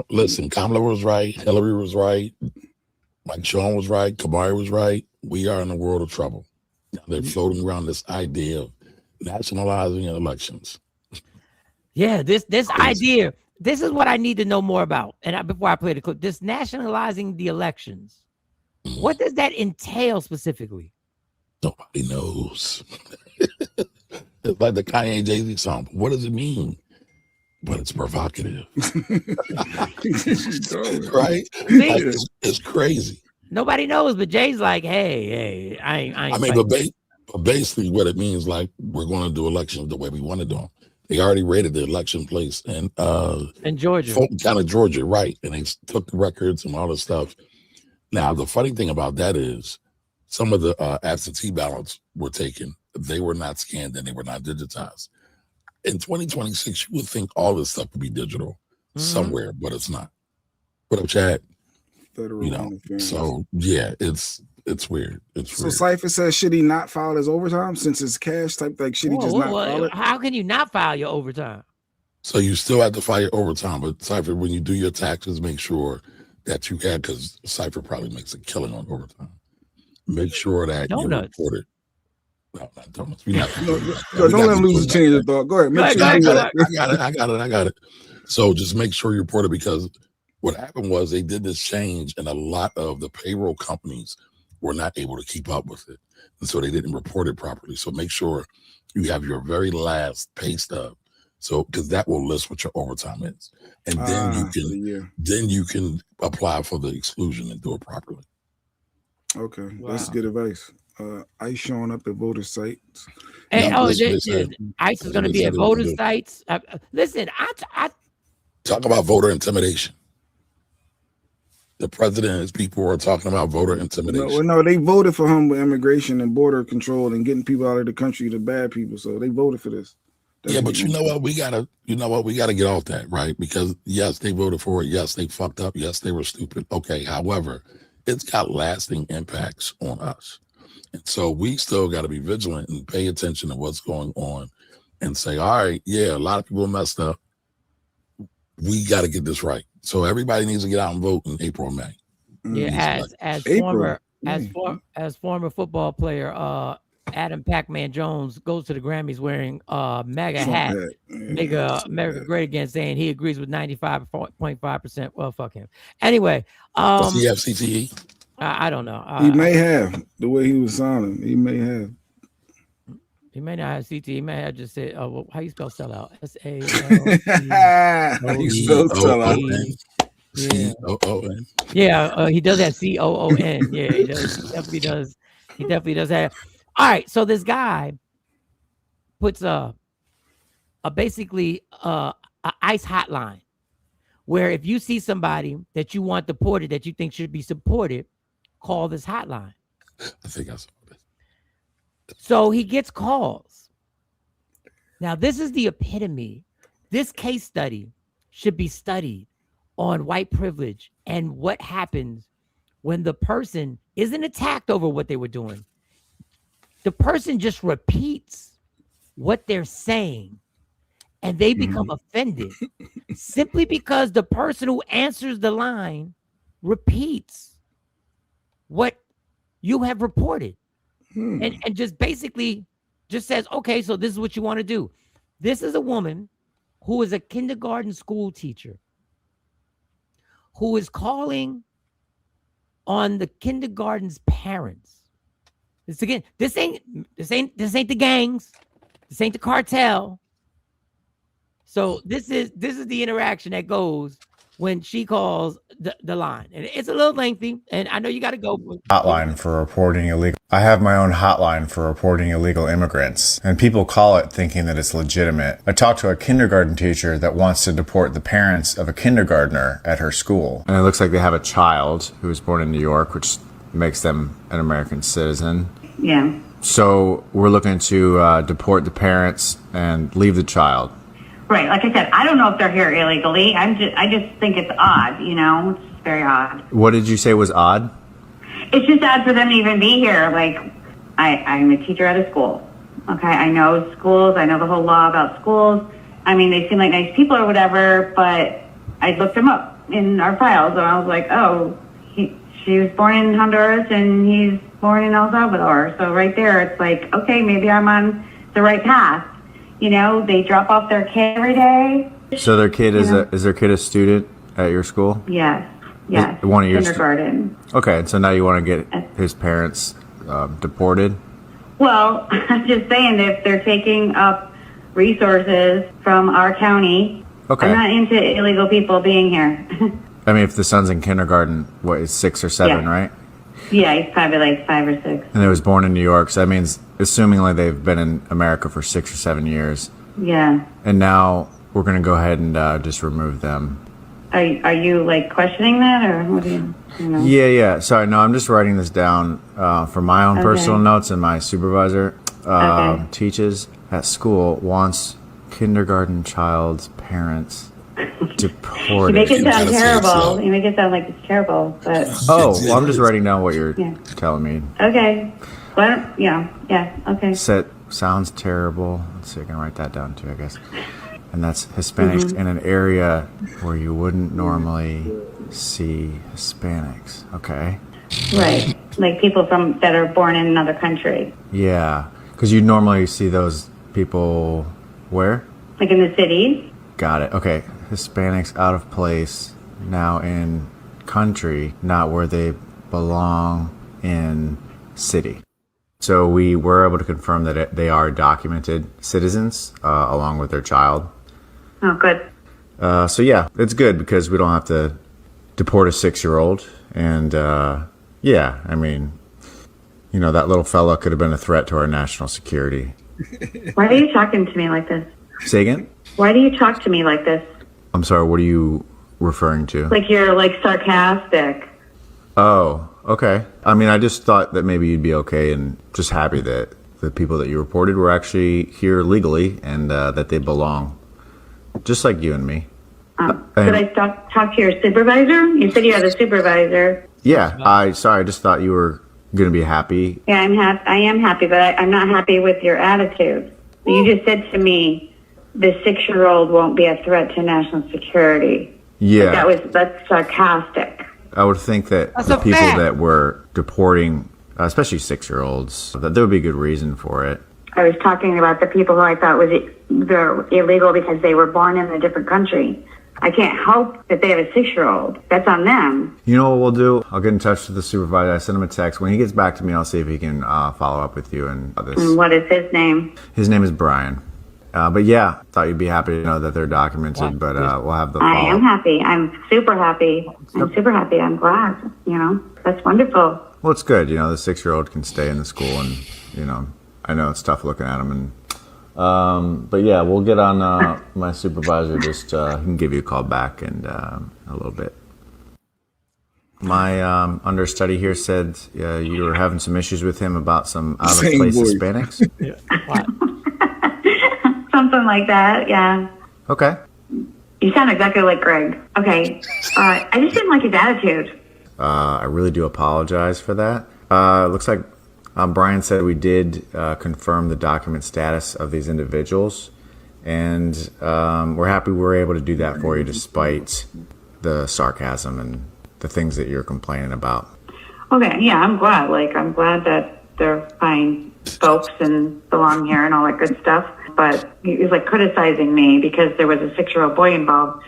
Speaker 16: Listen, Kamala was right. Hillary was right. Mike Sean was right. Kamari was right. We are in a world of trouble. They're floating around this idea of nationalizing elections.
Speaker 7: Yeah, this idea. This is what I need to know more about. And before I play the clip, this nationalizing the elections. What does that entail specifically?
Speaker 16: Nobody knows. It's like the Kanye Jay-Z song. What does it mean? But it's provocative. Right? Like, it's crazy.
Speaker 7: Nobody knows, but Jay's like, hey, I ain't
Speaker 16: but basically what it means, like, we're going to do elections the way we want to do them. They already rated the election place in
Speaker 7: Georgia.
Speaker 16: Fulton County, Georgia, right. And they took the records and all this stuff. Now, the funny thing about that is some of the absentee ballots were taken. They were not scanned and they were not digitized. In 2026, you would think all this stuff would be digital somewhere, but it's not. What up, Chad?
Speaker 6: Federal
Speaker 16: so yeah, it's weird. It's
Speaker 6: so
Speaker 16: weird.
Speaker 6: Cypher says, should he not file his overtime since it's cash type? Like, should he just not file it?
Speaker 7: How can you not file your overtime?
Speaker 16: So you still have to file your overtime, but Cypher, when you do your taxes, make sure that you have, because Cypher probably makes a killing on overtime. make sure that you
Speaker 7: Donuts.
Speaker 16: report it. No, not donuts. We not.
Speaker 6: Don't let him lose the change of thought. Go ahead. Make sure you do that.
Speaker 16: I got it. So just make sure you report it, because what happened was they did this change and a lot of the payroll companies were not able to keep up with it. And so they didn't report it properly. So make sure you have your very last pay stub. So, because that will list what your overtime is. And then you can apply for the exclusion and do it properly.
Speaker 6: Okay. That's good advice. ICE showing up at voter sites.
Speaker 7: And ICE is going to be at voter sites. Listen, I
Speaker 16: talk about voter intimidation. The president and his people are talking about voter intimidation.
Speaker 6: No, they voted for him with immigration and border control and getting people out of the country, the bad people. So they voted for this.
Speaker 16: Yeah, but you know what? We gotta get off that, right? Because yes, they voted for it. Yes, they fucked up. Yes, they were stupid. Okay. However, it's got lasting impacts on us. And so we still got to be vigilant and pay attention to what's going on and say, all right, yeah, a lot of people messed up. We got to get this right. So everybody needs to get out and vote in April or May.
Speaker 7: Yeah, as former football player, Adam Pac-Man Jones goes to the Grammys wearing MAGA hat, make America great again, saying he agrees with 95.5%. Well, fuck him. Anyway,
Speaker 16: does he have CTE?
Speaker 7: I don't know.
Speaker 6: He may have, the way he was sounding. He may have.
Speaker 7: He may not have CTE. He may have just said, well, how you spell sellout? S-A-L-E.
Speaker 6: How you spell sellout?
Speaker 16: C-O-O-N.
Speaker 7: Yeah, he does have C-O-O-N. Yeah, he does. He definitely does have. All right, so this guy puts basically a ICE hotline where if you see somebody that you want deported that you think should be supported, call this hotline.
Speaker 16: I think I saw this.
Speaker 7: So he gets calls. Now, this is the epitome. This case study should be studied on white privilege and what happens when the person isn't attacked over what they were doing. The person just repeats what they're saying and they become offended simply because the person who answers the line repeats what you have reported and just basically just says, okay, so this is what you want to do. This is a woman who is a kindergarten school teacher who is calling on the kindergarten's parents. This ain't the gangs. This ain't the cartel. So this is the interaction that goes when she calls the line. And it's a little lengthy, and I know you got to go.
Speaker 17: Hotline for reporting illegal. I have my own hotline for reporting illegal immigrants, and people call it thinking that it's legitimate. I talked to a kindergarten teacher that wants to deport the parents of a kindergartner at her school. And it looks like they have a child who was born in New York, which makes them an American citizen.
Speaker 18: Yeah.
Speaker 17: So we're looking to deport the parents and leave the child.
Speaker 18: Right. Like I said, I don't know if they're here illegally. I just think it's odd, you know? It's very odd.
Speaker 17: What did you say was odd?
Speaker 18: It's just odd for them to even be here. Like, I'm a teacher at a school. Okay, I know schools. I know the whole law about schools. I mean, they seem like nice people or whatever, but I looked them up in our files, and I was like, oh, she was born in Honduras, and he's born in El Salvador. So right there, it's like, okay, maybe I'm on the right path. You know, they drop off their kid every day.
Speaker 17: So their kid is their kid a student at your school?
Speaker 18: Yes. Yes.
Speaker 17: One of your
Speaker 18: kindergarten.
Speaker 17: Okay, so now you want to get his parents deported?
Speaker 18: Well, I'm just saying, if they're taking up resources from our county,
Speaker 17: okay.
Speaker 18: I'm not into illegal people being here.
Speaker 17: I mean, if the son's in kindergarten, what is 6 or 7, right?
Speaker 18: Yeah, he's probably like 5 or 6.
Speaker 17: And they was born in New York, so that means, assumingly, they've been in America for 6 or 7 years.
Speaker 18: Yeah.
Speaker 17: And now we're going to go ahead and just remove them.
Speaker 18: Are you like questioning that, or what do you know?
Speaker 17: Yeah. Sorry, no, I'm just writing this down for my own personal notes, and my supervisor teaches at school, wants kindergarten child's parents deported.
Speaker 18: You make it sound terrible. You make it sound like it's terrible, but
Speaker 17: well, I'm just writing down what you're telling me.
Speaker 18: Okay. Well, yeah. Okay.
Speaker 17: Sounds terrible. Let's see, I can write that down too, I guess. And that's Hispanics in an area where you wouldn't normally see Hispanics. Okay.
Speaker 18: Right. like people that are born in another country.
Speaker 17: Yeah, because you normally see those people where?
Speaker 18: Like in the cities.
Speaker 17: Got it. Okay. Hispanics out of place, now in country, not where they belong in city. So we were able to confirm that they are documented citizens along with their child.
Speaker 18: Oh, good.
Speaker 17: So yeah, it's good because we don't have to deport a 6-year-old. And yeah, I mean, you know, that little fella could have been a threat to our national security.
Speaker 18: Why are you talking to me like this?
Speaker 17: Say again?
Speaker 18: Why do you talk to me like this?
Speaker 17: I'm sorry, what are you referring to?
Speaker 18: Like you're like sarcastic.
Speaker 17: Oh, okay. I mean, I just thought that maybe you'd be okay and just happy that the people that you reported were actually here legally and that they belong, just like you and me.
Speaker 18: Did I talk to your supervisor? You said you had a supervisor.
Speaker 17: Yeah, I just thought you were going to be happy.
Speaker 18: Yeah, I am happy, but I'm not happy with your attitude. You just said to me, the 6-year-old won't be a threat to national security.
Speaker 17: Yeah.
Speaker 18: That's sarcastic.
Speaker 17: I would think that
Speaker 18: That's
Speaker 17: the
Speaker 18: a
Speaker 17: people
Speaker 18: fact.
Speaker 17: that were deporting, especially 6-year-olds, that there would be a good reason for it.
Speaker 18: I was talking about the people who I thought they're illegal because they were born in a different country. I can't help that they have a 6-year-old. That's on them.
Speaker 17: You know what we'll do? I'll get in touch with the supervisor. I send him a text. When he gets back to me, I'll see if he can follow up with you and this.
Speaker 18: And what is his name?
Speaker 17: His name is Brian. But yeah, thought you'd be happy to know that they're documented, but we'll have the
Speaker 18: I am
Speaker 17: follow-up.
Speaker 18: happy. I'm super happy. I'm super happy. I'm glad. You know, that's wonderful.
Speaker 17: Well, it's good. You know, the 6-year-old can stay in the school and, you know, I know it's tough looking at him. And, but yeah, we'll get on my supervisor. Just he can give you a call back in a little bit. My understudy here said you were having some issues with him about some out-of-place Hispanics.
Speaker 18: Something like that. Yeah.
Speaker 17: Okay.
Speaker 18: You sound exactly like Greg. Okay. I just didn't like his attitude.
Speaker 17: I really do apologize for that. Looks like Brian said we did confirm the document status of these individuals, and we're happy we were able to do that for you despite the sarcasm and the things that you're complaining about.
Speaker 18: Okay. Yeah, I'm glad. I'm glad that they're fine folks and belong here and all that good stuff. But he was criticizing me because there was a 6-year-old boy involved.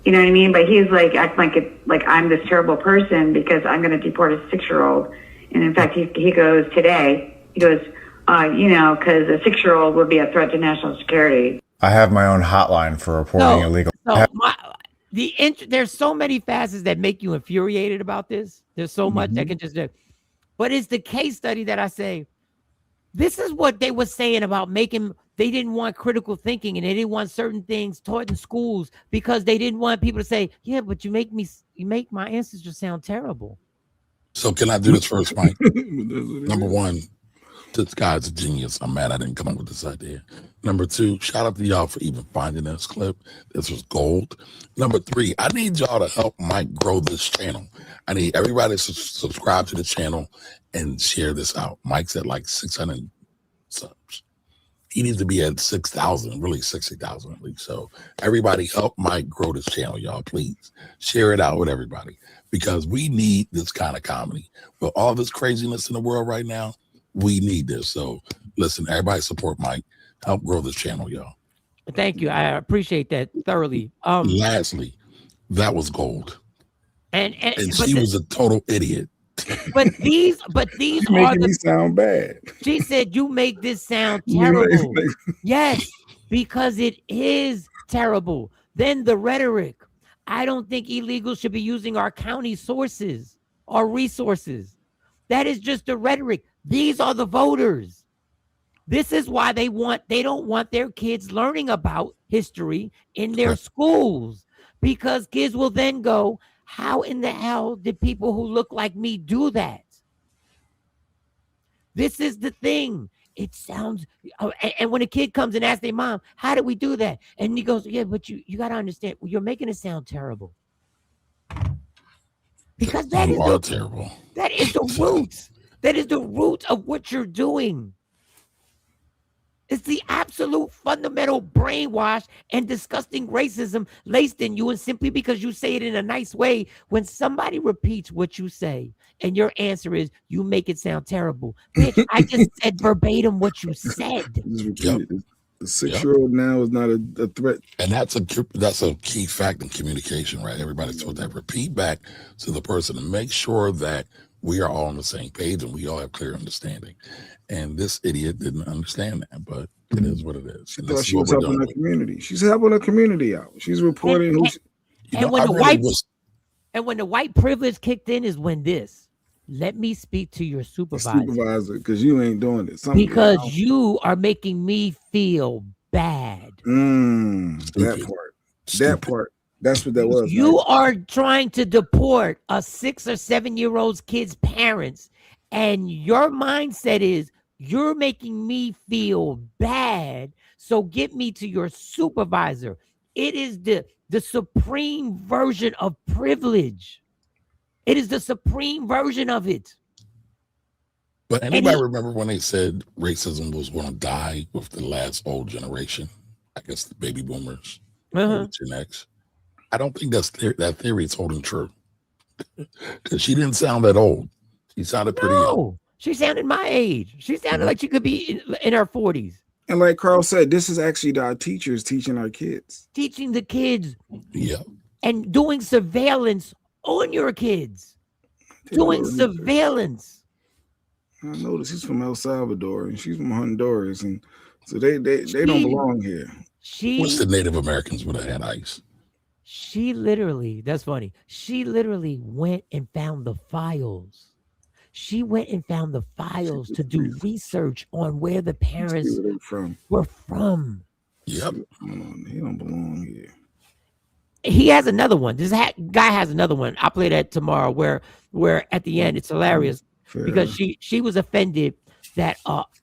Speaker 18: You know what I mean? But he's acting like I'm this terrible person because I'm going to deport a 6-year-old. And in fact, he goes today, because a 6-year-old would be a threat to national security.
Speaker 17: I have my own hotline for reporting illegal.
Speaker 7: There's so many facets that make you infuriated about this. There's so much that can just do. But it's the case study that I say, this is what they were saying about they didn't want critical thinking and they didn't want certain things taught in schools because they didn't want people to say, yeah, but you make my ancestors sound terrible.
Speaker 16: So can I do this first, Mike? Number one, this guy's a genius. I'm mad I didn't come up with this idea. Number two, shout out to y'all for even finding this clip. This was gold. Number three, I need y'all to help Mike grow this channel. I need everybody to subscribe to the channel and share this out. Mike's at 600 subs. He needs to be at 6,000, really 60,000 at least. So everybody help Mike grow this channel, y'all, please. Share it out with everybody because we need this kind of comedy. With all this craziness in the world right now, we need this. So listen, everybody support Mike. Help grow this channel, y'all.
Speaker 7: Thank you. I appreciate that thoroughly.
Speaker 16: Lastly, that was gold.
Speaker 7: And
Speaker 16: she was a total idiot.
Speaker 7: But these
Speaker 6: You're
Speaker 7: are
Speaker 6: making me sound bad.
Speaker 7: She said you make this sound terrible. Yes, because it is terrible. Then the rhetoric. I don't think illegals should be using our county sources or resources. That is just the rhetoric. These are the voters. This is why they don't want their kids learning about history in their schools, because kids will then go, how in the hell did people who look like me do that? This is the thing. It sounds, and when a kid comes and asks their mom, how did we do that? And he goes, yeah, but you got to understand, you're making it sound terrible. Because that is
Speaker 16: terrible.
Speaker 7: That is the roots. That is the root of what you're doing. It's the absolute fundamental brainwash and disgusting racism laced in you. And simply because you say it in a nice way, when somebody repeats what you say and your answer is, you make it sound terrible. Bitch, I just said verbatim what you said.
Speaker 6: Just repeat it. The 6-year-old now is not a threat.
Speaker 16: And that's a key fact in communication, right? Everybody's told that. Repeat back to the person and make sure that we are all on the same page and we all have clear understanding. And this idiot didn't understand that, but it is what it is.
Speaker 6: She thought she was helping her community. She's helping her community out. She's reporting
Speaker 7: and when the white privilege kicked in is when this. Let me speak to your supervisor.
Speaker 6: Because you ain't doing it.
Speaker 7: Because you are making me feel bad.
Speaker 6: That part. That's what that was.
Speaker 7: You are trying to deport a 6 or 7 year old's kid's parents, and your mindset is you're making me feel bad. So get me to your supervisor. It is the supreme version of privilege. It is the supreme version of it.
Speaker 16: But anybody remember when they said racism was going to die with the last old generation? I guess the baby boomers, Gen X. I don't think that theory is holding true. Because she didn't sound that old. She sounded pretty young.
Speaker 7: She sounded my age. She sounded like she could be in her 40s.
Speaker 6: And like Carl said, this is actually our teachers teaching our kids.
Speaker 7: Teaching the kids.
Speaker 16: Yeah.
Speaker 7: And doing surveillance on your kids. Doing surveillance.
Speaker 6: I noticed he's from El Salvador and she's from Honduras, and so they don't belong here.
Speaker 16: What's the Native Americans would have had ICE?
Speaker 7: She literally, that's funny. She literally went and found the files. She went and found the files to do research on where the parents were from.
Speaker 16: Yep.
Speaker 6: He don't belong here.
Speaker 7: He has another one. This guy has another one. I'll play that tomorrow where at the end, it's hilarious because she was offended that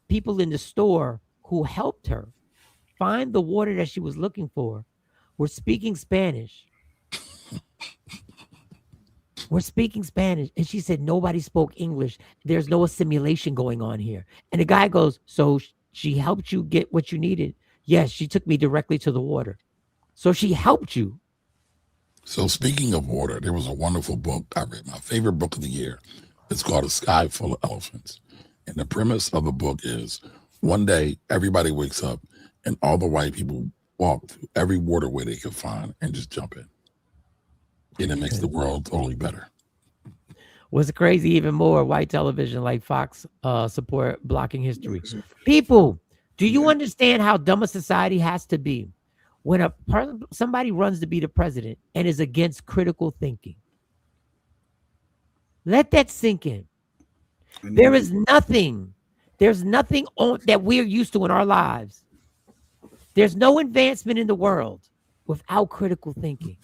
Speaker 7: people in the store who helped her find the water that she was looking for were speaking Spanish. We're speaking Spanish. And she said, nobody spoke English. There's no assimilation going on here. And the guy goes, so she helped you get what you needed? Yes, she took me directly to the water. So she helped you.
Speaker 16: So speaking of water, there was a wonderful book I read, my favorite book of the year. It's called A Sky Full of Elephants. And the premise of the book is one day everybody wakes up and all the white people walk through every waterway they can find and just jump in. And it makes the world totally better.
Speaker 7: What's crazy even more, white television like Fox support blocking history. People, do you understand how dumb a society has to be when somebody runs to be the president and is against critical thinking? Let that sink in. There's nothing that we're used to in our lives. There's no advancement in the world without critical thinking.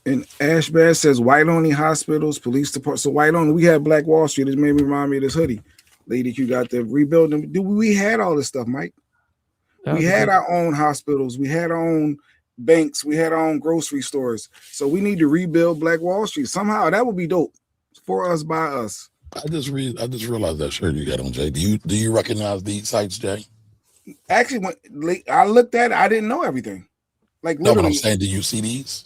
Speaker 6: And Ash Bass says white-only hospitals, police department. So white-only, we had Black Wall Street. It made me remind me of this hoodie. Lady, you got the rebuilding. We had all this stuff, Mike. We had our own hospitals. We had our own banks. We had our own grocery stores. So we need to rebuild Black Wall Street. Somehow that would be dope. For us, by us.
Speaker 16: I just realized that shirt you got on, Jay. Do you recognize these sites, Jay?
Speaker 6: Actually, when I looked at it, I didn't know everything. Like
Speaker 16: no, but I'm saying, do you see these?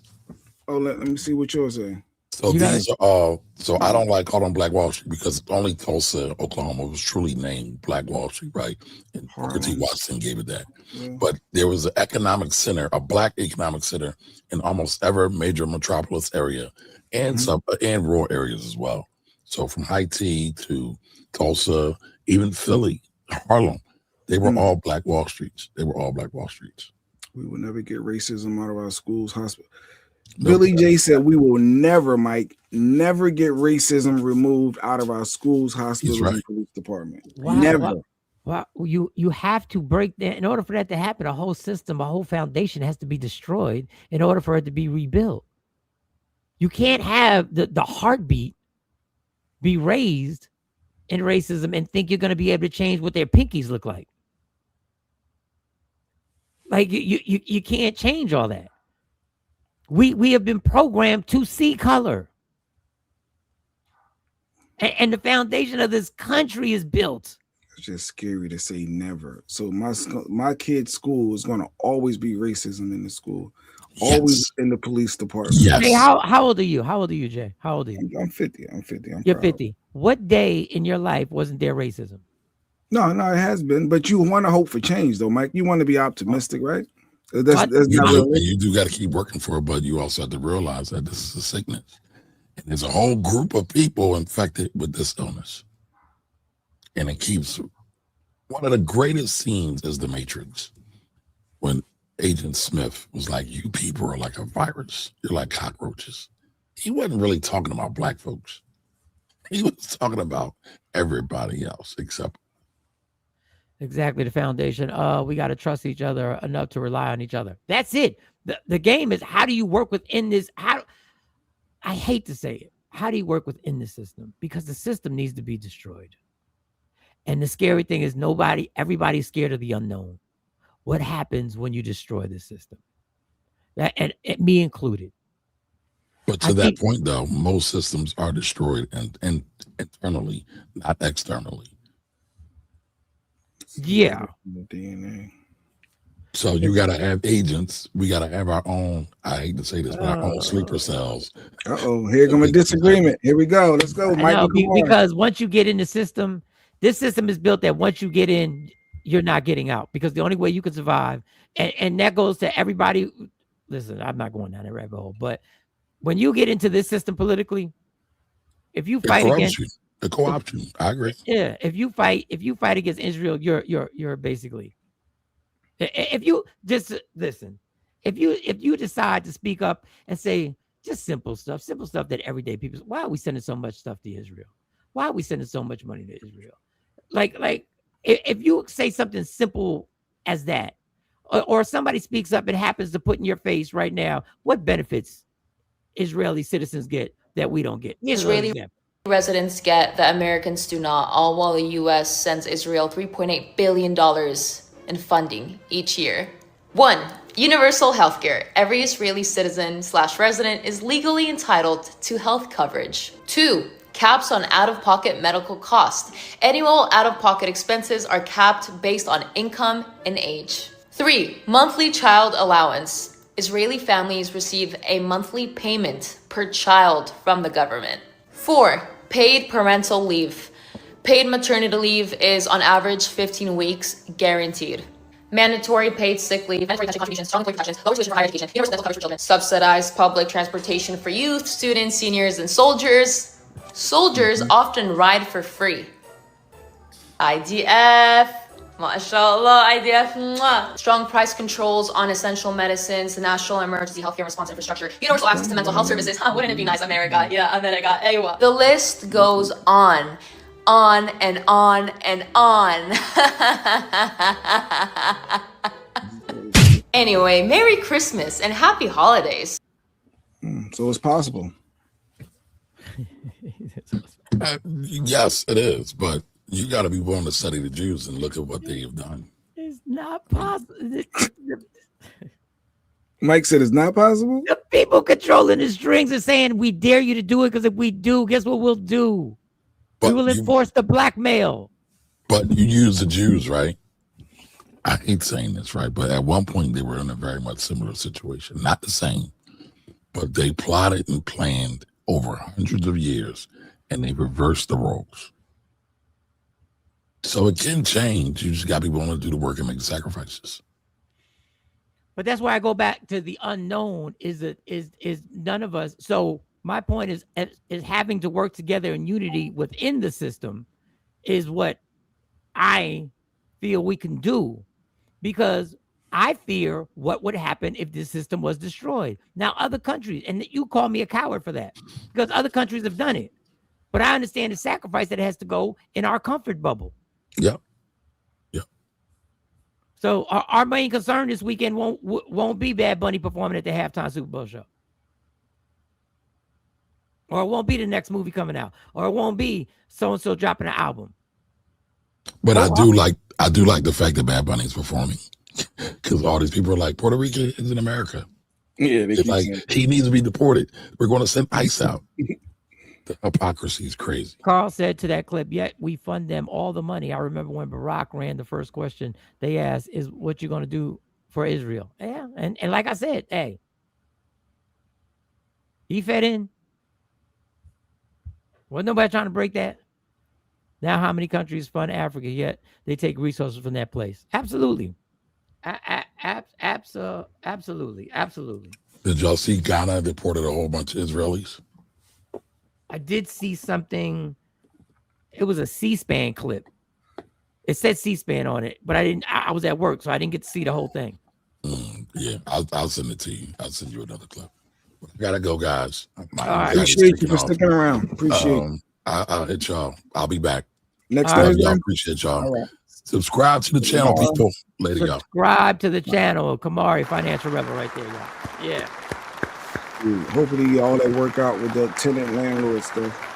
Speaker 6: Oh, let me see what you're saying.
Speaker 16: So these are so I don't like calling them Black Wall Street because only Tulsa, Oklahoma was truly named Black Wall Street, right? And Booker T. Washington gave it that. Yeah. But there was an economic center, a Black economic center in almost every major metropolis area and and rural areas as well. So from Haiti to Tulsa, even Philly, Harlem, they were all Black Wall Streets. They were all Black Wall Streets.
Speaker 6: We will never get racism out of our schools, hospital. Billy J said we will never, Mike, never get racism removed out of our schools, hospitals, and police department.
Speaker 7: Wow,
Speaker 6: never.
Speaker 7: Wow. You have to break that. In order for that to happen, a whole system, a whole foundation has to be destroyed in order for it to be rebuilt. You can't have the heartbeat be raised in racism and think you're going to be able to change what their pinkies look like. Like you can't change all that. We have been programmed to see color. And the foundation of this country is built
Speaker 6: It's just scary to say never. So my kid's school is going to always be racism in the school, always in the police department.
Speaker 7: Jay, how old are you? How old are you, Jay? How old are you?
Speaker 6: I'm 50. I'm 50.
Speaker 7: You're
Speaker 6: proud.
Speaker 7: 50. What day in your life wasn't there racism?
Speaker 6: No, it has been. But you want to hope for change, though, Mike. You want to be optimistic, right? That's not real.
Speaker 16: You do got to keep working for it, but you also have to realize that this is a sickness. And there's a whole group of people infected with this illness. And it keeps one of the greatest scenes is The Matrix, when Agent Smith was like, you people are like a virus. You're like cockroaches. He wasn't really talking about black folks. He was talking about everybody else except.
Speaker 7: Exactly, the foundation. We got to trust each other enough to rely on each other. That's it. The game is, how do you work within this? I hate to say it. How do you work within the system? Because the system needs to be destroyed. And the scary thing is everybody's scared of the unknown. What happens when you destroy the system? And me included.
Speaker 16: But to that point, though, most systems are destroyed and internally, not externally.
Speaker 7: Yeah.
Speaker 6: DNA.
Speaker 16: So you got to have agents. We got to have our own, I hate to say this, but our own sleeper cells.
Speaker 6: Here comes a disagreement. Here we go. Let's go, Michael.
Speaker 7: Because once you get in the system, this system is built that once you get in, you're not getting out, because the only way you can survive, and that goes to everybody. Listen, I'm not going down that rabbit hole, but when you get into this system politically, if you fight against
Speaker 16: the co-option, I agree.
Speaker 7: Yeah, if you fight against Israel, you're basically. If you just listen, if you decide to speak up and say just simple stuff that everyday people, why are we sending so much stuff to Israel? Why are we sending so much money to Israel? Like if you say something simple as that, or somebody speaks up and happens to put in your face right now, what benefits Israeli citizens get that we don't get?
Speaker 19: Israeli residents get that Americans do not, all while the U.S. sends Israel $3.8 billion in funding each year. 1. Universal healthcare. Every Israeli citizen/resident is legally entitled to health coverage. 2. Caps on out-of-pocket medical costs. Annual out-of-pocket expenses are capped based on income and age. 3. Monthly child allowance. Israeli families receive a monthly payment per child from the government. 4. Paid parental leave. Paid maternity leave is on average 15 weeks guaranteed. Mandatory paid sick leave, mandatory pension contributions, strong employee protections, lower tuition for higher education, universal dental coverage for children, subsidized public transportation for youth, students, seniors, and soldiers. Soldiers often ride for free. IDF, mashallah, IDF, mwah. Strong price controls on essential medicines, the national emergency healthcare response infrastructure, universal access to mental health services. Wouldn't it be nice, America? Yeah, America. Aywa. The list goes on and on and on. Anyway, Merry Christmas and Happy Holidays.
Speaker 6: So it's possible.
Speaker 16: Yes, it is, but you got to be willing to study the Jews and look at what they have done.
Speaker 7: It's not possible.
Speaker 6: Mike said it's not possible?
Speaker 7: The people controlling the strings are saying we dare you to do it, because if we do, guess what we'll do? We will enforce the blackmail.
Speaker 16: But you use the Jews, right? I hate saying this, right? But at one point, they were in a very much similar situation. Not the same, but they plotted and planned over hundreds of years, and they reversed the roles. So it can change. You just got to be willing to do the work and make the sacrifices.
Speaker 7: But that's why I go back to the unknown. Is none of us. So my point is having to work together in unity within the system is what I feel we can do, because I fear what would happen if this system was destroyed. Now, other countries, and you call me a coward for that, because other countries have done it. But I understand the sacrifice that has to go in our comfort bubble.
Speaker 16: Yep.
Speaker 7: So our main concern this weekend won't be Bad Bunny performing at the halftime Super Bowl show. Or it won't be the next movie coming out. Or it won't be so-and-so dropping an album.
Speaker 16: But I do like the fact that Bad Bunny is performing, because all these people are like, Puerto Rico is in America.
Speaker 6: Yeah,
Speaker 16: it's like he needs to be deported. We're going to send ICE out. The hypocrisy is crazy.
Speaker 7: Carl said to that clip, yet we fund them all the money. I remember when Barack ran, the first question they asked is, what you going to do for Israel? Yeah. And like I said, hey, he fed in. Wasn't nobody trying to break that? Now, how many countries fund Africa, yet they take resources from that place? Absolutely. Absolutely.
Speaker 16: Did y'all see Ghana deported a whole bunch of Israelis?
Speaker 7: I did see something. It was a C-SPAN clip. It said C-SPAN on it, but I didn't. I was at work, so I didn't get to see the whole thing.
Speaker 16: Yeah, I'll send it to you. I'll send you another clip. I gotta go, guys.
Speaker 6: Appreciate you for sticking around. Appreciate it.
Speaker 16: I'll hit y'all. I'll be back.
Speaker 6: Next
Speaker 16: Love
Speaker 6: Thursday.
Speaker 16: y'all. Appreciate y'all.
Speaker 6: All right.
Speaker 16: Subscribe to the channel, people. Later, y'all.
Speaker 7: Subscribe to the channel. Kamari, Financial Rebel, right there, y'all. Yeah.
Speaker 6: Dude, hopefully all that work out with that tenant landlord stuff.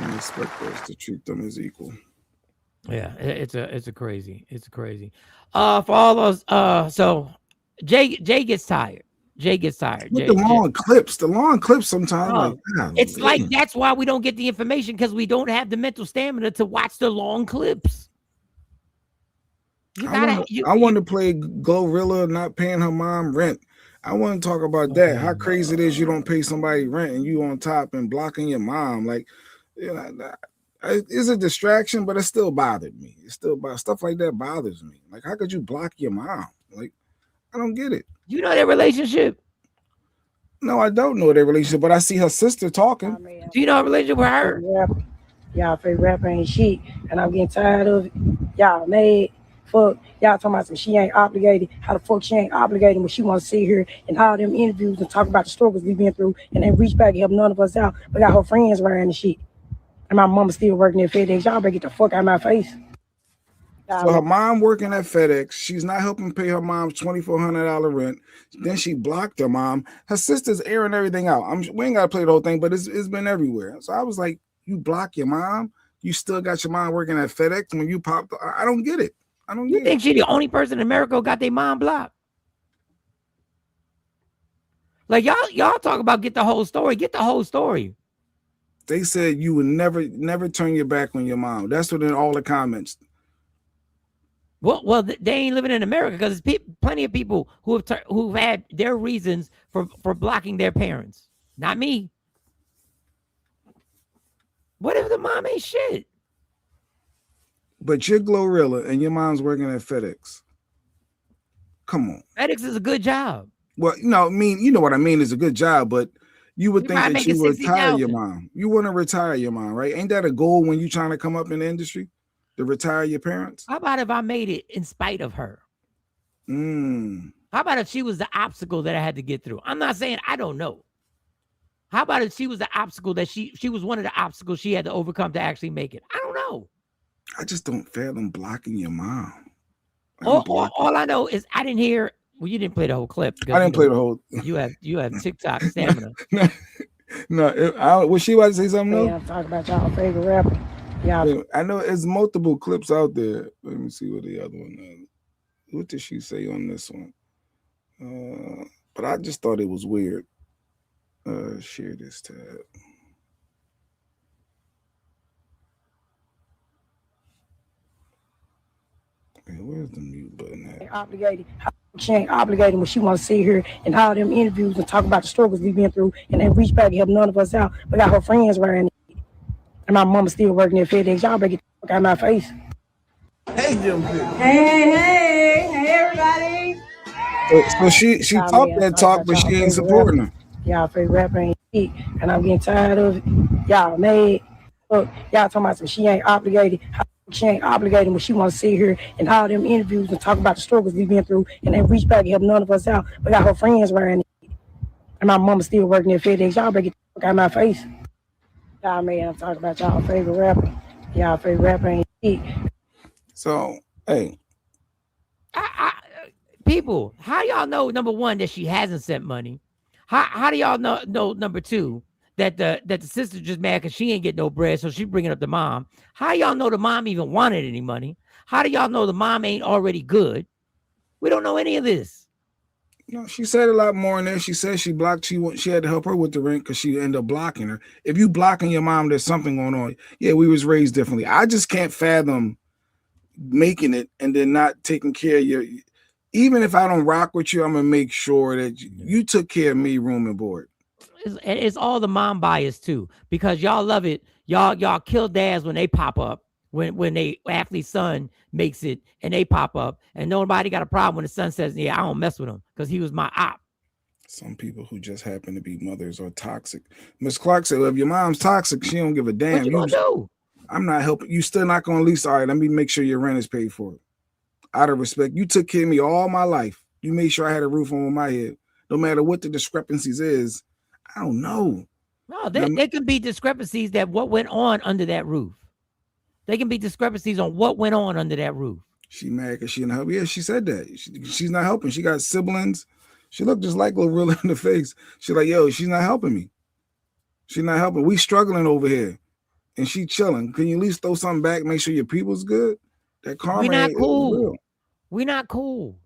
Speaker 6: I expect us to treat them as equal.
Speaker 7: Yeah, it's a crazy. For all those, so Jay gets tired.
Speaker 6: With the long clips, sometimes
Speaker 7: it's like that's why we don't get the information, because we don't have the mental stamina to watch the long clips.
Speaker 6: I want to play Glorilla not paying her mom rent. I want to talk about that. How crazy it is you don't pay somebody rent and you on top and blocking your mom. Like, you know, it's a distraction, but it still bothered me. It's still stuff like that bothers me. Like, how could you block your mom? Like, I don't get it.
Speaker 7: You know their relationship?
Speaker 6: No, I don't know their relationship, but I see her sister talking.
Speaker 7: Do you know a relationship with her?
Speaker 20: Y'all favorite rapper ain't shit, and I'm getting tired of it. Y'all mad. Fuck, y'all talking about some she ain't obligated. How the fuck she ain't obligated when she want to sit here and all them interviews and talk about the struggles we've been through and then reach back and help none of us out, but got her friends around and shit. And my mama still working at FedEx. Y'all better get the fuck out of my face.
Speaker 6: So her mom working at FedEx, she's not helping pay her mom's $2,400 rent. Then she blocked her mom. Her sister's airing everything out. We ain't got to play the whole thing, but it's been everywhere. So I was like, you block your mom? You still got your mom working at FedEx when you popped? I don't get it.
Speaker 7: You think she the only person in America who got their mom blocked? Like y'all talk about get the whole story. Get the whole story.
Speaker 6: They said you would never turn your back on your mom. That's what in all the comments.
Speaker 7: Well, they ain't living in America, because there's plenty of people who've had their reasons for blocking their parents. Not me. What if the mom ain't shit?
Speaker 6: But you're Glorilla and your mom's working at FedEx. Come on.
Speaker 7: FedEx is a good job.
Speaker 6: Well, you know what I mean is a good job, but you would think that you would retire your mom. You want to retire your mom, right? Ain't that a goal when you trying to come up in the industry? To retire your parents?
Speaker 7: How about if I made it in spite of her? How about if she was the obstacle that I had to get through? I'm not saying I don't know. How about if she was the obstacle that she was one of the obstacles she had to overcome to actually make it? I don't know.
Speaker 6: I just don't fathom blocking your mom.
Speaker 7: All I know is I didn't hear. Well, you didn't play the whole clip.
Speaker 6: I didn't play the whole.
Speaker 7: You have TikTok stamina.
Speaker 6: No. Was she about to say something?
Speaker 20: Yeah, I'm talking about y'all favorite rapper.
Speaker 6: Yeah, I know there's multiple clips out there. Let me see what the other one is. What did she say on this one? But I just thought it was weird. Share this tab. Okay, where's the mute button at?
Speaker 20: Obligated. She ain't obligated when she want to sit here and all them interviews and talk about the struggles we've been through and then reach back and help none of us out, but got her friends around. And my mama still working at FedEx. Y'all better get the fuck out of my face.
Speaker 8: Hey, Jim.
Speaker 20: Hey, everybody.
Speaker 6: So she talked that talk, but she ain't supporting her.
Speaker 20: Y'all favorite rapper ain't shit, and I'm getting tired of it. Y'all mad. Look, y'all talking about some she ain't obligated. She ain't obligated when she want to sit here and all them interviews and talk about the struggles we've been through and then reach back and help none of us out, but got her friends around. And my mama still working at FedEx. Y'all better get the fuck out of my face. Y'all man, I'm talking about y'all favorite rapper. Y'all favorite rapper ain't shit.
Speaker 6: So, hey.
Speaker 7: People, how y'all know, number one, that she hasn't sent money? How do y'all know number two, that the sister just mad because she ain't get no bread, so she bringing up the mom? How y'all know the mom even wanted any money? How do y'all know the mom ain't already good? We don't know any of this.
Speaker 6: No, she said a lot more in there. She said she blocked. She had to help her with the rent because she ended up blocking her. If you blocking your mom, there's something going on. Yeah, we was raised differently. I just can't fathom making it and then not taking care of your. Even if I don't rock with you, I'm gonna make sure that you took care of me, room and board.
Speaker 7: It's all the mom bias too, because y'all love it. Y'all kill dads when they pop up. When they athlete's son makes it and they pop up, and nobody got a problem when the son says, "Yeah, I don't mess with him because he was my op."
Speaker 6: Some people who just happen to be mothers are toxic. Miss Clark said, well, if your mom's toxic, she don't give a damn.
Speaker 7: What you gonna do?
Speaker 6: I'm not helping. You still not gonna lease. All right, let me make sure your rent is paid for. Out of respect, you took care of me all my life. You made sure I had a roof over my head. No matter what the discrepancies is, I don't know.
Speaker 7: No, there can be discrepancies that what went on under that roof. They can be discrepancies on what went on under that roof.
Speaker 6: She mad because she didn't help. Yeah, she said that. She's not helping. She got siblings. She looked just like Glorilla in the face. She's like, yo, she's not helping me. She's not helping. We struggling over here. And she chilling. Can you at least throw something back, make sure your people's good? That karma
Speaker 7: We're not cool.
Speaker 6: Real.
Speaker 7: We're not cool.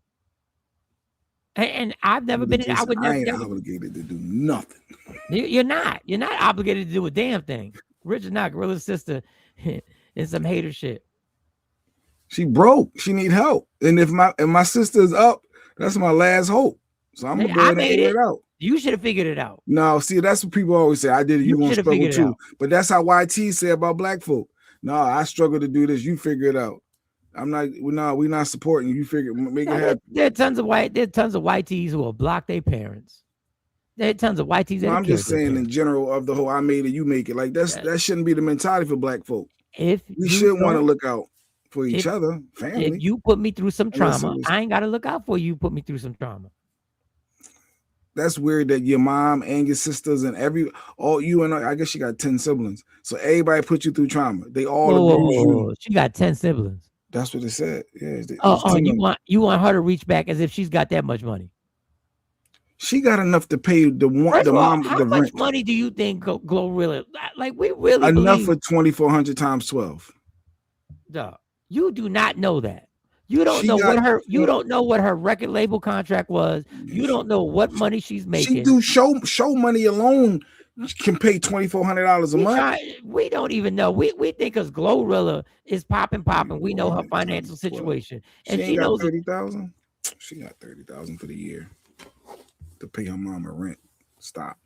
Speaker 7: And I've never been. I would never.
Speaker 6: I ain't obligated to do nothing.
Speaker 7: You're not. You're not obligated to do a damn thing. Richard's not Gorilla's sister in some hater shit.
Speaker 6: She broke. She need help. And if my sister's up, that's my last hope. So I'm gonna go ahead and figure it out.
Speaker 7: You should have figured it out.
Speaker 6: No, see, that's what people always say. I did it. You gonna struggle too. But that's how YT say about black folk. No, I struggle to do this. You figure it out. I'm not. We're not supporting you. You figure make it happen.
Speaker 7: There are tons of YTs who will block their parents. There are tons of YTs.
Speaker 6: No, I'm just saying in general of the whole I made it, you make it. Like that shouldn't be the mentality for black folk.
Speaker 7: If
Speaker 6: we should want to look out for each other, family.
Speaker 7: If you put me through some trauma, I ain't got to look out for you. Put me through some trauma.
Speaker 6: That's weird that your mom and your sisters and all you and I guess she got 10 siblings. So everybody put you through trauma. They all abuse you.
Speaker 7: She got 10 siblings.
Speaker 6: That's what it said. Yeah.
Speaker 7: You want her to reach back as if she's got that much money.
Speaker 6: She got enough to pay the mom
Speaker 7: how
Speaker 6: the
Speaker 7: much
Speaker 6: rent.
Speaker 7: Money do you think Glorilla? Like we really
Speaker 6: enough for 2,400 times 12.
Speaker 7: Duh. You do not know that. You don't know what her. You don't know what her record label contract was. You don't know what money she's making.
Speaker 6: She do show money alone can pay $2,400 a month.
Speaker 7: We don't even know. We think because Glorilla is popping. We know her financial situation, and she knows
Speaker 6: 30,000. She got 30,000 for the year to pay her mama rent. Stop.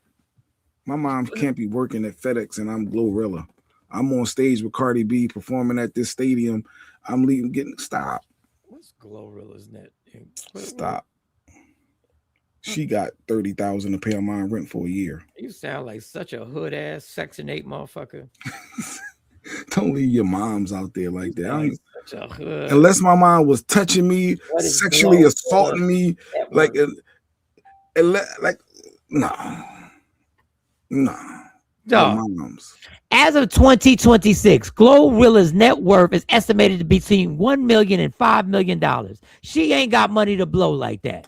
Speaker 6: My mom can't be working at FedEx, and I'm Glorilla. I'm on stage with Cardi B performing at this stadium. I'm leaving. Stop.
Speaker 7: What's Glorilla's net?
Speaker 6: Stop. She got 30,000 to pay her mom rent for a year.
Speaker 7: You sound like such a hood ass Section 8 motherfucker.
Speaker 6: Don't leave your moms out there like that.
Speaker 7: Such a hood.
Speaker 6: Unless my mom was touching me, sexually assaulting me, like no. Moms.
Speaker 7: As of 2026, Glorilla's net worth is estimated to be between $1 million and $5 million. She ain't got money to blow like that.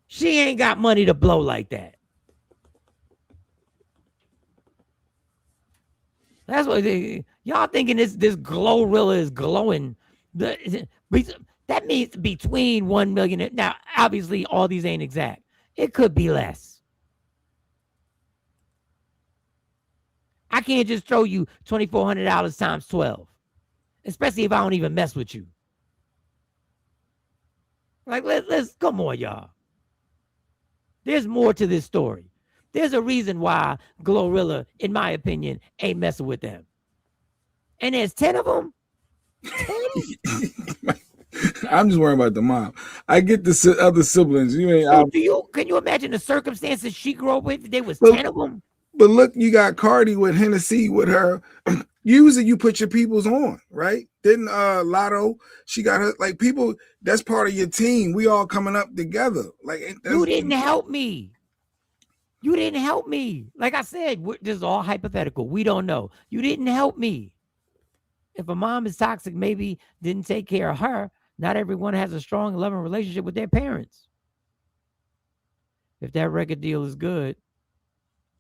Speaker 7: She ain't got money to blow like that. That's what y'all thinking. This Glorilla is glowing. That means between 1 million. Now, obviously, all these ain't exact. It could be less. I can't just throw you $2,400 times 12, especially if I don't even mess with you. Like, let's come on, y'all. There's more to this story. There's a reason why Glorilla, in my opinion, ain't messing with them. And there's 10 of them. 10?
Speaker 6: I'm just worrying about the mom. I get the other siblings. You ain't.
Speaker 7: Can you imagine the circumstances she grew up with? There was 10 of them.
Speaker 6: But look, you got Cardi with Hennessy with her. Usually, you put your peoples on, right? Didn't Lotto? She got her like people. That's part of your team. We all coming up together. Like
Speaker 7: you didn't help me. You didn't help me. Like I said, this is all hypothetical. We don't know. You didn't help me. If a mom is toxic, maybe didn't take care of her. Not everyone has a strong, loving relationship with their parents. If that record deal is good.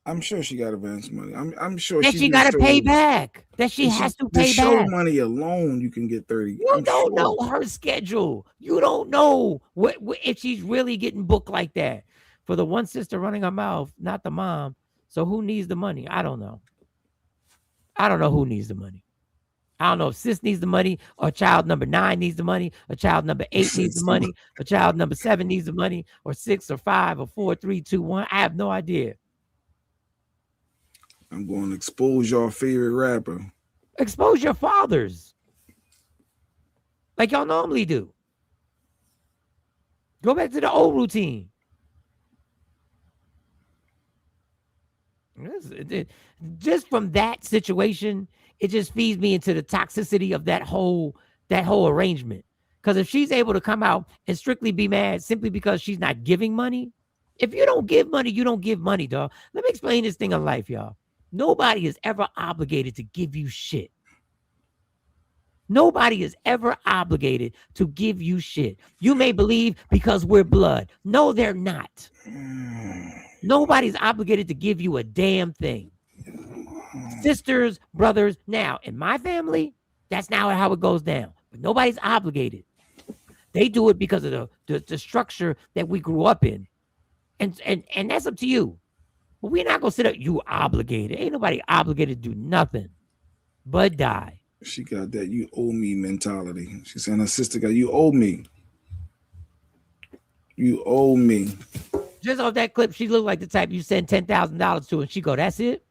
Speaker 6: I'm sure she got advance money. I'm sure
Speaker 7: that she got to pay back. That she has to
Speaker 6: the
Speaker 7: pay
Speaker 6: show
Speaker 7: back.
Speaker 6: money alone, you can get 30.
Speaker 7: You don't know her schedule. You don't know what if she's really getting booked like that. For the one sister running her mouth, not the mom. So who needs the money? I don't know. I don't know who needs the money. I don't know if sis needs the money, or child number 9 needs the money, or child number 8 needs the money, or child number 7 needs the money, or 6 or 5 or 4, 3, 2, 1. I have no idea.
Speaker 6: I'm going to expose your favorite rapper.
Speaker 7: Expose your fathers. Like y'all normally do. Go back to the old routine. Just from that situation, it just feeds me into the toxicity of that whole arrangement. Because if she's able to come out and strictly be mad simply because she's not giving money, if you don't give money, you don't give money, dog. Let me explain this thing of life, y'all. Nobody is ever obligated to give you shit. Nobody is ever obligated to give you shit. You may believe because we're blood. No, they're not. Nobody's obligated to give you a damn thing. Sisters, brothers. Now, in my family, that's not how it goes down. But nobody's obligated. They do it because of the structure that we grew up in. And that's up to you. But we're not going to sit up, you obligated. Ain't nobody obligated to do nothing but die.
Speaker 6: She got that you owe me mentality. She's saying her sister got, you owe me. You owe me.
Speaker 7: Just off that clip, she looked like the type you send $10,000 to and she go, that's it?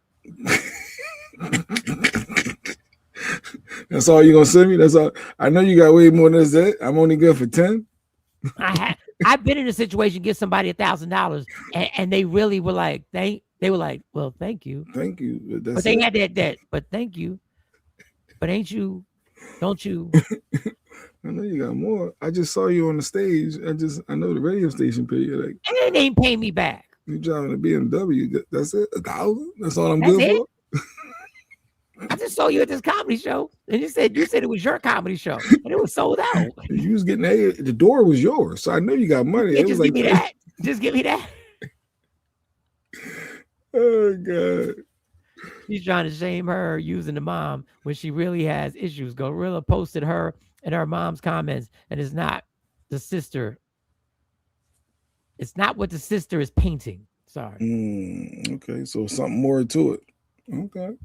Speaker 6: That's all you gonna send me? That's all. I know you got way more than that. I'm only good for 10.
Speaker 7: I've been in a situation, give somebody $1,000 and they really were like, they were like, well, thank you.
Speaker 6: Thank you.
Speaker 7: But they had that, but thank you. But don't you?
Speaker 6: I know you got more. I just saw you on the stage. I know the radio station paid you. Like,
Speaker 7: and they ain't paying me back.
Speaker 6: You driving a BMW. That's it. $1,000. That's all I'm good for.
Speaker 7: I just saw you at this comedy show, and you said it was your comedy show, and it was sold out.
Speaker 6: You was getting the door was yours, so I know you got money.
Speaker 7: Yeah,
Speaker 6: it
Speaker 7: just
Speaker 6: was
Speaker 7: give me that. Just give me that.
Speaker 6: Oh God.
Speaker 7: She's trying to shame her using the mom when she really has issues. Gorilla posted her and her mom's comments, and it's not the sister. It's not what the sister is painting. Sorry.
Speaker 6: Okay, so something more to it. Okay.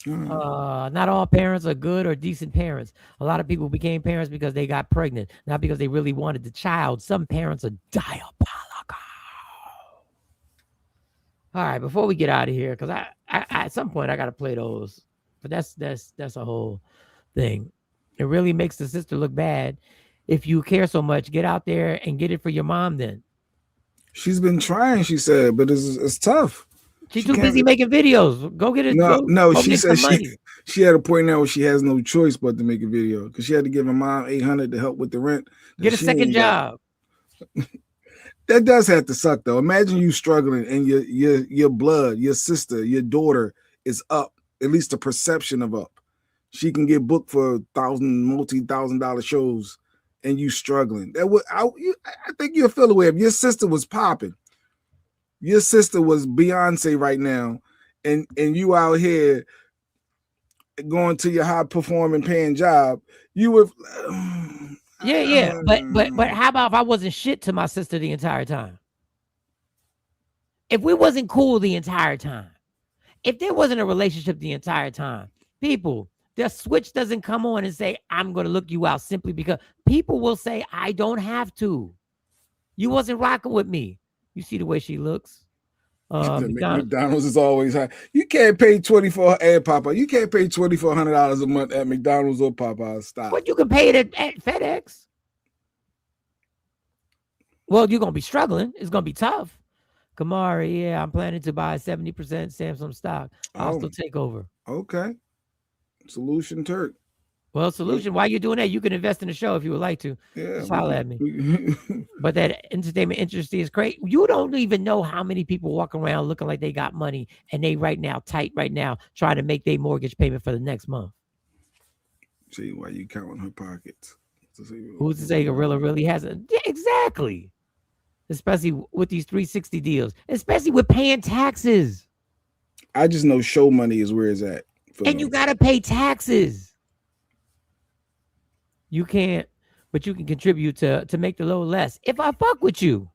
Speaker 7: Not all parents are good or decent parents. A lot of people became parents because they got pregnant, not because they really wanted the child. Some parents are diabolical. All right, before we get out of here, because I at some point I gotta play those, but that's a whole thing. It really makes the sister look bad. If you care so much, get out there and get it for your mom. Then
Speaker 6: she's been trying, she said, but it's tough.
Speaker 7: She's too busy making videos. Go get it.
Speaker 6: No, she said she had a point now where she has no choice but to make a video because she had to give her mom $800 to help with the rent.
Speaker 7: Get a second job.
Speaker 6: That does have to suck though. Imagine you struggling and your blood, your sister, your daughter is up. At least the perception of up. She can get booked for multi-$1,000 shows, and you struggling. I think you'll feel away if your sister was popping. Your sister was Beyonce right now, and you out here going to your high performing paying job. You would,
Speaker 7: yeah. But how about if I wasn't shit to my sister the entire time? If we wasn't cool the entire time, if there wasn't a relationship the entire time, people, the switch doesn't come on and say, I'm going to look you out simply because people will say, I don't have to. You wasn't rocking with me. You see the way she looks.
Speaker 6: McDonald's is always high. You can't pay $2,400 You can't pay $2,400 a month at McDonald's or Popeyes. Stop.
Speaker 7: But you can pay it at FedEx. Well, you're gonna be struggling. It's gonna be tough. Kamari, yeah, I'm planning to buy 70% Samsung stock. I'll still take over.
Speaker 6: Okay. Solution Turk.
Speaker 7: Well, solution. While you're doing that, you can invest in the show if you would like to.
Speaker 6: Yeah,
Speaker 7: just holler at me. But that entertainment industry is great. You don't even know how many people walk around looking like they got money and they right now tight right now trying to make their mortgage payment for the next month.
Speaker 6: See why you counting her pockets?
Speaker 7: Who's to say Gorilla really hasn't? Yeah, exactly. especially with these 360 deals, especially with paying taxes.
Speaker 6: I just know show money is where it's at.
Speaker 7: And you got to pay taxes. You can't, but you can contribute to make the load less. If I fuck with you.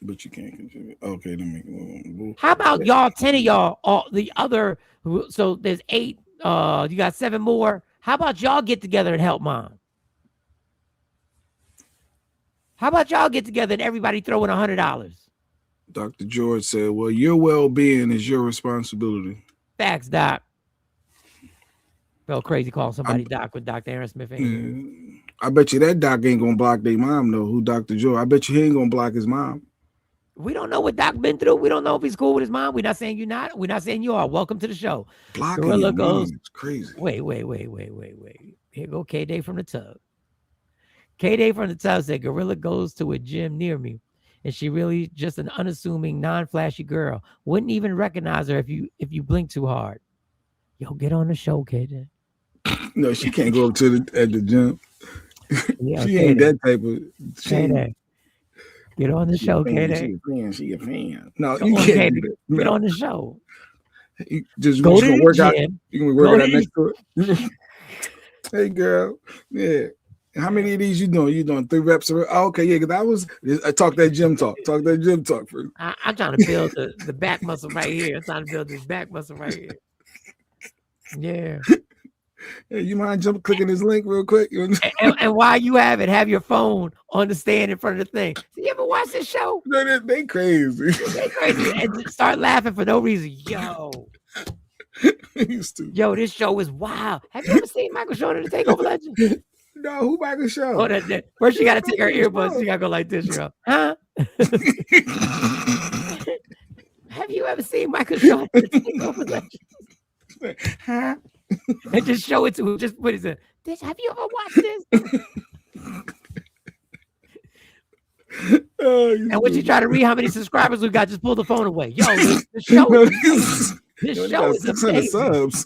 Speaker 6: But you can't contribute. Okay, let me.
Speaker 7: How about y'all, 10 of y'all, all the other, so there's 8, you got 7 more. How about y'all get together and help mom? How about y'all get together and everybody throw in $100?
Speaker 6: Dr. George said, well, your well-being is your responsibility.
Speaker 7: Facts, Doc. Felt crazy calling somebody Doc with Dr. Aaron Smith.
Speaker 6: I bet you that Doc ain't gonna block their mom, though. Who Dr. George? I bet you he ain't gonna block his mom.
Speaker 7: We don't know what Doc been through. We don't know if he's cool with his mom. We're not saying you're not. We're not saying you are. Welcome to the show.
Speaker 6: Blocking your mom, it's crazy.
Speaker 7: Wait. Here go K-Day from the tub. K-Day from the tub said, Gorilla goes to a gym near me, and she really just an unassuming, non-flashy girl. Wouldn't even recognize her if you blink too hard. Yo, get on the show, K-Day.
Speaker 6: No, she can't go up to at the gym.
Speaker 7: Yeah,
Speaker 6: she ain't that type of.
Speaker 7: K-Day. Get on the show, K-Day.
Speaker 6: She a fan. No,
Speaker 7: Come
Speaker 6: you
Speaker 7: on,
Speaker 6: can't
Speaker 7: K-Day.
Speaker 6: do that.
Speaker 7: Get on the show.
Speaker 6: You just
Speaker 7: Go to
Speaker 6: gonna
Speaker 7: the
Speaker 6: work out.
Speaker 7: gym.
Speaker 6: You gonna work
Speaker 7: Go
Speaker 6: out
Speaker 7: to
Speaker 6: next to it. Hey, girl. Yeah. How many of these you doing? You doing 3 reps? Oh, okay, yeah. Because I talk that gym talk. Talk that gym talk first.
Speaker 7: I'm trying to build the back muscle right here. I'm trying to build this back muscle right here. Yeah.
Speaker 6: Hey, you mind clicking this link real quick?
Speaker 7: and while you have your phone on the stand in front of the thing. So you ever watch this show?
Speaker 6: No, they crazy.
Speaker 7: They crazy. And just start laughing for no reason. Yo, this show is wild. Have you ever seen Michael Jordan to Takeover Legend?
Speaker 6: No, who Michael Show?
Speaker 7: Oh, that. First, you got to take her earbuds. You got to go like this. You go, huh? Have you ever seen Michael Jordan to Takeover Legend?
Speaker 6: Huh?
Speaker 7: And just show it to him. Just put it in. Have you ever watched this? And when you try to read how many subscribers we got, just pull the phone away. Yo, this show is amazing.
Speaker 6: Subs.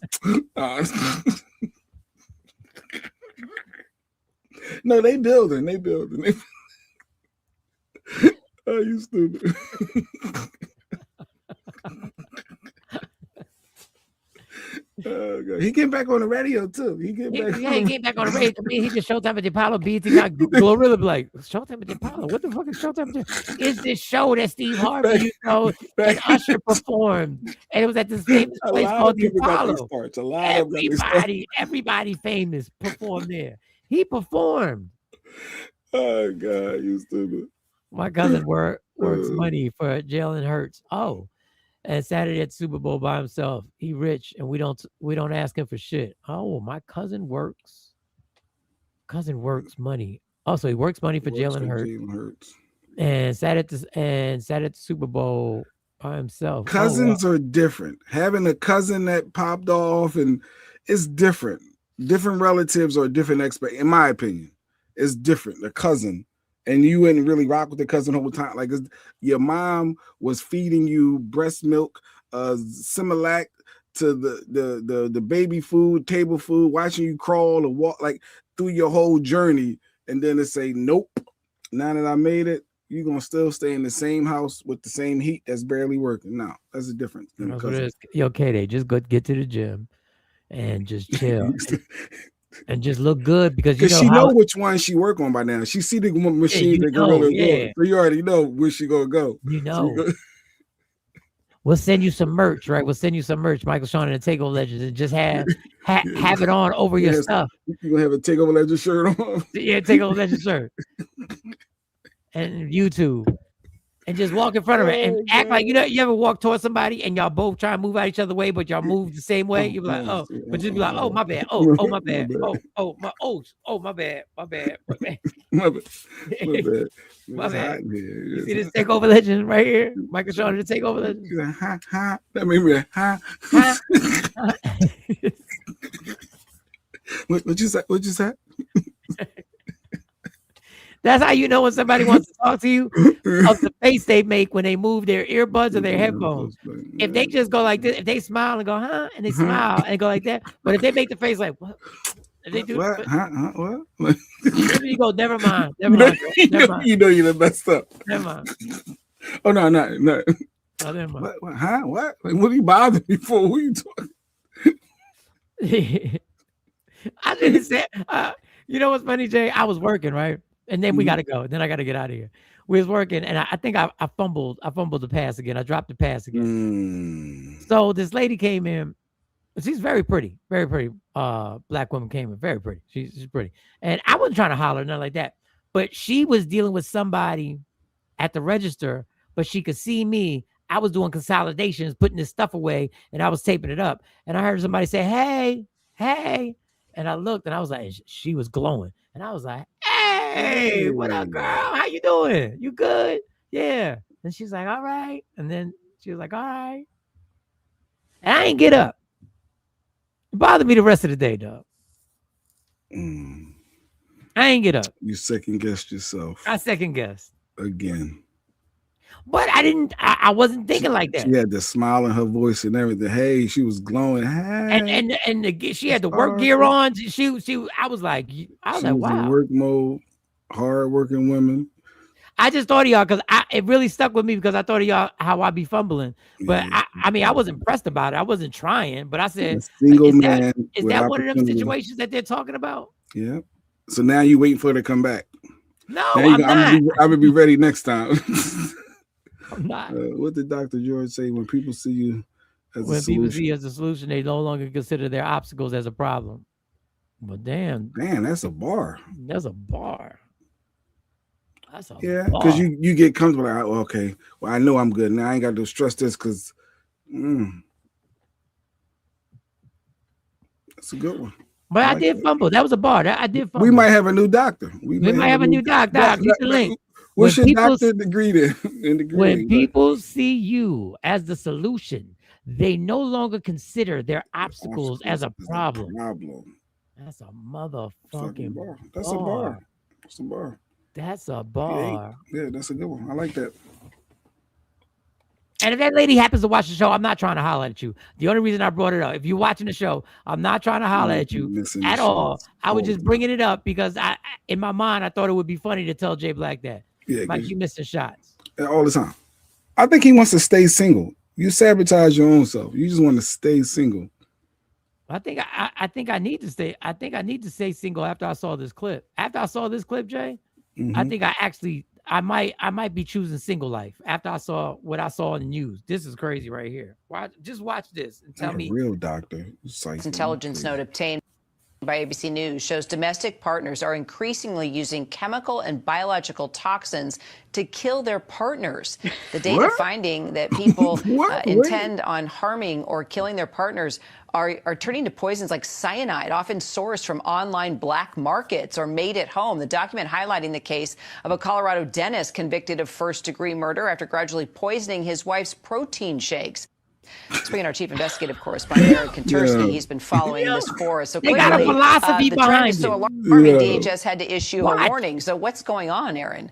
Speaker 6: No, they building. Oh, you stupid. Oh, God. He getting back on the radio too. He getting
Speaker 7: back on the radio. I mean, he just Showtime at the Apollo. BT got Glorilla like Showtime at the Apollo. What the fuck is Showtime at the? Is this show that Steve Harvey, and Usher performed, and it was at this famous place called the Apollo. Everybody famous performed there. He performed.
Speaker 6: Oh God, you stupid.
Speaker 7: My cousin works money for Jalen Hurts. Oh. And Saturday at the Super Bowl by himself. He rich, and we don't ask him for shit. Oh, my cousin works. Cousin works money. Also, he works money for Jalen Hurts. And sat at the Super Bowl by himself.
Speaker 6: Cousins are different. Having a cousin that popped off, and it's different. Different relatives are different in my opinion. It's different. A cousin. And you wouldn't really rock with the cousin the whole time. Like your mom was feeding you breast milk, Similac to the baby food, table food, watching you crawl or walk like through your whole journey. And then it say, nope, now that I made it, you're going to still stay in the same house with the same heat that's barely working. No, that's the difference.
Speaker 7: Yo, K-Day, just get to the gym and just chill. And just look good because
Speaker 6: she know which one she work on by now. She see the machine that Gorilla go. So you already know where she gonna go.
Speaker 7: We'll send you some merch, right? We'll send you some merch, Michael Sean and the Takeover Legends, and just have it on over your stuff.
Speaker 6: You gonna have a Takeover Legend shirt on?
Speaker 7: Yeah, Takeover Legend shirt. And YouTube. And just walk in front of it and act like you ever walk towards somebody and y'all both try to move out each other way, but y'all move the same way. You're like, but just be like, oh my bad, oh my bad, my bad, my bad. My bad. You see this Takeover Legend right here? Michael Sean, the Takeover Legend.
Speaker 6: That made me What you say?
Speaker 7: That's how you know when somebody wants to talk to you of the face they make when they move their earbuds or their headphones. If they just go like this, if they smile and go, huh? And they smile and go like that. But if they make the face like, what? They do.
Speaker 6: What?
Speaker 7: But,
Speaker 6: Huh? What?
Speaker 7: you go. Never mind. Never mind. Never mind.
Speaker 6: You know you done messed up.
Speaker 7: Never mind.
Speaker 6: Oh no.
Speaker 7: Oh, never mind.
Speaker 6: What? Huh? What? Like, what are you bothering me for? Who are you talking?
Speaker 7: I didn't say. You know what's funny, Jay? I was working, right, and then we got to go. Then I got to get out of here. We was working, and I think I fumbled. I fumbled the pass again. I dropped the pass again. So this lady came in. She's very pretty, very pretty. Black woman came in, very pretty. She's pretty, and I wasn't trying to holler, nothing like that. But she was dealing with somebody at the register, but she could see me. I was doing consolidations, putting this stuff away, and I was taping it up. And I heard somebody say, "Hey, hey," and I looked, and I was like, she was glowing, and I was like, "Hey, what up, girl? How you doing? You good? Yeah." And she's like, "All right," and then she was like, "All right," and I ain't get up. It bothered me the rest of the day, dog. I ain't get up.
Speaker 6: You second guessed yourself.
Speaker 7: I second guessed
Speaker 6: again.
Speaker 7: But I wasn't thinking like that.
Speaker 6: She had the smile in her voice and everything. Hey, she was glowing. Hey.
Speaker 7: And she had the work gear on. I was like, wow.
Speaker 6: In work mode, hard working women.
Speaker 7: I just thought of y'all because it really stuck with me because I thought of y'all how I be fumbling. But I mean, I wasn't pressed about it. I wasn't trying. But I said, is that one of them situations that they're talking about?
Speaker 6: Yeah. So now you waiting for her to come back.
Speaker 7: No, I'm not.
Speaker 6: I'm gonna be ready next time.
Speaker 7: I'm not.
Speaker 6: What did Dr. George say? When people see you as a solution,
Speaker 7: people see you as a solution, they no longer consider their obstacles as a problem. But damn,
Speaker 6: that's a bar.
Speaker 7: That's a bar. That's a
Speaker 6: yeah, because you get comfortable. Like, oh, okay, well, I know I'm good now. I ain't got to stress this because that's a good one.
Speaker 7: But I did fumble. That was a bar. I did fumble.
Speaker 6: We might have a new doctor.
Speaker 7: We might have a new doctor. Get the link.
Speaker 6: What's your doctor degree then?
Speaker 7: When people see you as the solution, they no longer consider their obstacles as a problem. That's a motherfucking bar.
Speaker 6: That's a bar. That's a bar.
Speaker 7: That's a bar.
Speaker 6: Yeah, that's a good one. I like that.
Speaker 7: And if that lady happens to watch the show, I'm not trying to holler at you. The only reason I brought it up, if you're watching the show, I'm not trying to holler at you at all. I was just bringing it up because in my mind, I thought it would be funny to tell Jay Black that.
Speaker 6: Yeah,
Speaker 7: like you missing shots.
Speaker 6: All the time. I think he wants to stay single. You sabotage your own self. You just want to stay single.
Speaker 7: I think I need to stay. I think I need to stay single after I saw this clip. After I saw this clip, Jay, I think I might be choosing single life after I saw what I saw in the news. This is crazy right here. Just watch this and tell me.
Speaker 6: A real doctor.
Speaker 21: Intelligence note obtained by ABC News shows domestic partners are increasingly using chemical and biological toxins to kill their partners. The data finding that people intend on harming or killing their partners are turning to poisons like cyanide, often sourced from online black markets or made at home. The document highlighting the case of a Colorado dentist convicted of first-degree murder after gradually poisoning his wife's protein shakes. Speaking our chief investigative correspondent, Eric Kontursky, he's been following this for us. So
Speaker 7: they got a philosophy
Speaker 21: the
Speaker 7: behind
Speaker 21: trend is
Speaker 7: it.
Speaker 21: so alarming, DHS had to issue a warning. So what's going on, Aaron?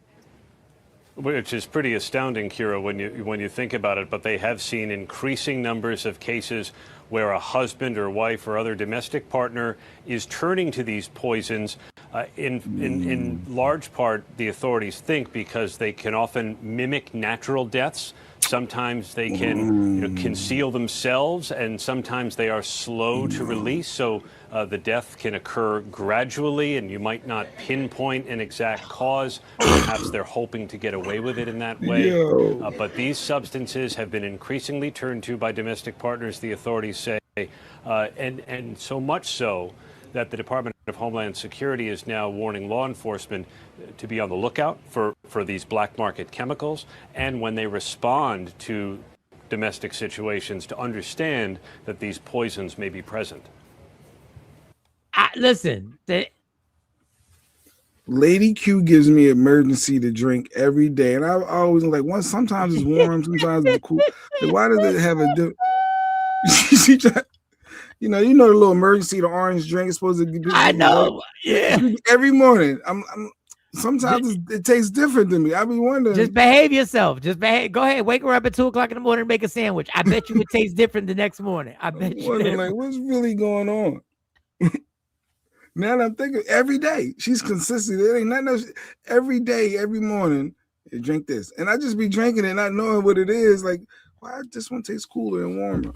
Speaker 22: Which is pretty astounding, Kira, when you think about it. But they have seen increasing numbers of cases where a husband or wife or other domestic partner is turning to these poisons. In large part, the authorities think because they can often mimic natural deaths. Sometimes they can conceal themselves, and sometimes they are slow to release. So the death can occur gradually, and you might not pinpoint an exact cause. Perhaps they're hoping to get away with it in that way. But these substances have been increasingly turned to by domestic partners, the authorities say, and so much so that the Department of Homeland Security is now warning law enforcement to be on the lookout for these black market chemicals, and when they respond to domestic situations, to understand that these poisons may be present.
Speaker 7: Listen,
Speaker 6: Lady Q gives me emergency to drink every day, and I always like one. Sometimes it's warm, sometimes it's cool. Like, why does it have a different? You know the little emergency, the orange drink is supposed to be.
Speaker 7: I know, yeah.
Speaker 6: Every morning, sometimes it tastes different than me. I be wondering.
Speaker 7: Just behave yourself. Just behave. Go ahead, wake her up at 2:00 in the morning and make a sandwich. I bet you it tastes different the next morning. I bet you.
Speaker 6: Like, what's really going on? Now that I'm thinking, every day she's consistent. It ain't nothing else. Every day, every morning, you drink this, and I just be drinking it, not knowing what it is. Like, why this one tastes cooler and warmer?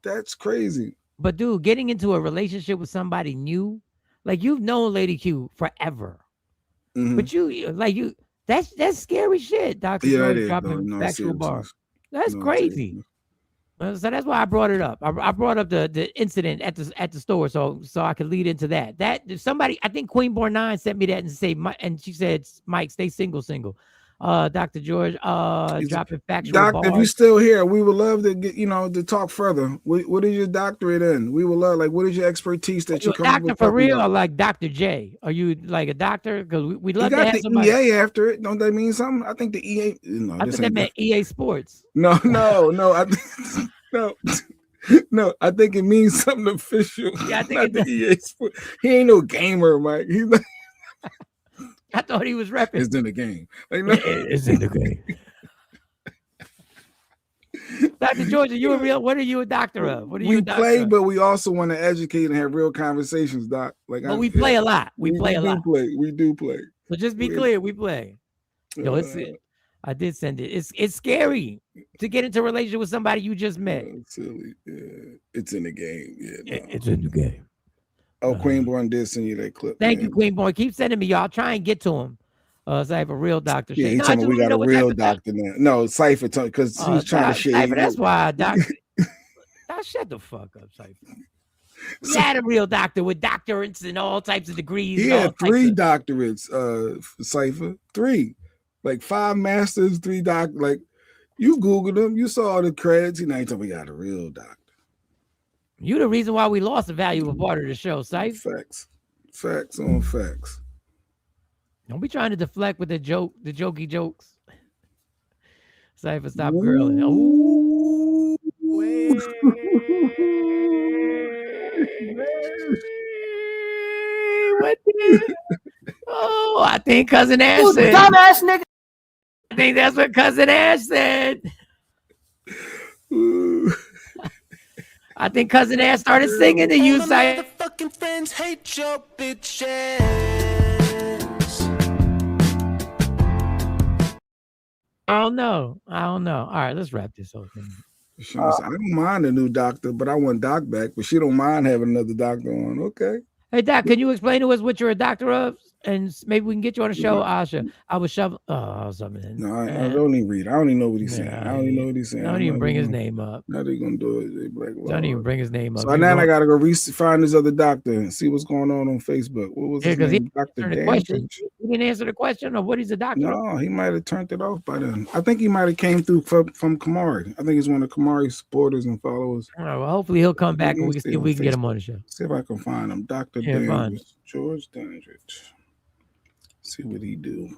Speaker 6: That's crazy.
Speaker 7: But dude, getting into a relationship with somebody new, like you've known Lady Q forever, but that's scary shit. Dr.
Speaker 6: Yeah,
Speaker 7: George
Speaker 6: it is.
Speaker 7: dropping
Speaker 6: No,
Speaker 7: factual bar.
Speaker 6: seriously.
Speaker 7: That's
Speaker 6: No,
Speaker 7: crazy.
Speaker 6: seriously.
Speaker 7: So that's why I brought it up. I brought up the incident at the store, so I could lead into that. That somebody, I think Queen Born 9 sent me that and she said, Mike, stay single. Dr. George, dropping factual
Speaker 6: Doc, if you're
Speaker 7: bars.
Speaker 6: still here, we would love to get to talk further. What is your doctorate in? We would love, like, what is your expertise that you
Speaker 7: You a
Speaker 6: come up
Speaker 7: doctor
Speaker 6: with?
Speaker 7: for real, or like Dr. J? Are you like a doctor? Because we'd love
Speaker 6: You
Speaker 7: to
Speaker 6: got
Speaker 7: have
Speaker 6: the
Speaker 7: somebody.
Speaker 6: EA after it. Don't that mean something? I think the EA. No,
Speaker 7: I
Speaker 6: this
Speaker 7: think that
Speaker 6: ain't
Speaker 7: meant EA Sports.
Speaker 6: No. No, I think it means something official.
Speaker 7: Yeah, I think
Speaker 6: not the EA Sport. He ain't no gamer, Mike. He's not.
Speaker 7: I thought he was repping.
Speaker 6: It's in the game. Like, no.
Speaker 7: It's in the game. Dr. George, are you a real? What are you a doctor of? What are you?
Speaker 6: We
Speaker 7: a doctor
Speaker 6: play,
Speaker 7: of?
Speaker 6: but we also want to educate and have real conversations, Doc. Like,
Speaker 7: But we play a lot. We play a lot.
Speaker 6: We do play.
Speaker 7: So just be clear, we play. Yo, I did send it. It's scary to get into a relationship with somebody you just met.
Speaker 6: Silly. Yeah. It's in the game. Yeah,
Speaker 7: It's in the game.
Speaker 6: Oh, Queen Born did send you that clip.
Speaker 7: Thank you, Queen Born. Keep sending me, y'all. I'll try and get to him. So I have a real doctor.
Speaker 6: Yeah, he told me we got a real doctor now. No, Cypher, because he was trying to shade.
Speaker 7: Cypher, that's why doctor. Shut the fuck up, Cypher. We had a real doctor with doctorates and all types of degrees.
Speaker 6: He had 3 doctorates, Cypher. 3. Like 5 masters, 3 like you Googled him, you saw all the credits. He told me we got a real doctor.
Speaker 7: You the reason why we lost a valuable part of the show, Cypher.
Speaker 6: Facts on facts.
Speaker 7: Don't be trying to deflect with the jokey jokes. Cypher, stop girling. Ooh. What the? Oh, I think Cousin Ash said.
Speaker 5: Dumbass nigga.
Speaker 7: I think that's what Cousin Ash said. I think Cousin Ash started singing to you, Cypher.
Speaker 5: Fucking friends hate your bitches.
Speaker 7: I don't know. All right, let's wrap this whole thing.
Speaker 6: I don't mind a new doctor, but I want Doc back. But she don't mind having another doctor on. Okay.
Speaker 7: Hey, Doc, can you explain to us what you're a doctor of? And maybe we can get you on the show. I was shoving. Oh, something.
Speaker 6: No, I don't even read. I don't even know what he's saying. I don't even know what he's saying.
Speaker 7: Don't even bring his name up.
Speaker 6: Now they're gonna do it.
Speaker 7: Don't even bring his name up.
Speaker 6: So now I gotta go find this other doctor and see what's going on Facebook. What was his name? Dr. Dandridge?
Speaker 7: He didn't answer the question of what he's a doctor.
Speaker 6: No, he might have turned it off by then. I think he might have came through from Kamari. I think he's one of Kamari's supporters and followers.
Speaker 7: All right, well, hopefully he'll come back and we can see if we can get him on the show.
Speaker 6: See if I can find him. Dr. Dandridge. George Dandridge. See what he do.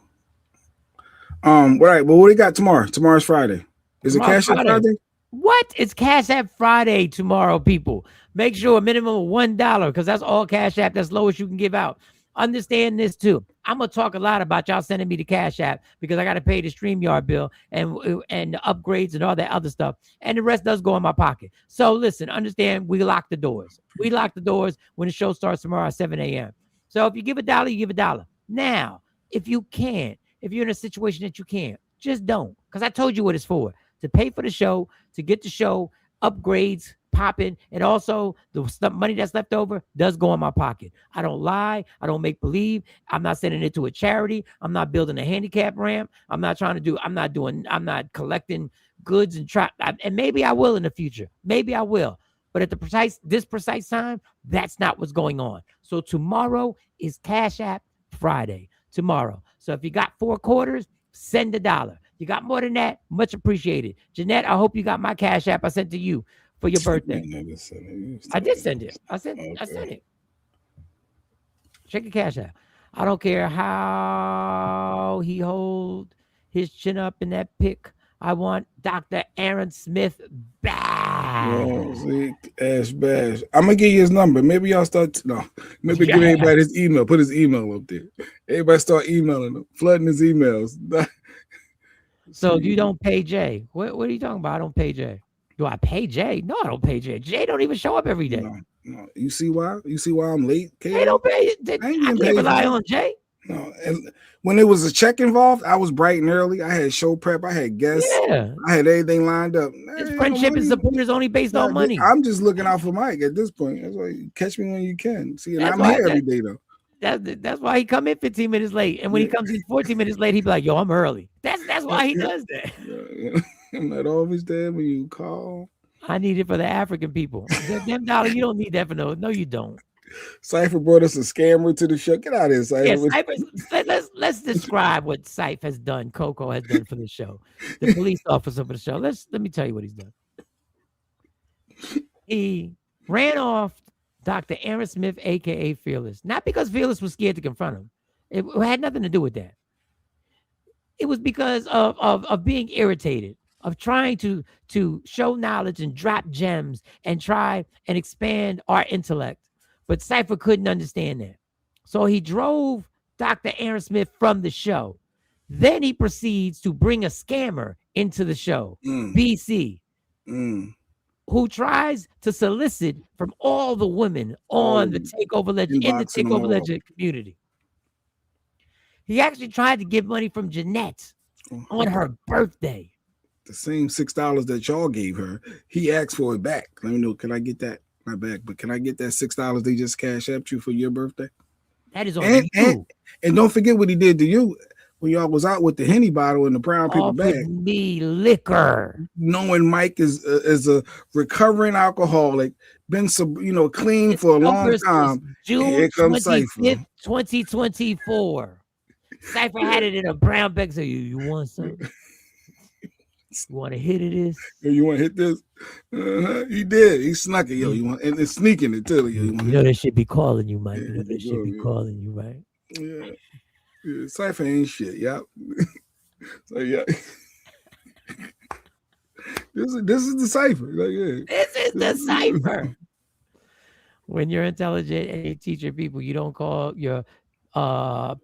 Speaker 6: All right. Well, what do you got tomorrow? Tomorrow's Friday. Is it Cash App Friday?
Speaker 7: What? It's Cash App Friday tomorrow, people. Make sure a minimum of $1 because that's all Cash App. That's lowest you can give out. Understand this too. I'm gonna talk a lot about y'all sending me the Cash App because I got to pay the StreamYard bill and the upgrades and all that other stuff. And the rest does go in my pocket. So listen, understand we lock the doors. We lock the doors when the show starts tomorrow at 7 a.m. So if you give $1, you give $1. Now, if you can't, if you're in a situation that you can't, just don't. Because I told you what it's for. To pay for the show, to get the show, upgrades, popping, and also the stuff, money that's left over does go in my pocket. I don't lie. I don't make believe. I'm not sending it to a charity. I'm not building a handicap ramp. I'm not collecting goods and maybe I will in the future. Maybe I will. But at this precise time, that's not what's going on. So tomorrow is Cash App Friday. Tomorrow. So if you got 4 quarters, send $1. You got more than that, much appreciated. Jeanette, I hope you got my Cash App I sent to you for your birthday. I did send it. I sent it. Check your Cash App. I don't care how he hold his chin up in that pic. I want Dr. Aaron Smith back.
Speaker 6: Oh, see, Ash Bash. I'm gonna give you his number. Maybe y'all start. Maybe give everybody his email. Put his email up there. Everybody start emailing him, flooding his emails.
Speaker 7: So you don't pay Jay? What are you talking about? I don't pay Jay. Do I pay Jay? No, I don't pay Jay. Jay don't even show up every day.
Speaker 6: No, you see why? You see why I'm late, Katie?
Speaker 7: They don't pay.
Speaker 6: I ain't
Speaker 7: I
Speaker 6: getting
Speaker 7: can't
Speaker 6: paid for
Speaker 7: rely
Speaker 6: that.
Speaker 7: on Jay.
Speaker 6: No, and when there was a check involved, I was bright and early. I had show prep. I had guests.
Speaker 7: Yeah.
Speaker 6: I had everything lined up.
Speaker 7: His
Speaker 6: Ain't no
Speaker 7: friendship and
Speaker 6: money.
Speaker 7: support is only based on money.
Speaker 6: I'm just looking out for Mike at this point. That's why you catch me when you can. See, and
Speaker 7: That's
Speaker 6: I'm
Speaker 7: why
Speaker 6: here every day though.
Speaker 7: That's why he come in 15 minutes late, and when he comes in 14 minutes late, he be like, "Yo, I'm early." That's why he does that.
Speaker 6: Yeah. I'm not always there when you call.
Speaker 7: I need it for the African people. Them dollar, you don't need that for no you don't.
Speaker 6: Cypher brought us a scammer to the show. Get out of here, Cypher.
Speaker 7: Yeah, let's describe what Syph has done. Coco has done for the show. The police officer for the show. Let me tell you what he's done. He ran off Dr. Aaron Smith, aka Fearless, not because Fearless was scared to confront him. It had nothing to do with that. It was because of being irritated, of trying to show knowledge and drop gems and try and expand our intellect. But Cypher couldn't understand that. So he drove Dr. Aaron Smith from the show. Then he proceeds to bring a scammer into the show, BC, who tries to solicit from all the women on the Takeover Legend, in the Takeover Legend community. He actually tried to give money from Jeanette on her birthday.
Speaker 6: The same $6 that y'all gave her, he asked for it back. Let me know, can I get that? Not back, but can I get that $6 they just cash out you for your birthday?
Speaker 7: That is on you.
Speaker 6: And don't forget what he did to you when y'all was out with the Henny bottle in the brown paper bag.
Speaker 7: Me liquor.
Speaker 6: Knowing Mike is a recovering alcoholic, been clean for a long time.
Speaker 7: June 25th, 2024. Cypher had it in a brown bag. So you want some? You want to hit it?
Speaker 6: You want to hit this? He did. He snuck it, yo. You want and it's sneaking it too.
Speaker 7: You know they should be calling you, Mike. You know they should be calling you, right?
Speaker 6: Yeah. Cypher ain't shit, yeah. So yeah. This is the Cypher. Like, yeah.
Speaker 7: This is the Cypher. When you're intelligent and you teach your people, you don't call your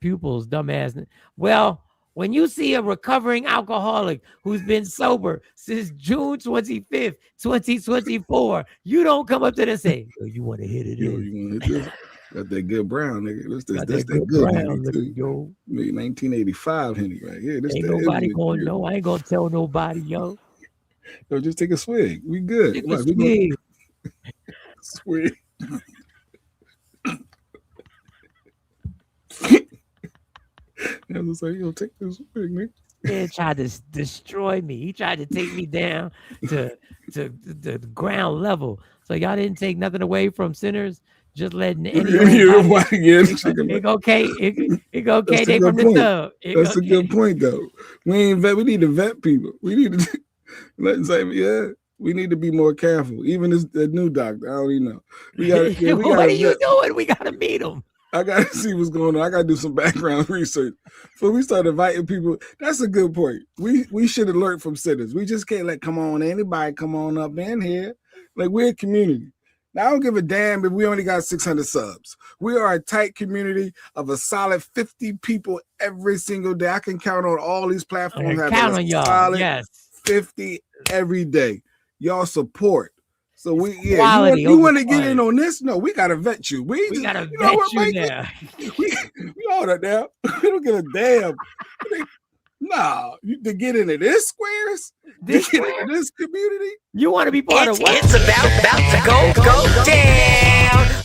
Speaker 7: pupils dumbass. Well, when you see a recovering alcoholic who's been sober since June 25th, 2024, you don't come up to them and say, "Yo, you want to hit it?"
Speaker 6: Yo, you want to hit this? Got that good brown, nigga. That's that good
Speaker 7: brown,
Speaker 6: Henny,
Speaker 7: yo.
Speaker 6: 1985 Henny right here.
Speaker 7: Ain't nobody gonna know. I ain't gonna tell nobody, yo.
Speaker 6: Yo, just take a swig. We good.
Speaker 7: Take a swig.
Speaker 6: Swig. I was like, yo, take this swig, nigga.
Speaker 7: Man tried to destroy me. He tried to take me down to the ground level. So y'all didn't take nothing away from sinners, just letting it okay. They from the tub.
Speaker 6: That's a good point, though. We need to vet people. We need to we need to be more careful. Even the new doctor, I don't even know.
Speaker 7: What are you doing? We gotta meet him.
Speaker 6: I gotta see what's going on. I gotta do some background research. Before we start inviting people, that's a good point. We should alert from sitters. We just can't anybody come on up in here. Like, we're a community. Now, I don't give a damn if we only got 600 subs. We are a tight community of a solid 50 people every single day. I can count on all these platforms.
Speaker 7: Count on y'all. Yes.
Speaker 6: 50 every day. Y'all support. So you want to get in on this? No, we gotta vet you. We
Speaker 7: gotta vet you now.
Speaker 6: We all that now. We don't give a damn. Nah, to get into this squares, this community.
Speaker 7: You want to be part of what?
Speaker 5: It's about to go down.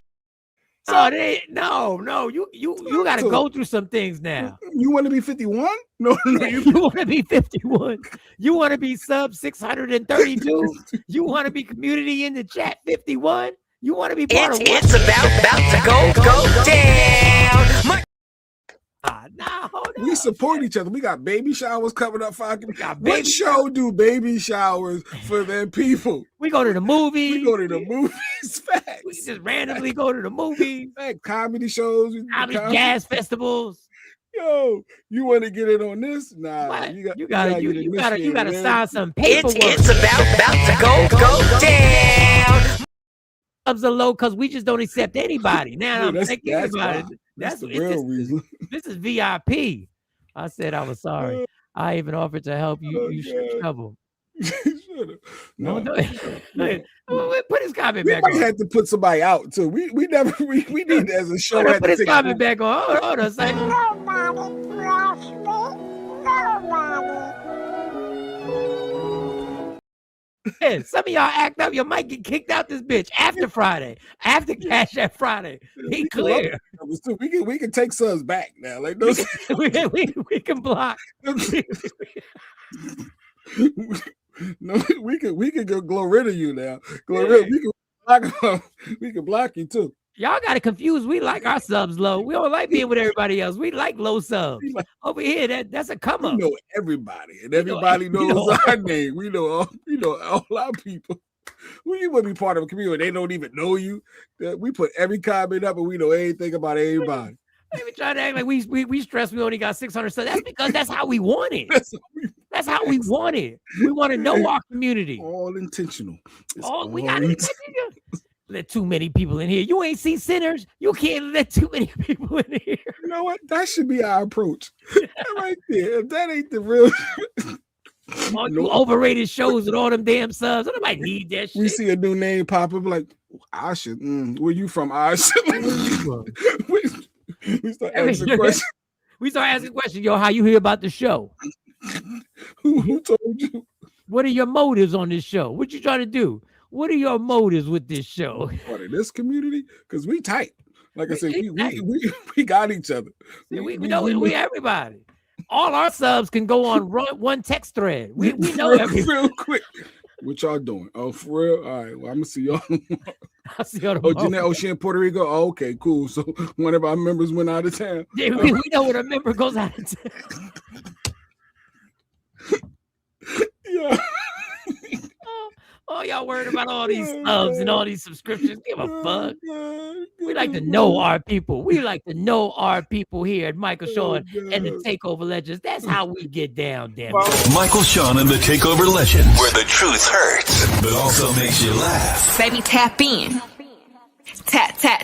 Speaker 7: No, you got to go through some things now.
Speaker 6: You want to be 51? No,
Speaker 7: you want to be 51. You want to be sub 632. You want to be community in the chat 51. You want to be part of what?
Speaker 5: It's about to go down.
Speaker 6: We support each other. We got baby showers coming up. What show do baby showers for their people?
Speaker 7: We go to the movies.
Speaker 6: Facts.
Speaker 7: We just randomly go to the movies.
Speaker 6: Comedy shows.
Speaker 7: Jazz festivals.
Speaker 6: Yo, you want to get in on this? Nah,
Speaker 7: you gotta sign some paperwork.
Speaker 5: It's about to go down.
Speaker 7: Subs are low because we just don't accept anybody. Now I'm thinking about it.
Speaker 6: That's the real reason.
Speaker 7: This is VIP. I said I was sorry. I even offered to help you. You should trouble.
Speaker 6: No.
Speaker 7: Put his comment
Speaker 6: We
Speaker 7: back
Speaker 6: might
Speaker 7: on.
Speaker 6: have to put somebody out too. We need as a show.
Speaker 7: Put his comment back on. Hold on a second. Yeah, some of y'all act up. You might get kicked out this bitch after Friday, after Cash App Friday. Be clear.
Speaker 6: We can take subs back now. Like those,
Speaker 7: we can block.
Speaker 6: No, we can go glow rid of you now. Glow rid. We can block you too.
Speaker 7: Y'all got it confused. We like our subs low. We don't like being with everybody else. We like low subs. Over here, that's a come up.
Speaker 6: We know everybody, and everybody knows our name. We know all our people. We want to be part of a community. They don't even know you. We put every comment up, and we know everything about everybody.
Speaker 7: We try to act like we stress. We only got 600 subs. That's because that's how we want it. That's how we want it. We want to know our community.
Speaker 6: All intentional.
Speaker 7: We got it. Let too many people in here. You ain't seen sinners. You can't let too many people in here.
Speaker 6: You know what? That should be our approach. Right there. If that ain't the real
Speaker 7: all you overrated shows with all them damn subs. Nobody need that shit.
Speaker 6: We see a new name pop up like Asha. Where you from, Asha? We start asking questions.
Speaker 7: We start asking questions. Yo, how you hear about the show?
Speaker 6: Who told you?
Speaker 7: What are your motives on this show? What you trying to do? What are your motives with this show?
Speaker 6: What, in this community? Because we tight. Like I said, we got each other.
Speaker 7: We know we everybody. All our subs can go on one text thread. We know everybody.
Speaker 6: Real quick. What y'all doing? Oh, for real? All right. Well, I'm gonna see y'all tomorrow.
Speaker 7: I'll see y'all tomorrow.
Speaker 6: Jeanette, she in Puerto Rico. Oh, okay, cool. So one of our members went out of town.
Speaker 7: Yeah, we know when a member goes out of town.
Speaker 6: Yeah.
Speaker 7: Oh, y'all worried about all these subs and all these subscriptions. Give a fuck. We like to know our people. We like to know our people here at Michael Sean and the Takeover Legends. That's how we get down, damn it.
Speaker 3: Michael Sean and the Takeover Legends, where the truth hurts, but also makes you laugh.
Speaker 4: Baby, tap in. Tap, tap.